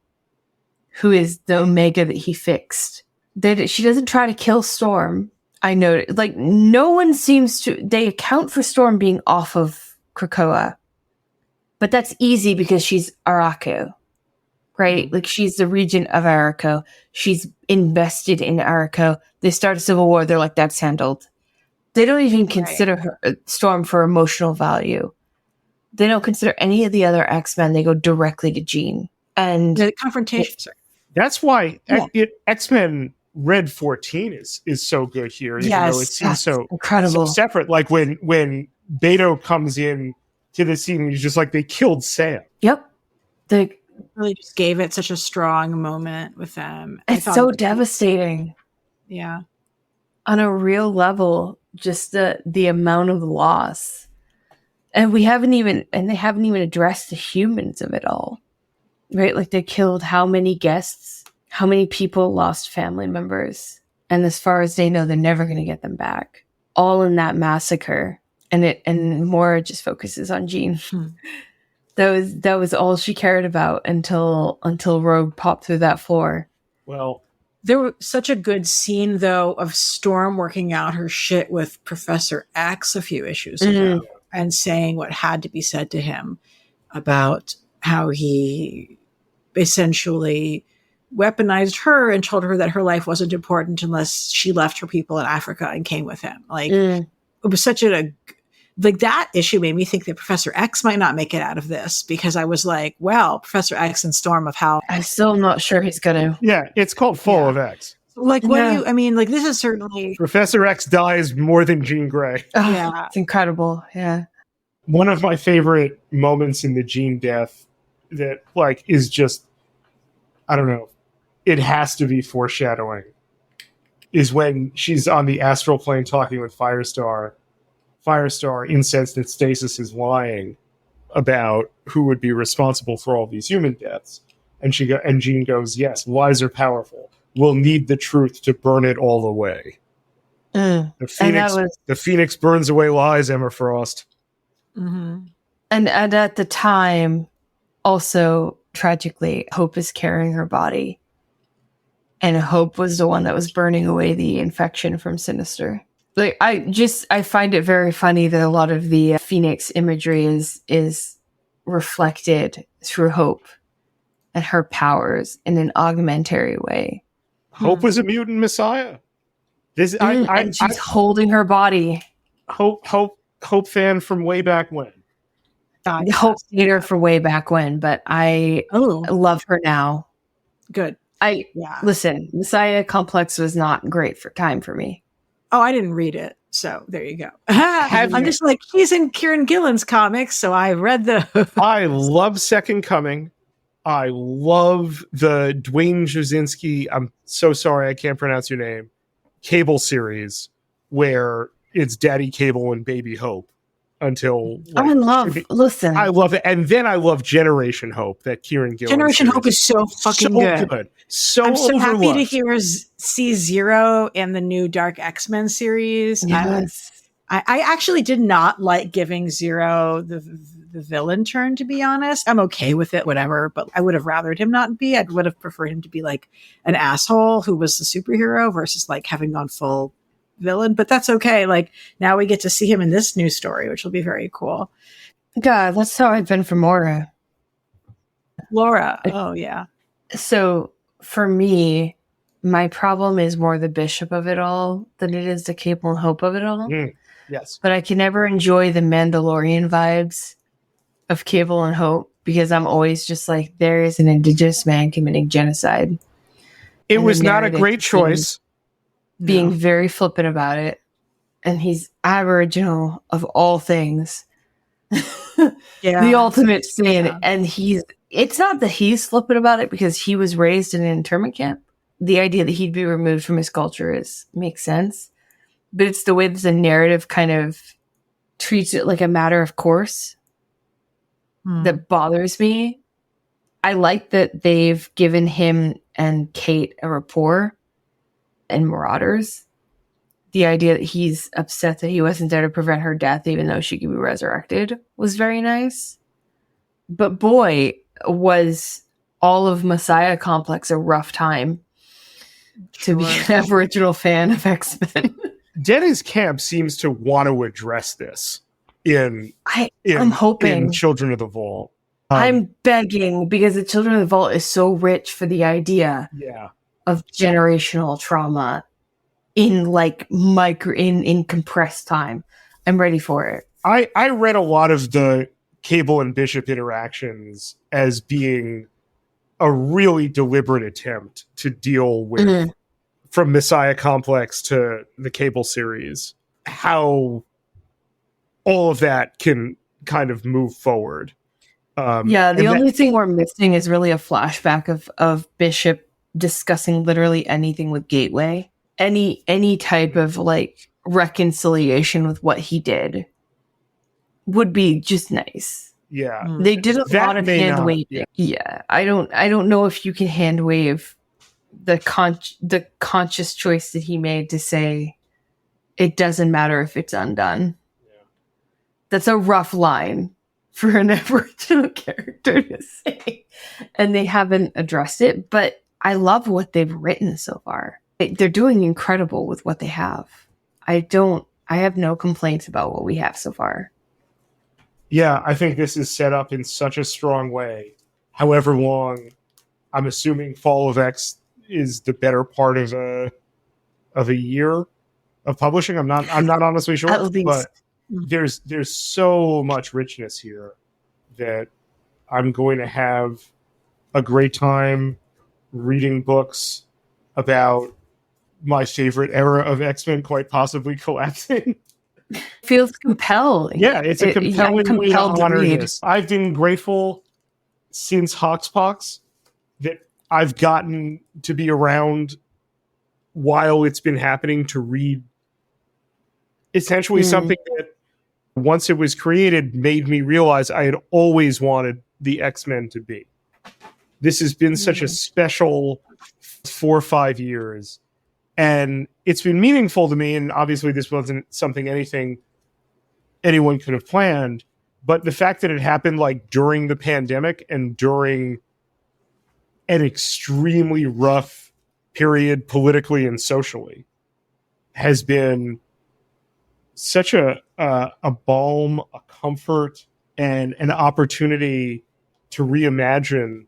who is the Omega that he fixed. She doesn't try to kill Storm. I know, like, no one seems to... They account for Storm being off of Krakoa. But that's easy because she's Arakko. Right? Like, she's the regent of Arakko. She's invested in Arakko. They start a civil war. They're like, that's handled. They don't even consider her, Storm for emotional value. They don't consider any of the other X-Men. They go directly to Jean. And the confrontation. That's why X-Men Red 14 is so good here. Even though it seems so incredible, so separate. Like when Beto comes in to the scene, he's just like, they killed Sam. Yep. They really just gave it such a strong moment with them. It's so devastating. Yeah. On a real level, just the amount of loss. And they haven't even addressed the humans of it all. Right? Like, they killed how many guests? How many people lost family members? And as far as they know, they're never going to get them back. All in that massacre. And Mora just focuses on Jean. That was all she cared about until Rogue popped through that floor. Well, there was such a good scene, though, of Storm working out her shit with Professor X a few issues ago and saying what had to be said to him about how he essentially weaponized her and told her that her life wasn't important unless she left her people in Africa and came with him. Like, it was such like, that issue made me think that Professor X might not make it out of this, because I was like, well, Professor X and Storm of how... I'm still not sure he's gonna... Yeah, it's called Fall of X. Like, what do you... I mean, like, this is certainly... Professor X dies more than Jean Grey. Oh, yeah. It's incredible, yeah. One of my favorite moments in the Jean death that, like, is just... I don't know. It has to be foreshadowing. Is when she's on the astral plane talking with Firestar. Firestar incensed that Stasis is lying about who would be responsible for all these human deaths. And Jean goes, yes, lies are powerful. We'll need the truth to burn it all away. The Phoenix burns away lies, Emma Frost. Mm-hmm. And at the time, also, tragically, Hope is carrying her body. And Hope was the one that was burning away the infection from Sinister. Like, I find it very funny that a lot of the Phoenix imagery is reflected through Hope and her powers in an augmentary way. Hope was a mutant messiah. And she's holding her body. Hope fan from way back when. Hope hater for way back when, but I love her now. Good. Listen, Messiah Complex was not great for me. Oh, I didn't read it, so there you go. I'm just like, she's in Kieran Gillen's comics, so I read the... I love Second Coming. I love the Dwayne Jasinski, I'm so sorry I can't pronounce your name, Cable series, where it's Daddy Cable and Baby Hope. Until I love it, and then I love Generation Hope that Kieran Gillen. Generation Hope is so fucking good. So I'm so overlooked. happy to see Zero in the new Dark X-Men series. Yes. I actually did not like giving Zero the villain turn, to be honest. I'm okay with it, whatever, but I would have rathered him not be. I would have preferred him to be like an asshole who was the superhero versus like having gone full villain, but that's okay. Like now we get to see him in this new story, which will be very cool. God, that's how I've been for Mora. Laura. Oh yeah. So for me, my problem is more the Bishop of it all than it is the Cable and Hope of it all. Yes. But I can never enjoy the Mandalorian vibes of Cable and Hope because I'm always just like, there is an indigenous man committing genocide. It was not a great choice. Being very flippant about it. And he's Aboriginal of all things. Yeah. The ultimate sin. Yeah. And it's not that he's flippant about it because he was raised in an internment camp. The idea that he'd be removed from his culture makes sense. But it's the way that the narrative kind of treats it like a matter of course that bothers me. I like that they've given him and Kate a rapport and Marauders. The idea that he's upset that he wasn't there to prevent her death, even though she could be resurrected, was very nice. But boy, was all of Messiah Complex a rough time to be an Aboriginal fan of X-Men. Denny's camp seems to want to address this I'm hoping in Children of the Vault. I'm begging because the Children of the Vault is so rich for the idea of generational trauma in like in compressed time. I'm ready for it. I read a lot of the Cable and Bishop interactions as being a really deliberate attempt to deal with from Messiah Complex to the Cable series, how all of that can kind of move forward. The only thing we're missing is really a flashback of Bishop discussing literally anything with Gateway. Any type of like reconciliation with what he did would be just nice. Yeah. They did a lot of hand waving. Yeah. I don't know if you can hand wave the conscious choice that he made to say it doesn't matter if it's undone. Yeah. That's a rough line for an Aboriginal character to say. And they haven't addressed it, but I love what they've written so far. They're doing incredible with what they have. I have no complaints about what we have so far. Yeah, I think this is set up in such a strong way. However long, I'm assuming Fall of X is the better part of a year of publishing. I'm not honestly sure, but there's so much richness here that I'm going to have a great time reading books about my favorite era of X-Men quite possibly collapsing. Feels compelling. Yeah, it's a compelling way to honor this. I've been grateful since Hoxpox that I've gotten to be around while it's been happening to read essentially something that once it was created made me realize I had always wanted the X-Men to be. This has been such a special 4 or 5 years. And it's been meaningful to me, and obviously this wasn't something anyone could have planned, but the fact that it happened like during the pandemic and during an extremely rough period politically and socially has been such a balm, a comfort, and an opportunity to reimagine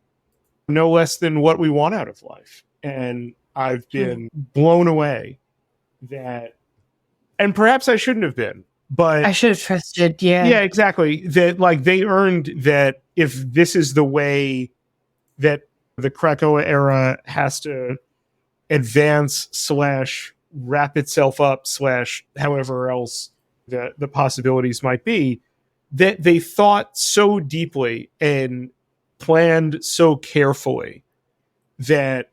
no less than what we want out of life. And I've been blown away that, and perhaps I shouldn't have been, but I should have trusted. Yeah, exactly. That like they earned that. If this is the way that the Krakoa era has to advance / wrap itself up / however else the possibilities might be, that they thought so deeply and planned so carefully that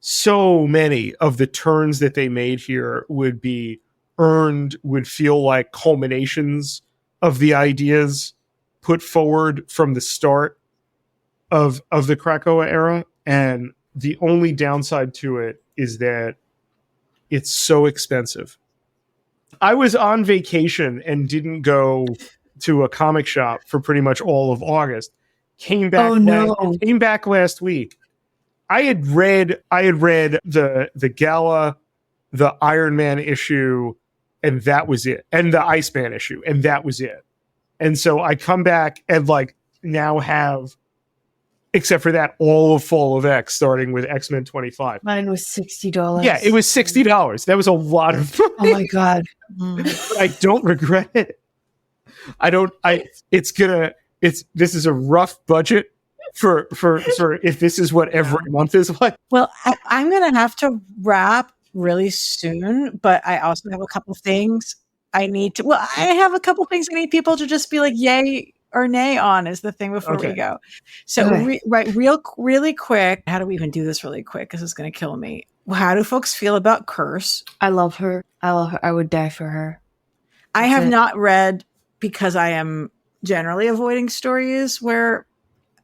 so many of the turns that they made here would be earned, would feel like culminations of the ideas put forward from the start of the Krakoa era. And the only downside to it is that it's so expensive. I was on vacation and didn't go to a comic shop for pretty much all of August. Came back last week. I had read the Gala, the Iron Man issue, and that was it. And the Iceman issue, and that was it. And so I come back and like now have, except for that, all of Fall of X, starting with X-Men 25. Mine was $60. Yeah, it was $60. That was a lot of money. Oh my God. But I don't regret it. This is a rough budget for if this is what every month is like. Well, I'm going to have to wrap really soon, but I also have a couple things I need people to just be like, yay or nay on is the thing before we go. So really quick, how do we even do this really quick? Because it's going to kill me. How do folks feel about Curse? I love her. I would die for her. I have not read, because I am generally avoiding stories where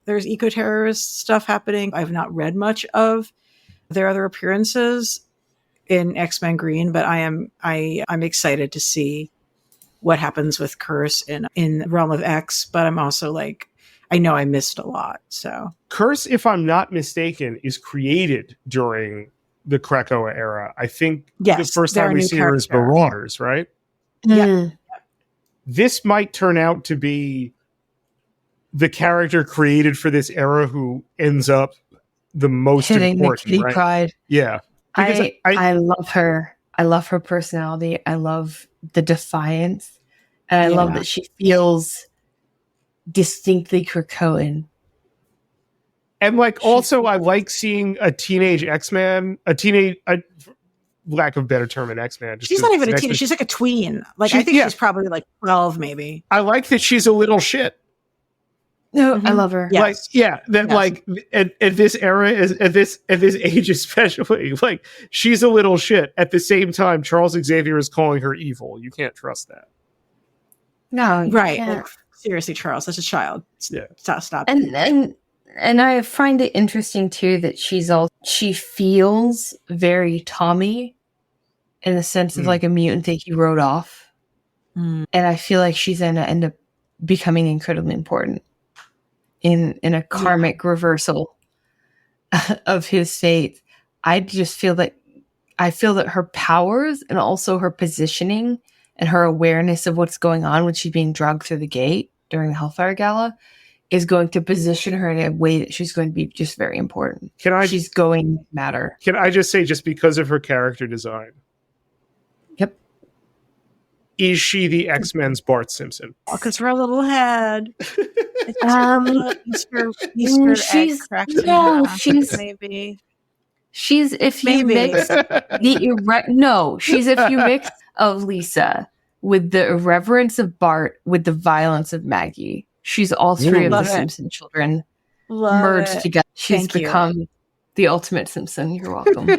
there's eco-terrorist stuff happening. I've not read much of their other appearances in X-Men Green, but I'm excited to see what happens with Curse in the realm of X. But I'm also like, I know I missed a lot. So Curse, if I'm not mistaken, is created during the Krakoa era. I think the first time we see her is Marauders, right? Yeah. This might turn out to be the character created for this era who ends up the most hitting important, the kitty right? pride. Yeah. I love her. I love her personality. I love the defiance. And I love that she feels distinctly Krakoan. And I like seeing a teenage X-Man, lack of a better term, an X-Man. She's not even a teenage. She's like a tween. I think she's probably like 12, maybe. I like that she's a little shit. No, I love her. Yes. At this era, at this age especially, like she's a little shit. At the same time, Charles Xavier is calling her evil. You can't trust that. No, right. Like, seriously, Charles, that's a child. Yeah. Stop. And I find it interesting too that she feels very Tommy in the sense of like a mutant that he wrote off. And I feel like she's going to end up becoming incredibly important in a karmic reversal of his fate. I just feel that her powers and also her positioning and her awareness of what's going on when she's being dragged through the gate during the Hellfire Gala is going to position her in a way that she's going to be just very important. She's going to matter. Can I just say, just because of her character design? Yep. Is she the X-Men's Bart Simpson? Because her little head. She's maybe. She's if you mix she's if you mix of Lisa with the irreverence of Bart with the violence of Maggie. She's all three of the Simpson children merged together. She's become the ultimate Simpson. You're welcome.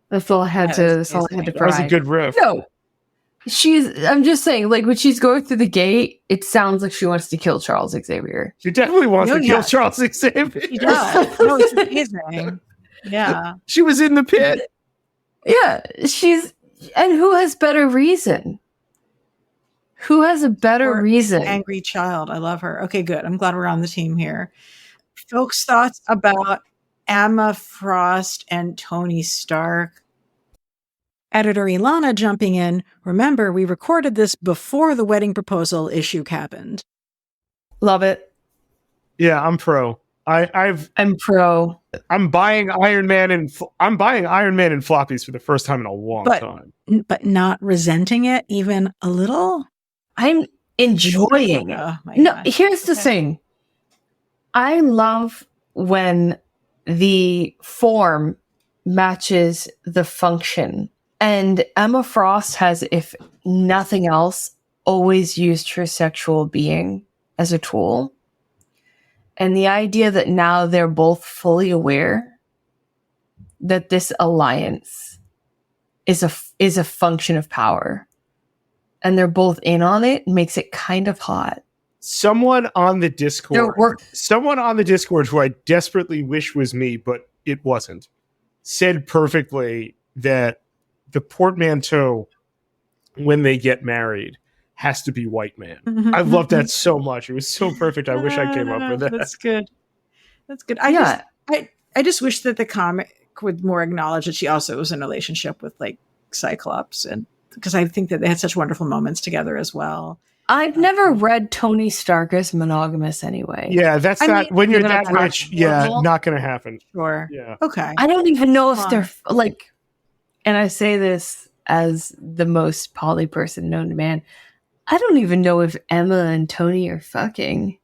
That's all I had to provide. That was a good riff. No. I'm just saying, like, when she's going through the gate, it sounds like she wants to kill Charles Xavier. She definitely wants to kill Charles Xavier. She does. No, it's amazing. Yeah. She was in the pit. Yeah. And who has better reason? Who has a better reason? Angry child. I love her. Okay, good. I'm glad we're on the team here. Folks' thoughts about Emma Frost and Tony Stark. Editor Ilana jumping in. Remember, we recorded this before the wedding proposal issue happened. Love it. Yeah, I'm pro. I'm pro. I'm buying Iron Man and floppies for the first time in a long time. But not resenting it even a little. I'm enjoying it. Oh, my no, gosh. here's the thing. I love when the form matches the function. And Emma Frost has, if nothing else, always used her sexual being as a tool. And the idea that now they're both fully aware that this alliance is a function of power, and they're both in on it, makes it kind of hot. Someone on the Discord who I desperately wish was me, but it wasn't, said perfectly that the portmanteau when they get married has to be white man. I love that so much. It was so perfect. I wish I came up with that. That's good. That's good. I just wish that the comic would more acknowledge that she also was in a relationship with like Cyclops, and because I think that they had such wonderful moments together as well. I've never read Tony Stark as monogamous anyway. Yeah, that's when you're that rich. Yeah, not going to happen. Sure. Yeah. Okay. I don't even know if they're like, and I say this as the most poly person known to man, I don't even know if Emma and Tony are fucking.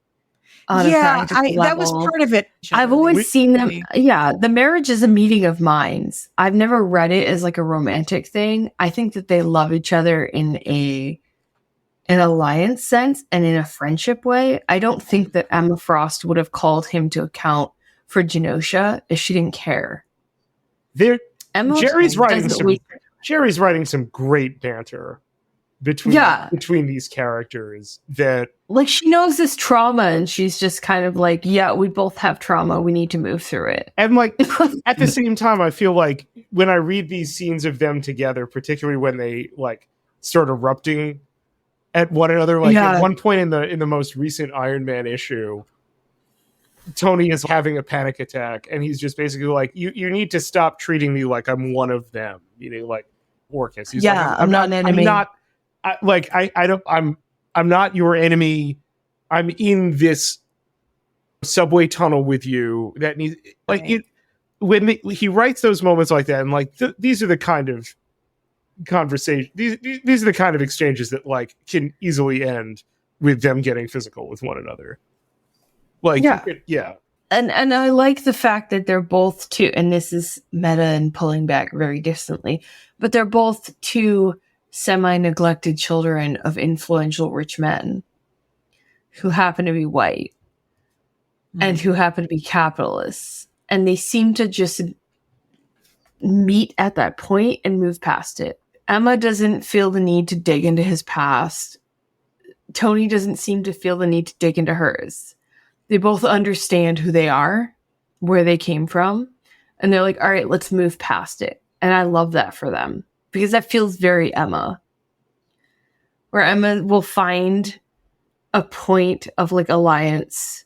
That was part of it. I've always seen them. Yeah, the marriage is a meeting of minds. I've never read it as like a romantic thing. I think that they love each other in an alliance sense and in a friendship way. I don't think that Emma Frost would have called him to account for Genosha if she didn't care. Jerry's writing some great banter between these characters that, like, she knows this trauma and she's just kind of like, yeah, we both have trauma, we need to move through it. And like at the same time, I feel like when I read these scenes of them together, particularly when they like start erupting at one another, like at one point in the most recent Iron Man issue, Tony is having a panic attack and he's just basically like, you need to stop treating me like I'm one of them, like Orcus. He's like, I'm not an enemy. I'm not your enemy. I'm in this subway tunnel with you. That needs when he writes those moments like that, and like these are the kind of conversation. These are the kind of exchanges that like can easily end with them getting physical with one another. Like, yeah. And I like the fact that they're both two, and this is meta and pulling back very distantly, but they're both two semi-neglected children of influential rich men who happen to be white and who happen to be capitalists. And they seem to just meet at that point and move past it. Emma doesn't feel the need to dig into his past. Tony doesn't seem to feel the need to dig into hers. They both understand who they are, where they came from, and they're like, all right, let's move past it. And I love that for them because that feels very Emma, where Emma will find a point of like alliance.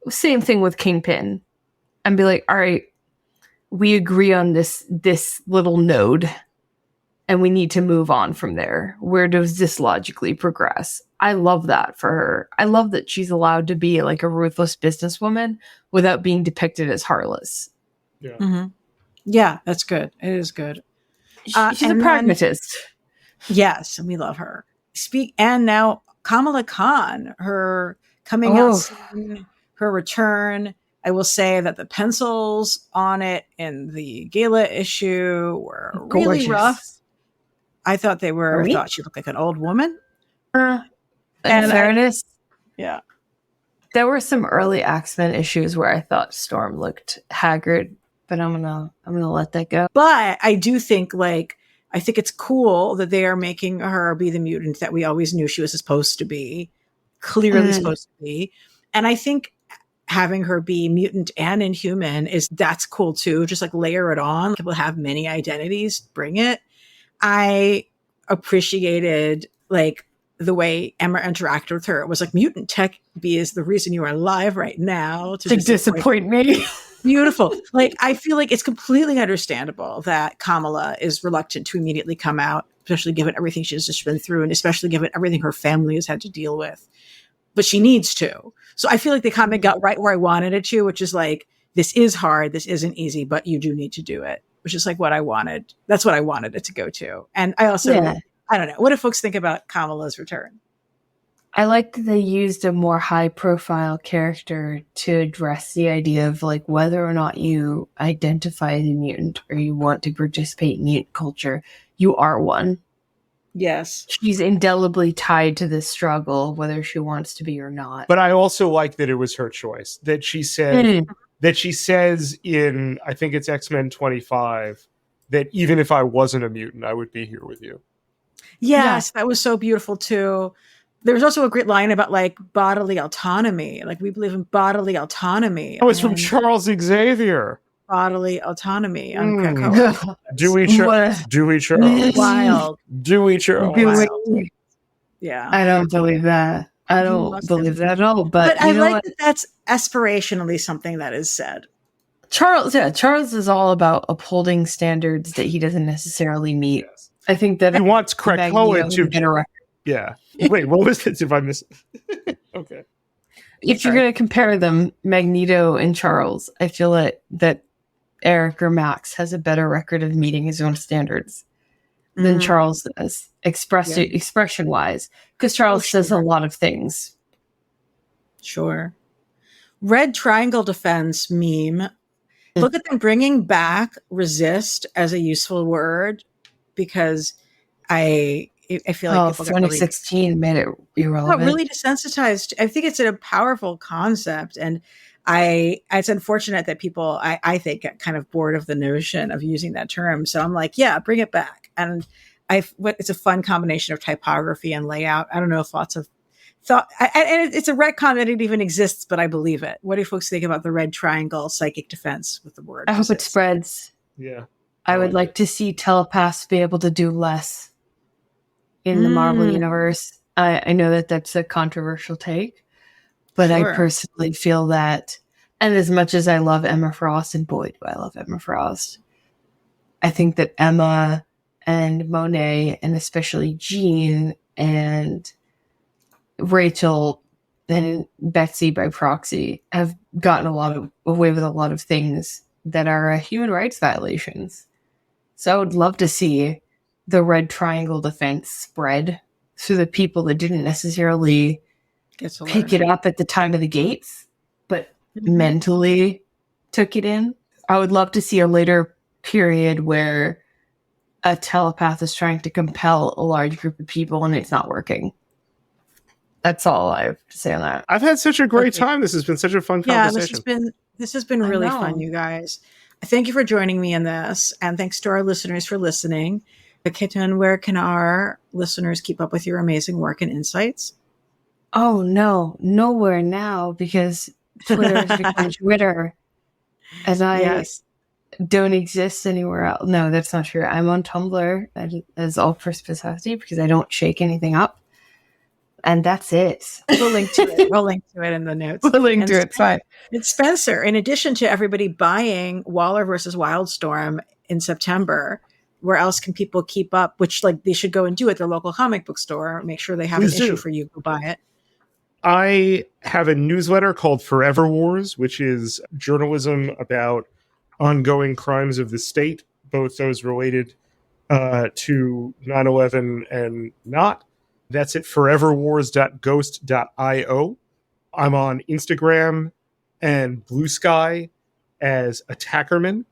Same thing with Kingpin, and be like, all right, we agree on this little node and we need to move on from there. Where does this logically progress? I love that for her. I love that she's allowed to be like a ruthless businesswoman without being depicted as heartless. Yeah. Mm-hmm. Yeah, that's good. It is good. She's a pragmatist. Yes, and we love her. And now Kamala Khan, her coming out soon, her return. I will say that the pencils on it in the gala issue were really rough. I thought they were. I thought she looked like an old woman. In fairness, there were some early X-Men issues where I thought Storm looked haggard, but I'm gonna let that go. But I do think I think it's cool that they are making her be the mutant that we always knew she was supposed to be, clearly supposed to be, and I think having her be mutant and inhuman that's cool too. Just like layer it on. People have many identities. Bring it. I appreciated the way Emma interacted with her. It was like, mutant tech B is the reason you are alive right now. To disappoint me. Beautiful. I feel like it's completely understandable that Kamala is reluctant to immediately come out, especially given everything she's just been through and especially given everything her family has had to deal with. But she needs to. So I feel like the comic got right where I wanted it to, which is like, this is hard. This isn't easy, but you do need to do it, which is like what I wanted. That's what I wanted it to go to. And I also, I don't know. What do folks think about Kamala's return? I like that they used a more high profile character to address the idea of whether or not you identify as a mutant or you want to participate in mutant culture, you are one. Yes. She's indelibly tied to this struggle, whether she wants to be or not. But I also like that it was her choice, that she said, that she says in, I think it's X-Men 25, that even if I wasn't a mutant, I would be here with you. Yes, that was so beautiful too. There was also a great line about bodily autonomy. We believe in bodily autonomy. Oh, it's from Charles Xavier. Bodily autonomy on Krakoa. Dewey Charles. Wild. Dewey Charles. Wild. Yeah. I don't believe that. I don't believe that at all. But I you know like what? that that's aspirationally something that is said. Charles is all about upholding standards that he doesn't necessarily meet. Yes. I think that He wants Magneto Krakoa is to a better record. Yeah. Wait, what was it? If I missed Okay. If you're going to compare them, Magneto and Charles, I feel that Eric or Max has a better record of meeting his own standards than Charles does, expression-wise, because Charles says a lot of things. Sure. Red triangle defense meme. Look at them bringing back resist as a useful word, because I feel like people 2016 made it irrelevant. Really desensitized. I think it's a powerful concept, and it's unfortunate that people I think get kind of bored of the notion of using that term. So I'm like, yeah, bring it back. And it's a fun combination of typography and layout. I don't know if lots of thought, and it's a retcon that it even exists, but I believe it. What do folks think about the red triangle psychic defense with the word? I hope it spreads. Yeah. I would like to see telepaths be able to do less in the Marvel universe. I know that that's a controversial take, but I personally feel that, and as much as I love Emma Frost, and boy, do I love Emma Frost, I think that Emma and Monet, and especially Jean and Rachel and Betsy by proxy, have gotten away with a lot of things that are human rights violations. So I would love to see the red triangle defense spread through the people that didn't necessarily pick it up at the time of the gates, but mentally took it in. I would love to see a later period where a telepath is trying to compel a large group of people and it's not working. That's all I have to say on that. I've had such a great time. This has been such a fun conversation. This has been really fun, you guys. Thank you for joining me in this, and thanks to our listeners for listening. Kaetun, where can our listeners keep up with your amazing work and insights? Oh, no, nowhere now, because Twitter has become Twitter, and I don't exist anywhere else. No, that's not true. I'm on Tumblr as all perspicacity because I don't shake anything up. And that's it. We'll link to it. We'll link to it in the notes. We'll link to it. It's fine. It's Spencer. In addition to everybody buying Waller versus Wildstorm in September, where else can people keep up? Which they should go and do at their local comic book store. Make sure they have an issue for you. Go buy it. I have a newsletter called Forever Wars, which is journalism about ongoing crimes of the state, both those related to 9/11 and not. That's at foreverwars.ghost.io. I'm on Instagram and Blue Sky as Ackerman.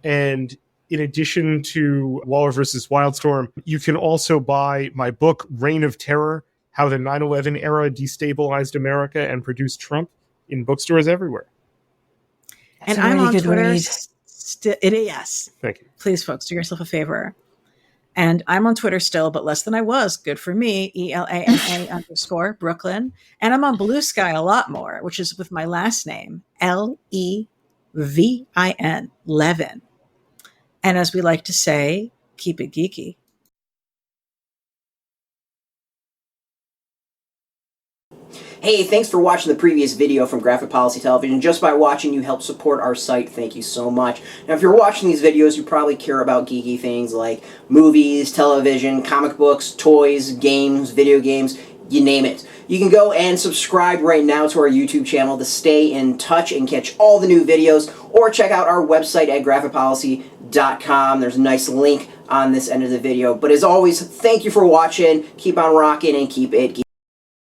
And in addition to Waller versus Wildstorm, you can also buy my book, Reign of Terror, How the 9/11 Era Destabilized America and Produced Trump, in bookstores everywhere. And I'm on Twitter. Yes. Thank you. Please, folks, do yourself a favor. And I'm on Twitter still, but less than I was. Good for me. ELANA_Brooklyn. And I'm on Blue Sky a lot more, which is with my last name, LEVIN, Levin. And as we like to say, keep it geeky. Hey, thanks for watching the previous video from Graphic Policy Television. Just by watching, you help support our site. Thank you so much. Now, if you're watching these videos, you probably care about geeky things like movies, television, comic books, toys, games, video games, you name it. You can go and subscribe right now to our YouTube channel to stay in touch and catch all the new videos, or check out our website at graphicpolicy.com. There's a nice link on this end of the video. But as always, thank you for watching. Keep on rocking and keep it geeky.